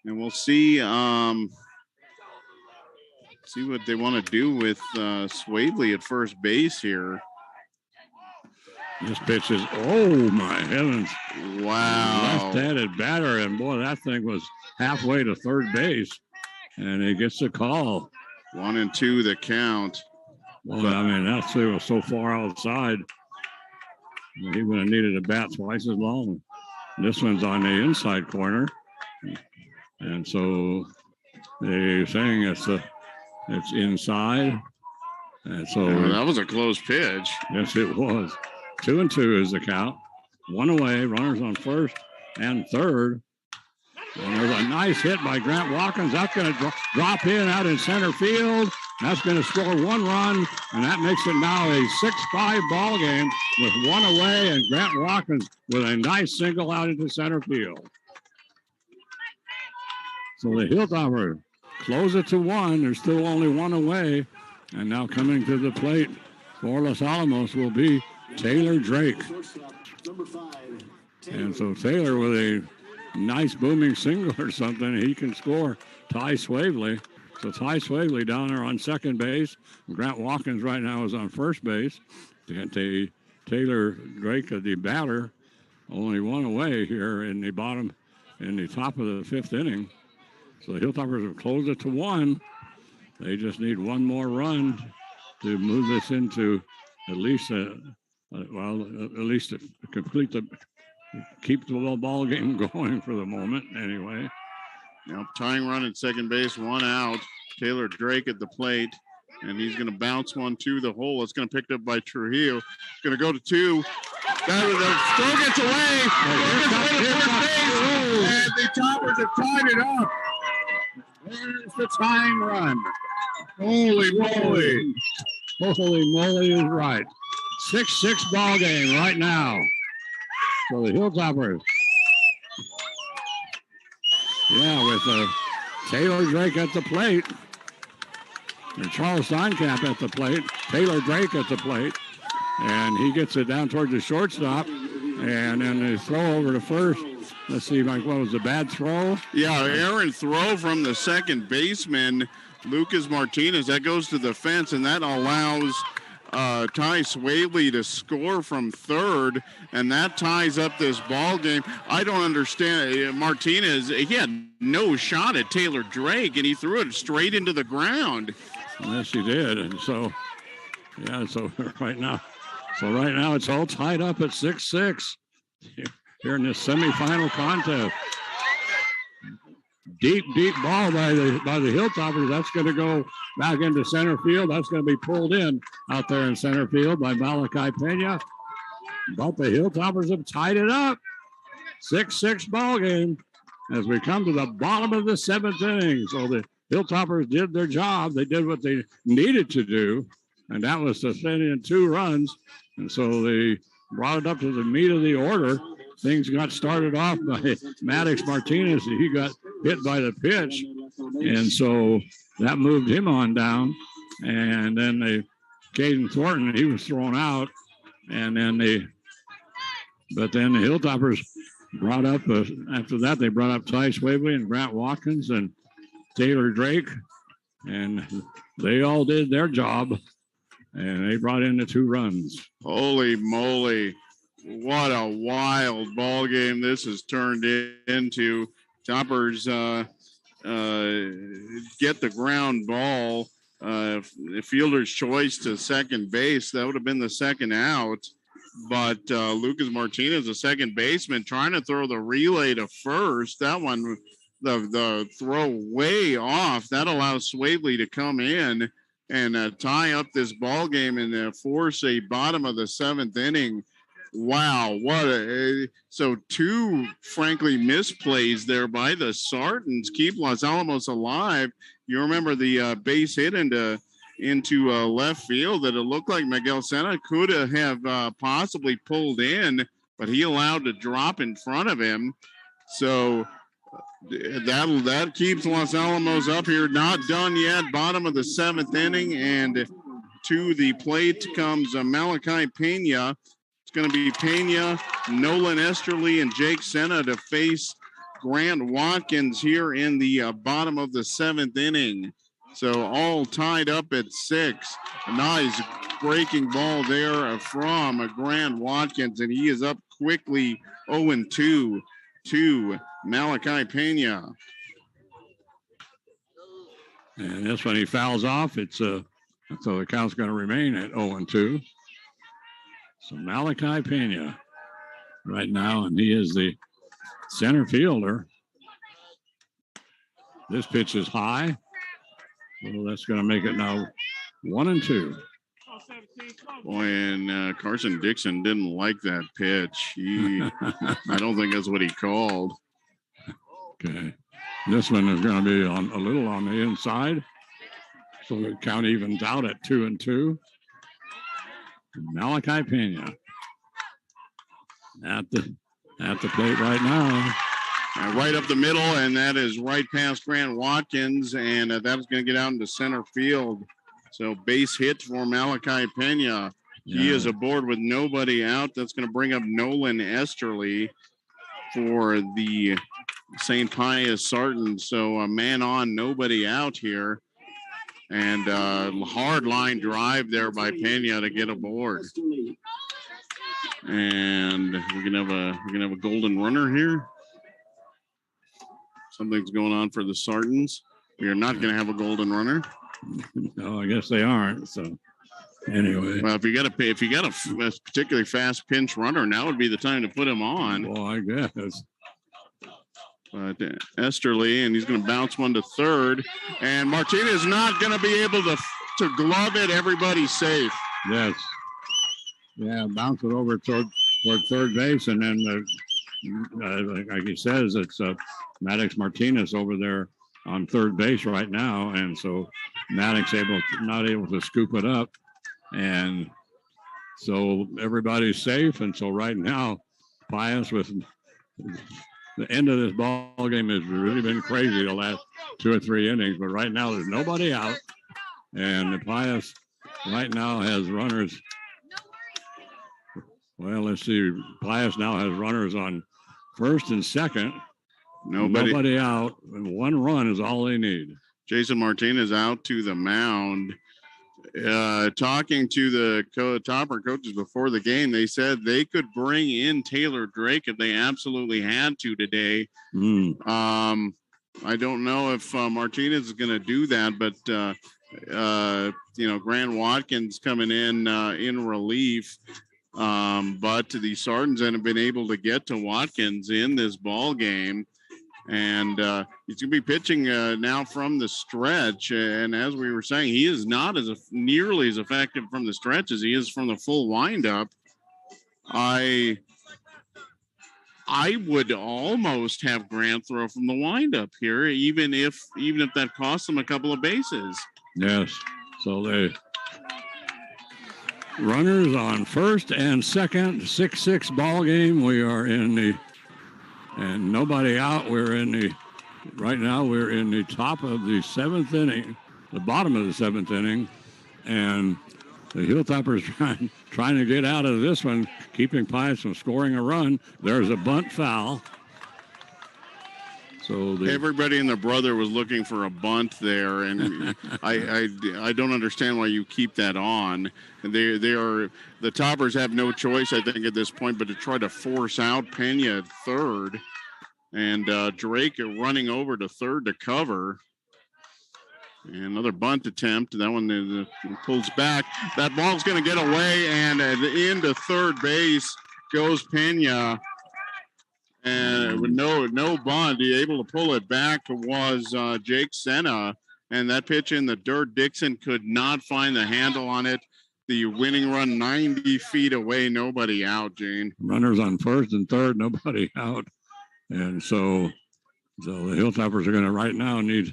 And we'll see what they want to do with Swavely at first base here. This pitch is, oh my heavens. Wow. Left-handed batter, and boy, that thing was halfway to third base. And he gets the call. 1-2 the count. Well, I mean, that thing was so far outside. He would have needed a bat twice as long. This one's on the inside corner. And so they're saying it's inside. And so that was a close pitch. Yes, it was. 2-2 is the count. One away, runners on first and third. And there's a nice hit by Grant Watkins. That's going to drop in out in center field. That's going to score one run, and that makes it now a 6-5 ball game with one away, and Grant Watkins with a nice single out into center field. So the Hilltoppers close it to 1. There's still only one away, and now coming to the plate for Los Alamos will be Taylor Drake. And so Taylor with a nice booming single or something, he can score Ty Swavely. So Ty Swavely down there on second base. Grant Watkins right now is on first base. Taylor Drake, the batter, only one away here in the top of the fifth inning. So the Hilltoppers have closed it to 1. They just need one more run to move this into at least to keep the ball game going for the moment anyway. Now tying run at second base, one out. Taylor Drake at the plate, and he's going to bounce one to the hole. It's going to picked up by Trujillo. It's going to go to 2. Throw gets away. And the Toppers have tied it up. There's the tying run. Holy moly. Holy moly is right. 6-6 ball game right now. So the Hilltoppers. Yeah, with Taylor Drake at the plate. And Charles Steinkamp at the plate. Taylor Drake at the plate. And he gets it down towards the shortstop. And then the throw over to first. Let's see, Mike, what was the bad throw? Yeah, errant throw from the second baseman, Lucas Martinez. That goes to the fence, and that allows Ty Swavely to score from third, and that ties up this ball game. I don't understand. Martinez, he had no shot at Taylor Drake, and he threw it straight into the ground. Yes, he did. And so, yeah, so right now it's all tied up at 6-6 here in this semifinal contest. Deep ball by the Hilltoppers. That's going to go back into center field. That's going to be pulled in out there in center field by Malachi Pena. but the Hilltoppers have tied it up. 6-6 ball game as we come to the bottom of the 7th inning. So the Hilltoppers did their job. They did what they needed to do, and that was to send in 2 runs. And so they brought it up to the meat of the order. Things got started off by Maddox Martinez. He got hit by the pitch, and so that moved him on down. And then Caden Thornton, he was thrown out, and then the Hilltoppers brought up, after that, they brought up Ty Swavely and Grant Watkins and Taylor Drake, and they all did their job, and they brought in the 2 runs. Holy moly. What a wild ball game this has turned into. Toppers get the ground ball. The fielder's choice to second base. That would have been the second out. But Lucas Martinez, the second baseman, trying to throw the relay to first. That one, the throw way off. That allows Swavely to come in and tie up this ball game and force a bottom of the 7th inning. Wow, so 2 frankly misplays there by the Sartans keep Los Alamos alive. You remember the base hit into left field that it looked like Miguel Sena could have possibly pulled in, but he allowed to drop in front of him. So that keeps Los Alamos up here. Not done yet. Bottom of the 7th inning, and to the plate comes Malachi Pena. It's going to be Pena, Nolan Esterly, and Jake Sena to face Grant Watkins here in the bottom of the 7th inning. So all tied up at 6. A nice breaking ball there from Grant Watkins, and he is up quickly 0-2 to Malachi Pena. And this one he fouls off. So the count's going to remain at 0-2. So Malachi Pena right now, and he is the center fielder. This pitch is high. Well, that's going to make it now 1-2. Boy, and Carson Dixon didn't like that pitch. I don't think that's what he called. Okay. This one is going to be a little on the inside. So the count evens out at 2-2. Malachi Pena at the plate right now. Right up the middle, and that is right past Grant Watkins, and that is going to get out into center field. So base hit for Malachi Pena. Yeah. He is aboard with nobody out. That's going to bring up Nolan Esterly for the St. Pius Sartans. So a man on, nobody out here. And hard line drive there by Pena to get aboard. And we're gonna have a golden runner here. Something's going on for the Sartans. We are not gonna have a golden runner. No, I guess they aren't. So anyway. Well, if you got a particularly fast pinch runner, now would be the time to put him on. Well, I guess. But Esterly, and he's going to bounce one to third. And Martinez not going to be able to glove it. Everybody's safe. Yes. Yeah, bounce it over toward third base. And then, like he says, it's Maddox Martinez over there on third base right now. And so Maddox not able to scoop it up. And so everybody's safe. And so right now, Pius with the end of this ball game has really been crazy the last 2 or 3 innings, but right now there's nobody out, and the Pius right now has runners. Well, let's see. Pius now has runners on first and second. Nobody out, and 1 run is all they need. Jason Martinez out to the mound. Talking to the Topper coaches before the game, they said they could bring in Taylor Drake if they absolutely had to today. I don't know if Martinez is going to do that, but Grant Watkins coming in relief. But the Sartans have been able to get to Watkins in this ball game. And he's going to be pitching now from the stretch. And as we were saying, he is not nearly as effective from the stretch as he is from the full windup. I would almost have Grant throw from the windup here, even if that costs them a couple of bases. Yes. So they runners on first and second, 6-6 ball game. We are in the and nobody out. Right now we're in the top of the seventh inning, the bottom of the seventh inning, and the Hilltoppers trying to get out of this one, keeping Pius from scoring a run. There's a bunt foul. So everybody and their brother was looking for a bunt there, and I don't understand why you keep that on. The Toppers have no choice, I think, at this point, but to try to force out Pena at third, and Drake running over to third to cover. And another bunt attempt. That one pulls back. That ball's going to get away, and into third base goes Pena. And with no bunt, able to pull it back was Jake Senna. And that pitch in the dirt, Dixon could not find the handle on it. The winning run 90 feet away, nobody out, Gene. Runners on first and third, nobody out. And so the Hilltoppers are going to right now need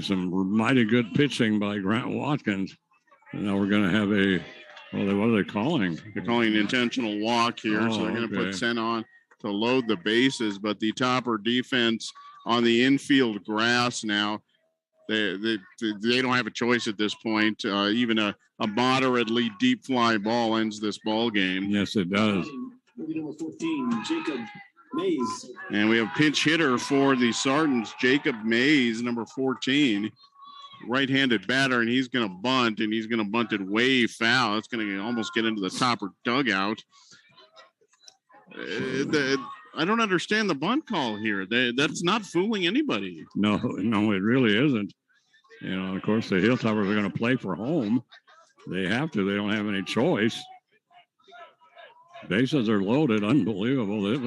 some mighty good pitching by Grant Watkins. And now we're going to have what are they calling? They're calling an intentional walk here. So they're going to put Senna on to load the bases, but the Topper defense on the infield grass now, they don't have a choice at this point. Even a moderately deep fly ball ends this ball game. Yes, it does. Number 15, Jacob Mays. And we have pinch hitter for the Sartans, Jacob Mays, number 14, right-handed batter, and he's going to bunt, and he's going to bunt it way foul. It's going to almost get into the Topper dugout. I don't understand the bunt call here. That's not fooling anybody. No, it really isn't. Of course, the Hilltoppers are going to play for home. They have to. They don't have any choice. Bases are loaded. Unbelievable. This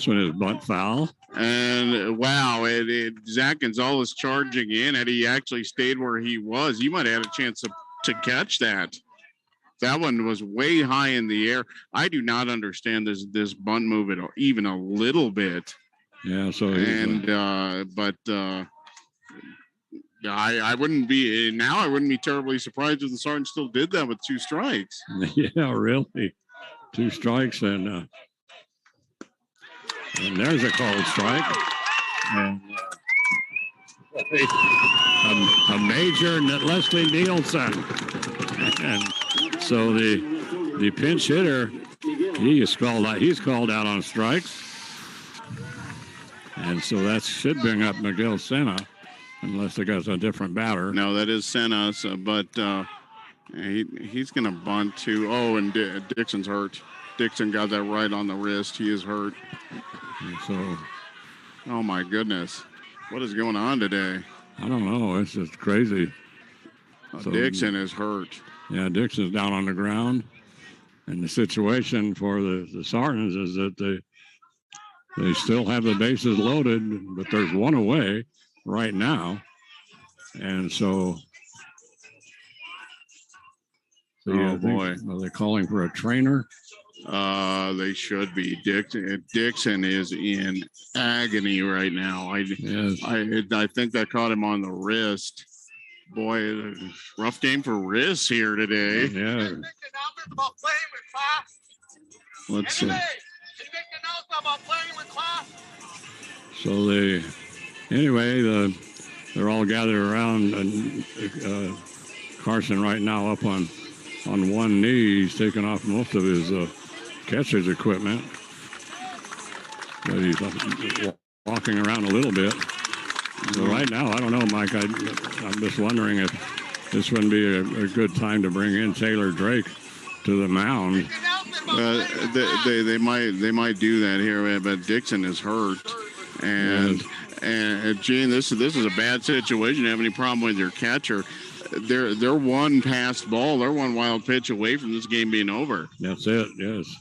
one is bunt foul. And wow, Zach Gonzalez charging in. Had he actually stayed where he was, he might have had a chance to catch that. That one was way high in the air. I do not understand this bunt move at all, even a little bit. Yeah. So I wouldn't be terribly surprised if the Sergeant still did that with 2 strikes. Yeah, really. 2 strikes and there's a called strike. And a major Leslie Nielsen. And so the pinch hitter, he's called out on strikes. And so that should bring up Miguel Senna, unless they got a different batter. No, that is Senna, but he's going to bunt too. Oh, and Dixon's hurt. Dixon got that right on the wrist. He is hurt. And so, oh my goodness, what is going on today? I don't know. It's just crazy. So, Dixon is hurt. Yeah, Dixon's down on the ground, and the situation for the Sartans is that they still have the bases loaded, but there's one away right now, and so. Oh boy, are they calling for a trainer? They should be. Dixon is in agony right now. I think that caught him on the wrist. Boy, rough game for Riz here today. Yeah. Let's see. So they're all gathered around, and Carson right now up on one knee. He's taken off most of his catcher's equipment, but he's walking around a little bit. So right now, I don't know, Mike. I'm just wondering if this wouldn't be a good time to bring in Taylor Drake to the mound. They might do that here, but Dixon is hurt, and Gene, this is a bad situation. You have any problem with your catcher? They're one passed ball. They're one wild pitch away from this game being over. That's it. Yes.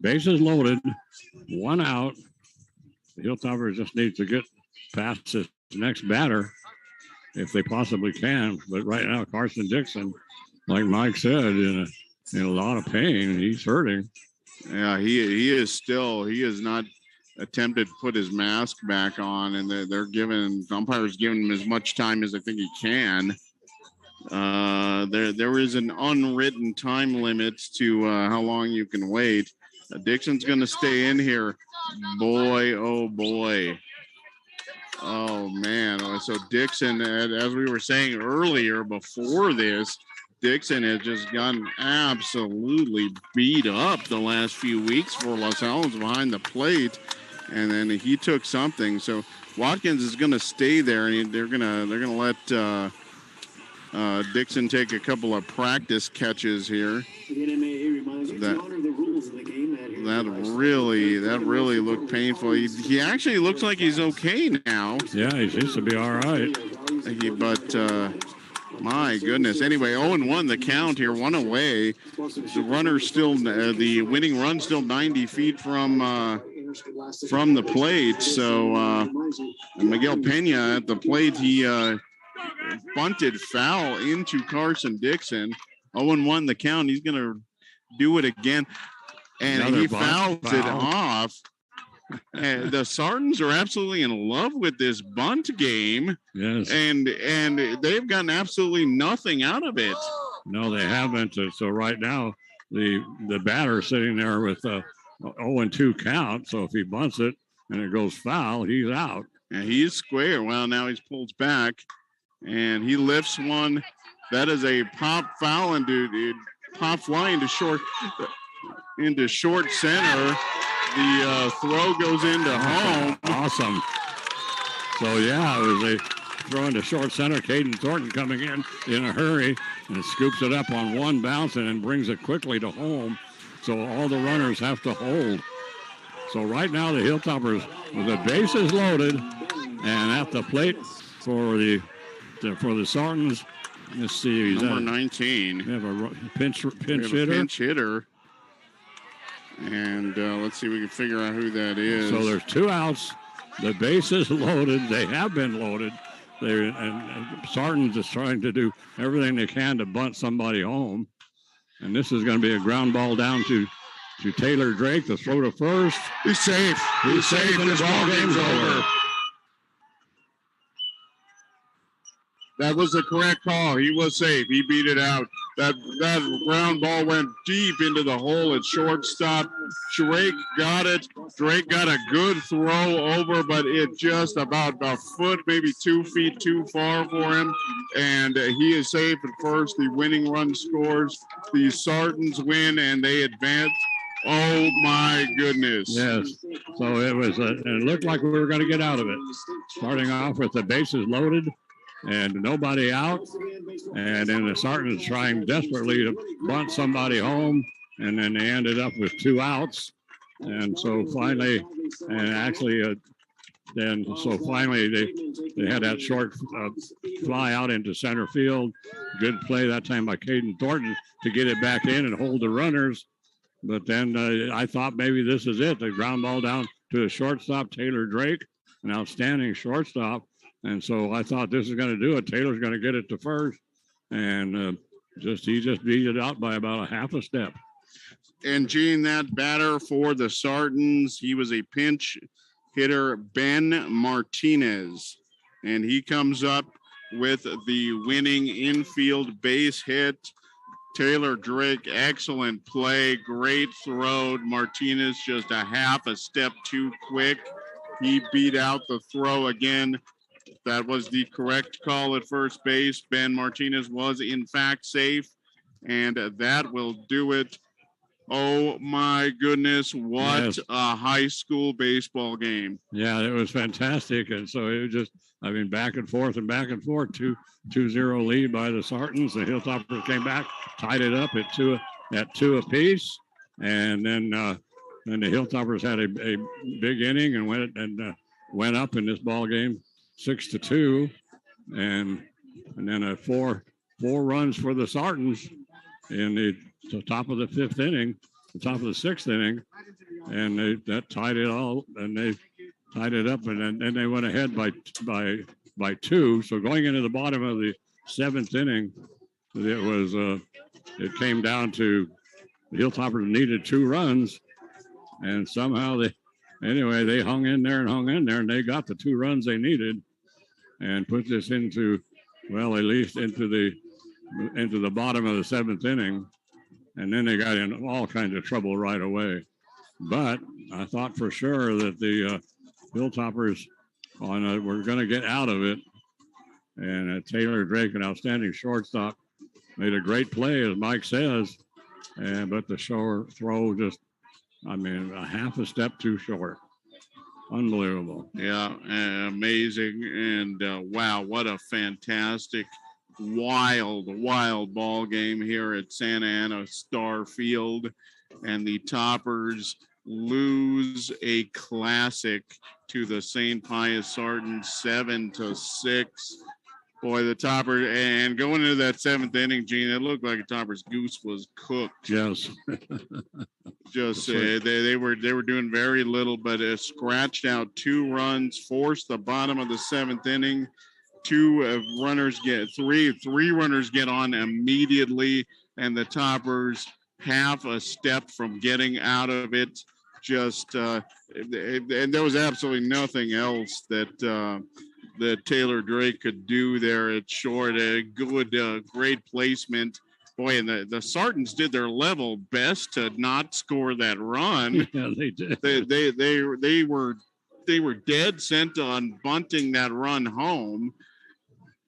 Bases loaded, 1 out. The Hilltoppers just need to get past this next batter if they possibly can. But right now, Carson Dixon, like Mike said, in a lot of pain. He's hurting. Yeah, he has not attempted to put his mask back on, and they're giving umpires giving him as much time as I think he can. There is an unwritten time limit to how long you can wait. Dixon's going to stay in here. Boy, oh boy. Oh man. So Dixon, as we were saying earlier before this, Dixon has just gotten absolutely beat up the last few weeks for Los Alamos behind the plate, and then he took something. So Watkins is going to stay there, and they're gonna let Dixon take a couple of practice catches here. That really looked painful. He actually looks like he's okay now. Yeah, he seems to be all right. But my goodness. Anyway, 0-1 the count here, one away. The runner still, the winning run still 90 feet from the plate. So Miguel Pena at the plate, he bunted foul into Carson Dixon. 0-1 the count. He's going to do it again. And he fouls it off. And the Sartans are absolutely in love with this bunt game. Yes. And they've gotten absolutely nothing out of it. No, they haven't. So right now, the batter sitting there with a 0-2 count. So if he bunts it and it goes foul, he's out. And he's square. Well, now he's pulled back. And he lifts one. That is a pop foul into pop fly into short center. The throw goes into home. Awesome. So yeah, it was a throw into short center. Caden Thornton coming in a hurry and scoops it up on one bounce and then brings it quickly to home. So all the runners have to hold. So right now the Hilltoppers with the bases loaded and at the plate for the Sartans. Let's see. Number 19. We have a pinch hitter. Pinch hitter. And let's see if we can figure out who that is. So there's 2 outs. The bases loaded. They have been loaded. And Sartans is trying to do everything they can to bunt somebody home. And this is going to be a ground ball down to Taylor Drake. The throw to first. He's safe. He's safe, and the ball game's over. That was the correct call. He was safe. He beat it out. That ground ball went deep into the hole at shortstop. Drake got it. Drake got a good throw over, but it just about a foot, maybe 2 feet too far for him. And he is safe at first. The winning run scores. The Sartans win, and they advance. Oh, my goodness. Yes. So it looked like we were going to get out of it. Starting off with the bases loaded and nobody out. And then the Sartans trying desperately to bunt somebody home. And then they ended up with 2 outs. And so finally, they had that short fly out into center field. Good play that time by Caden Thornton to get it back in and hold the runners. But then I thought maybe this is it. The ground ball down to the shortstop, Taylor Drake, an outstanding shortstop. And so I thought this is going to do it. Taylor's going to get it to first. And he just beat it out by about a half a step. And Gene, that batter for the Sartans, he was a pinch hitter, Ben Martinez. And he comes up with the winning infield base hit. Taylor Drake, excellent play, great throw. Martinez just a half a step too quick. He beat out the throw again. That was the correct call at first base. Ben Martinez was in fact safe, and that will do it. Oh my goodness, what a high school baseball game. Yeah, it was fantastic. And so it was just, back and forth. 2-0 lead by the Sartans. The Hilltoppers came back, tied it up at two apiece. And then the Hilltoppers had a big inning and went up in this ball game 6-2. And then four runs for the Sartans in the top of the 5th inning, the top of the 6th inning, and that tied it all, and they tied it up, and then they went ahead by 2. So going into the bottom of the 7th inning, it came down to Hilltoppers needed 2 runs, and somehow they hung in there, and they got the 2 runs they needed, and put this into, well, at least into the bottom of the 7th inning, and then they got in all kinds of trouble right away. But I thought for sure that the Hilltoppers were going to get out of it, and Taylor Drake, an outstanding shortstop, made a great play, as Mike says, but the short throw just, a half a step too short. Unbelievable. Yeah, amazing. And wow, what a fantastic, wild ball game here at Santa Ana Star Field. And the Toppers lose a classic to the St. Pius Sardines 7-6. Boy, the Topper, and going into that 7th inning, Gene, it looked like a Topper's goose was cooked. Yes. Just they were doing very little, but scratched out 2 runs, forced the bottom of the 7th inning. 3 runners get on immediately, and the Toppers half a step from getting out of it. Just and there was absolutely nothing else that Taylor Drake could do there at short. A good, great placement. Boy, and the Sardines did their level best to not score that run. Yeah, they did. They were dead set on bunting that run home.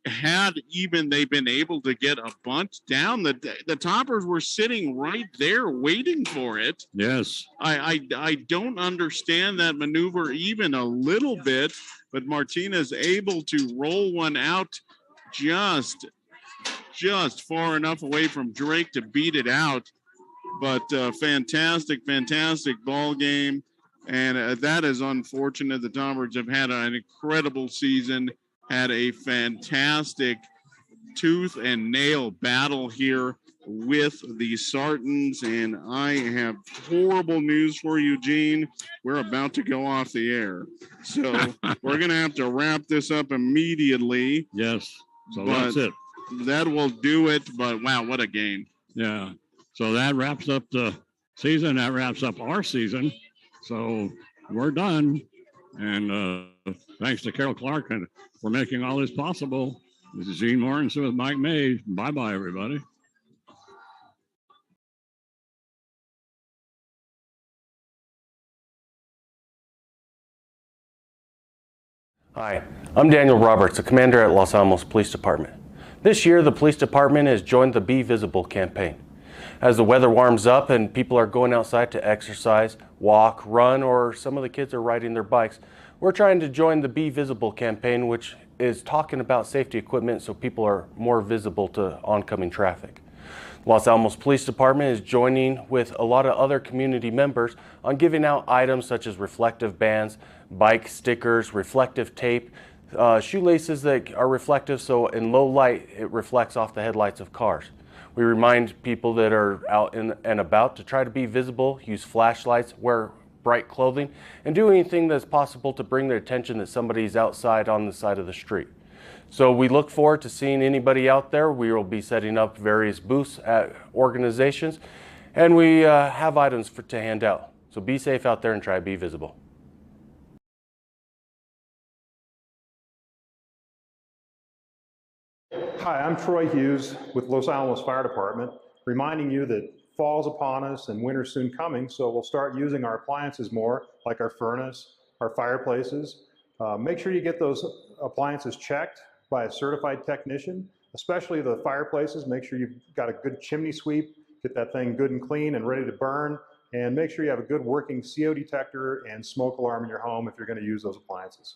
Had even they been able to get a bunt down, the Toppers were sitting right there waiting for it. Yes. I don't understand that maneuver even a little bit, but Martinez able to roll one out just far enough away from Drake to beat it out. But fantastic ball game. And that is unfortunate. The Toppers have had an incredible season, had a fantastic tooth and nail battle here with the Sardines. And I have horrible news for you, Gene. We're about to go off the air. So we're going to have to wrap this up immediately. Yes. So that's it. That will do it. But wow, what a game. Yeah. So that wraps up the season. That wraps up our season. So we're done. And thanks to Carol Clark for making all this possible. This is Gene Mortensen with Mike Mays. Bye-bye, everybody. Hi, I'm Daniel Roberts, the commander at Los Alamos Police Department. This year, the police department has joined the Be Visible campaign. As the weather warms up and people are going outside to exercise, walk, run, or some of the kids are riding their bikes, we're trying to join the Be Visible campaign, which is talking about safety equipment so people are more visible to oncoming traffic. Los Alamos Police Department is joining with a lot of other community members on giving out items such as reflective bands, bike stickers, reflective tape, shoelaces that are reflective so in low light it reflects off the headlights of cars. We remind people that are out and about to try to be visible, use flashlights, wear bright clothing, and do anything that's possible to bring their attention that somebody's outside on the side of the street. So we look forward to seeing anybody out there. We will be setting up various booths at organizations, and we have items to hand out. So be safe out there and try to be visible. Hi, I'm Troy Hughes with Los Alamos Fire Department, reminding you that fall's upon us and winter's soon coming, so we'll start using our appliances more, like our furnace, our fireplaces. Make sure you get those appliances checked by a certified technician, especially the fireplaces. Make sure you've got a good chimney sweep, get that thing good and clean and ready to burn, and make sure you have a good working CO detector and smoke alarm in your home if you're going to use those appliances.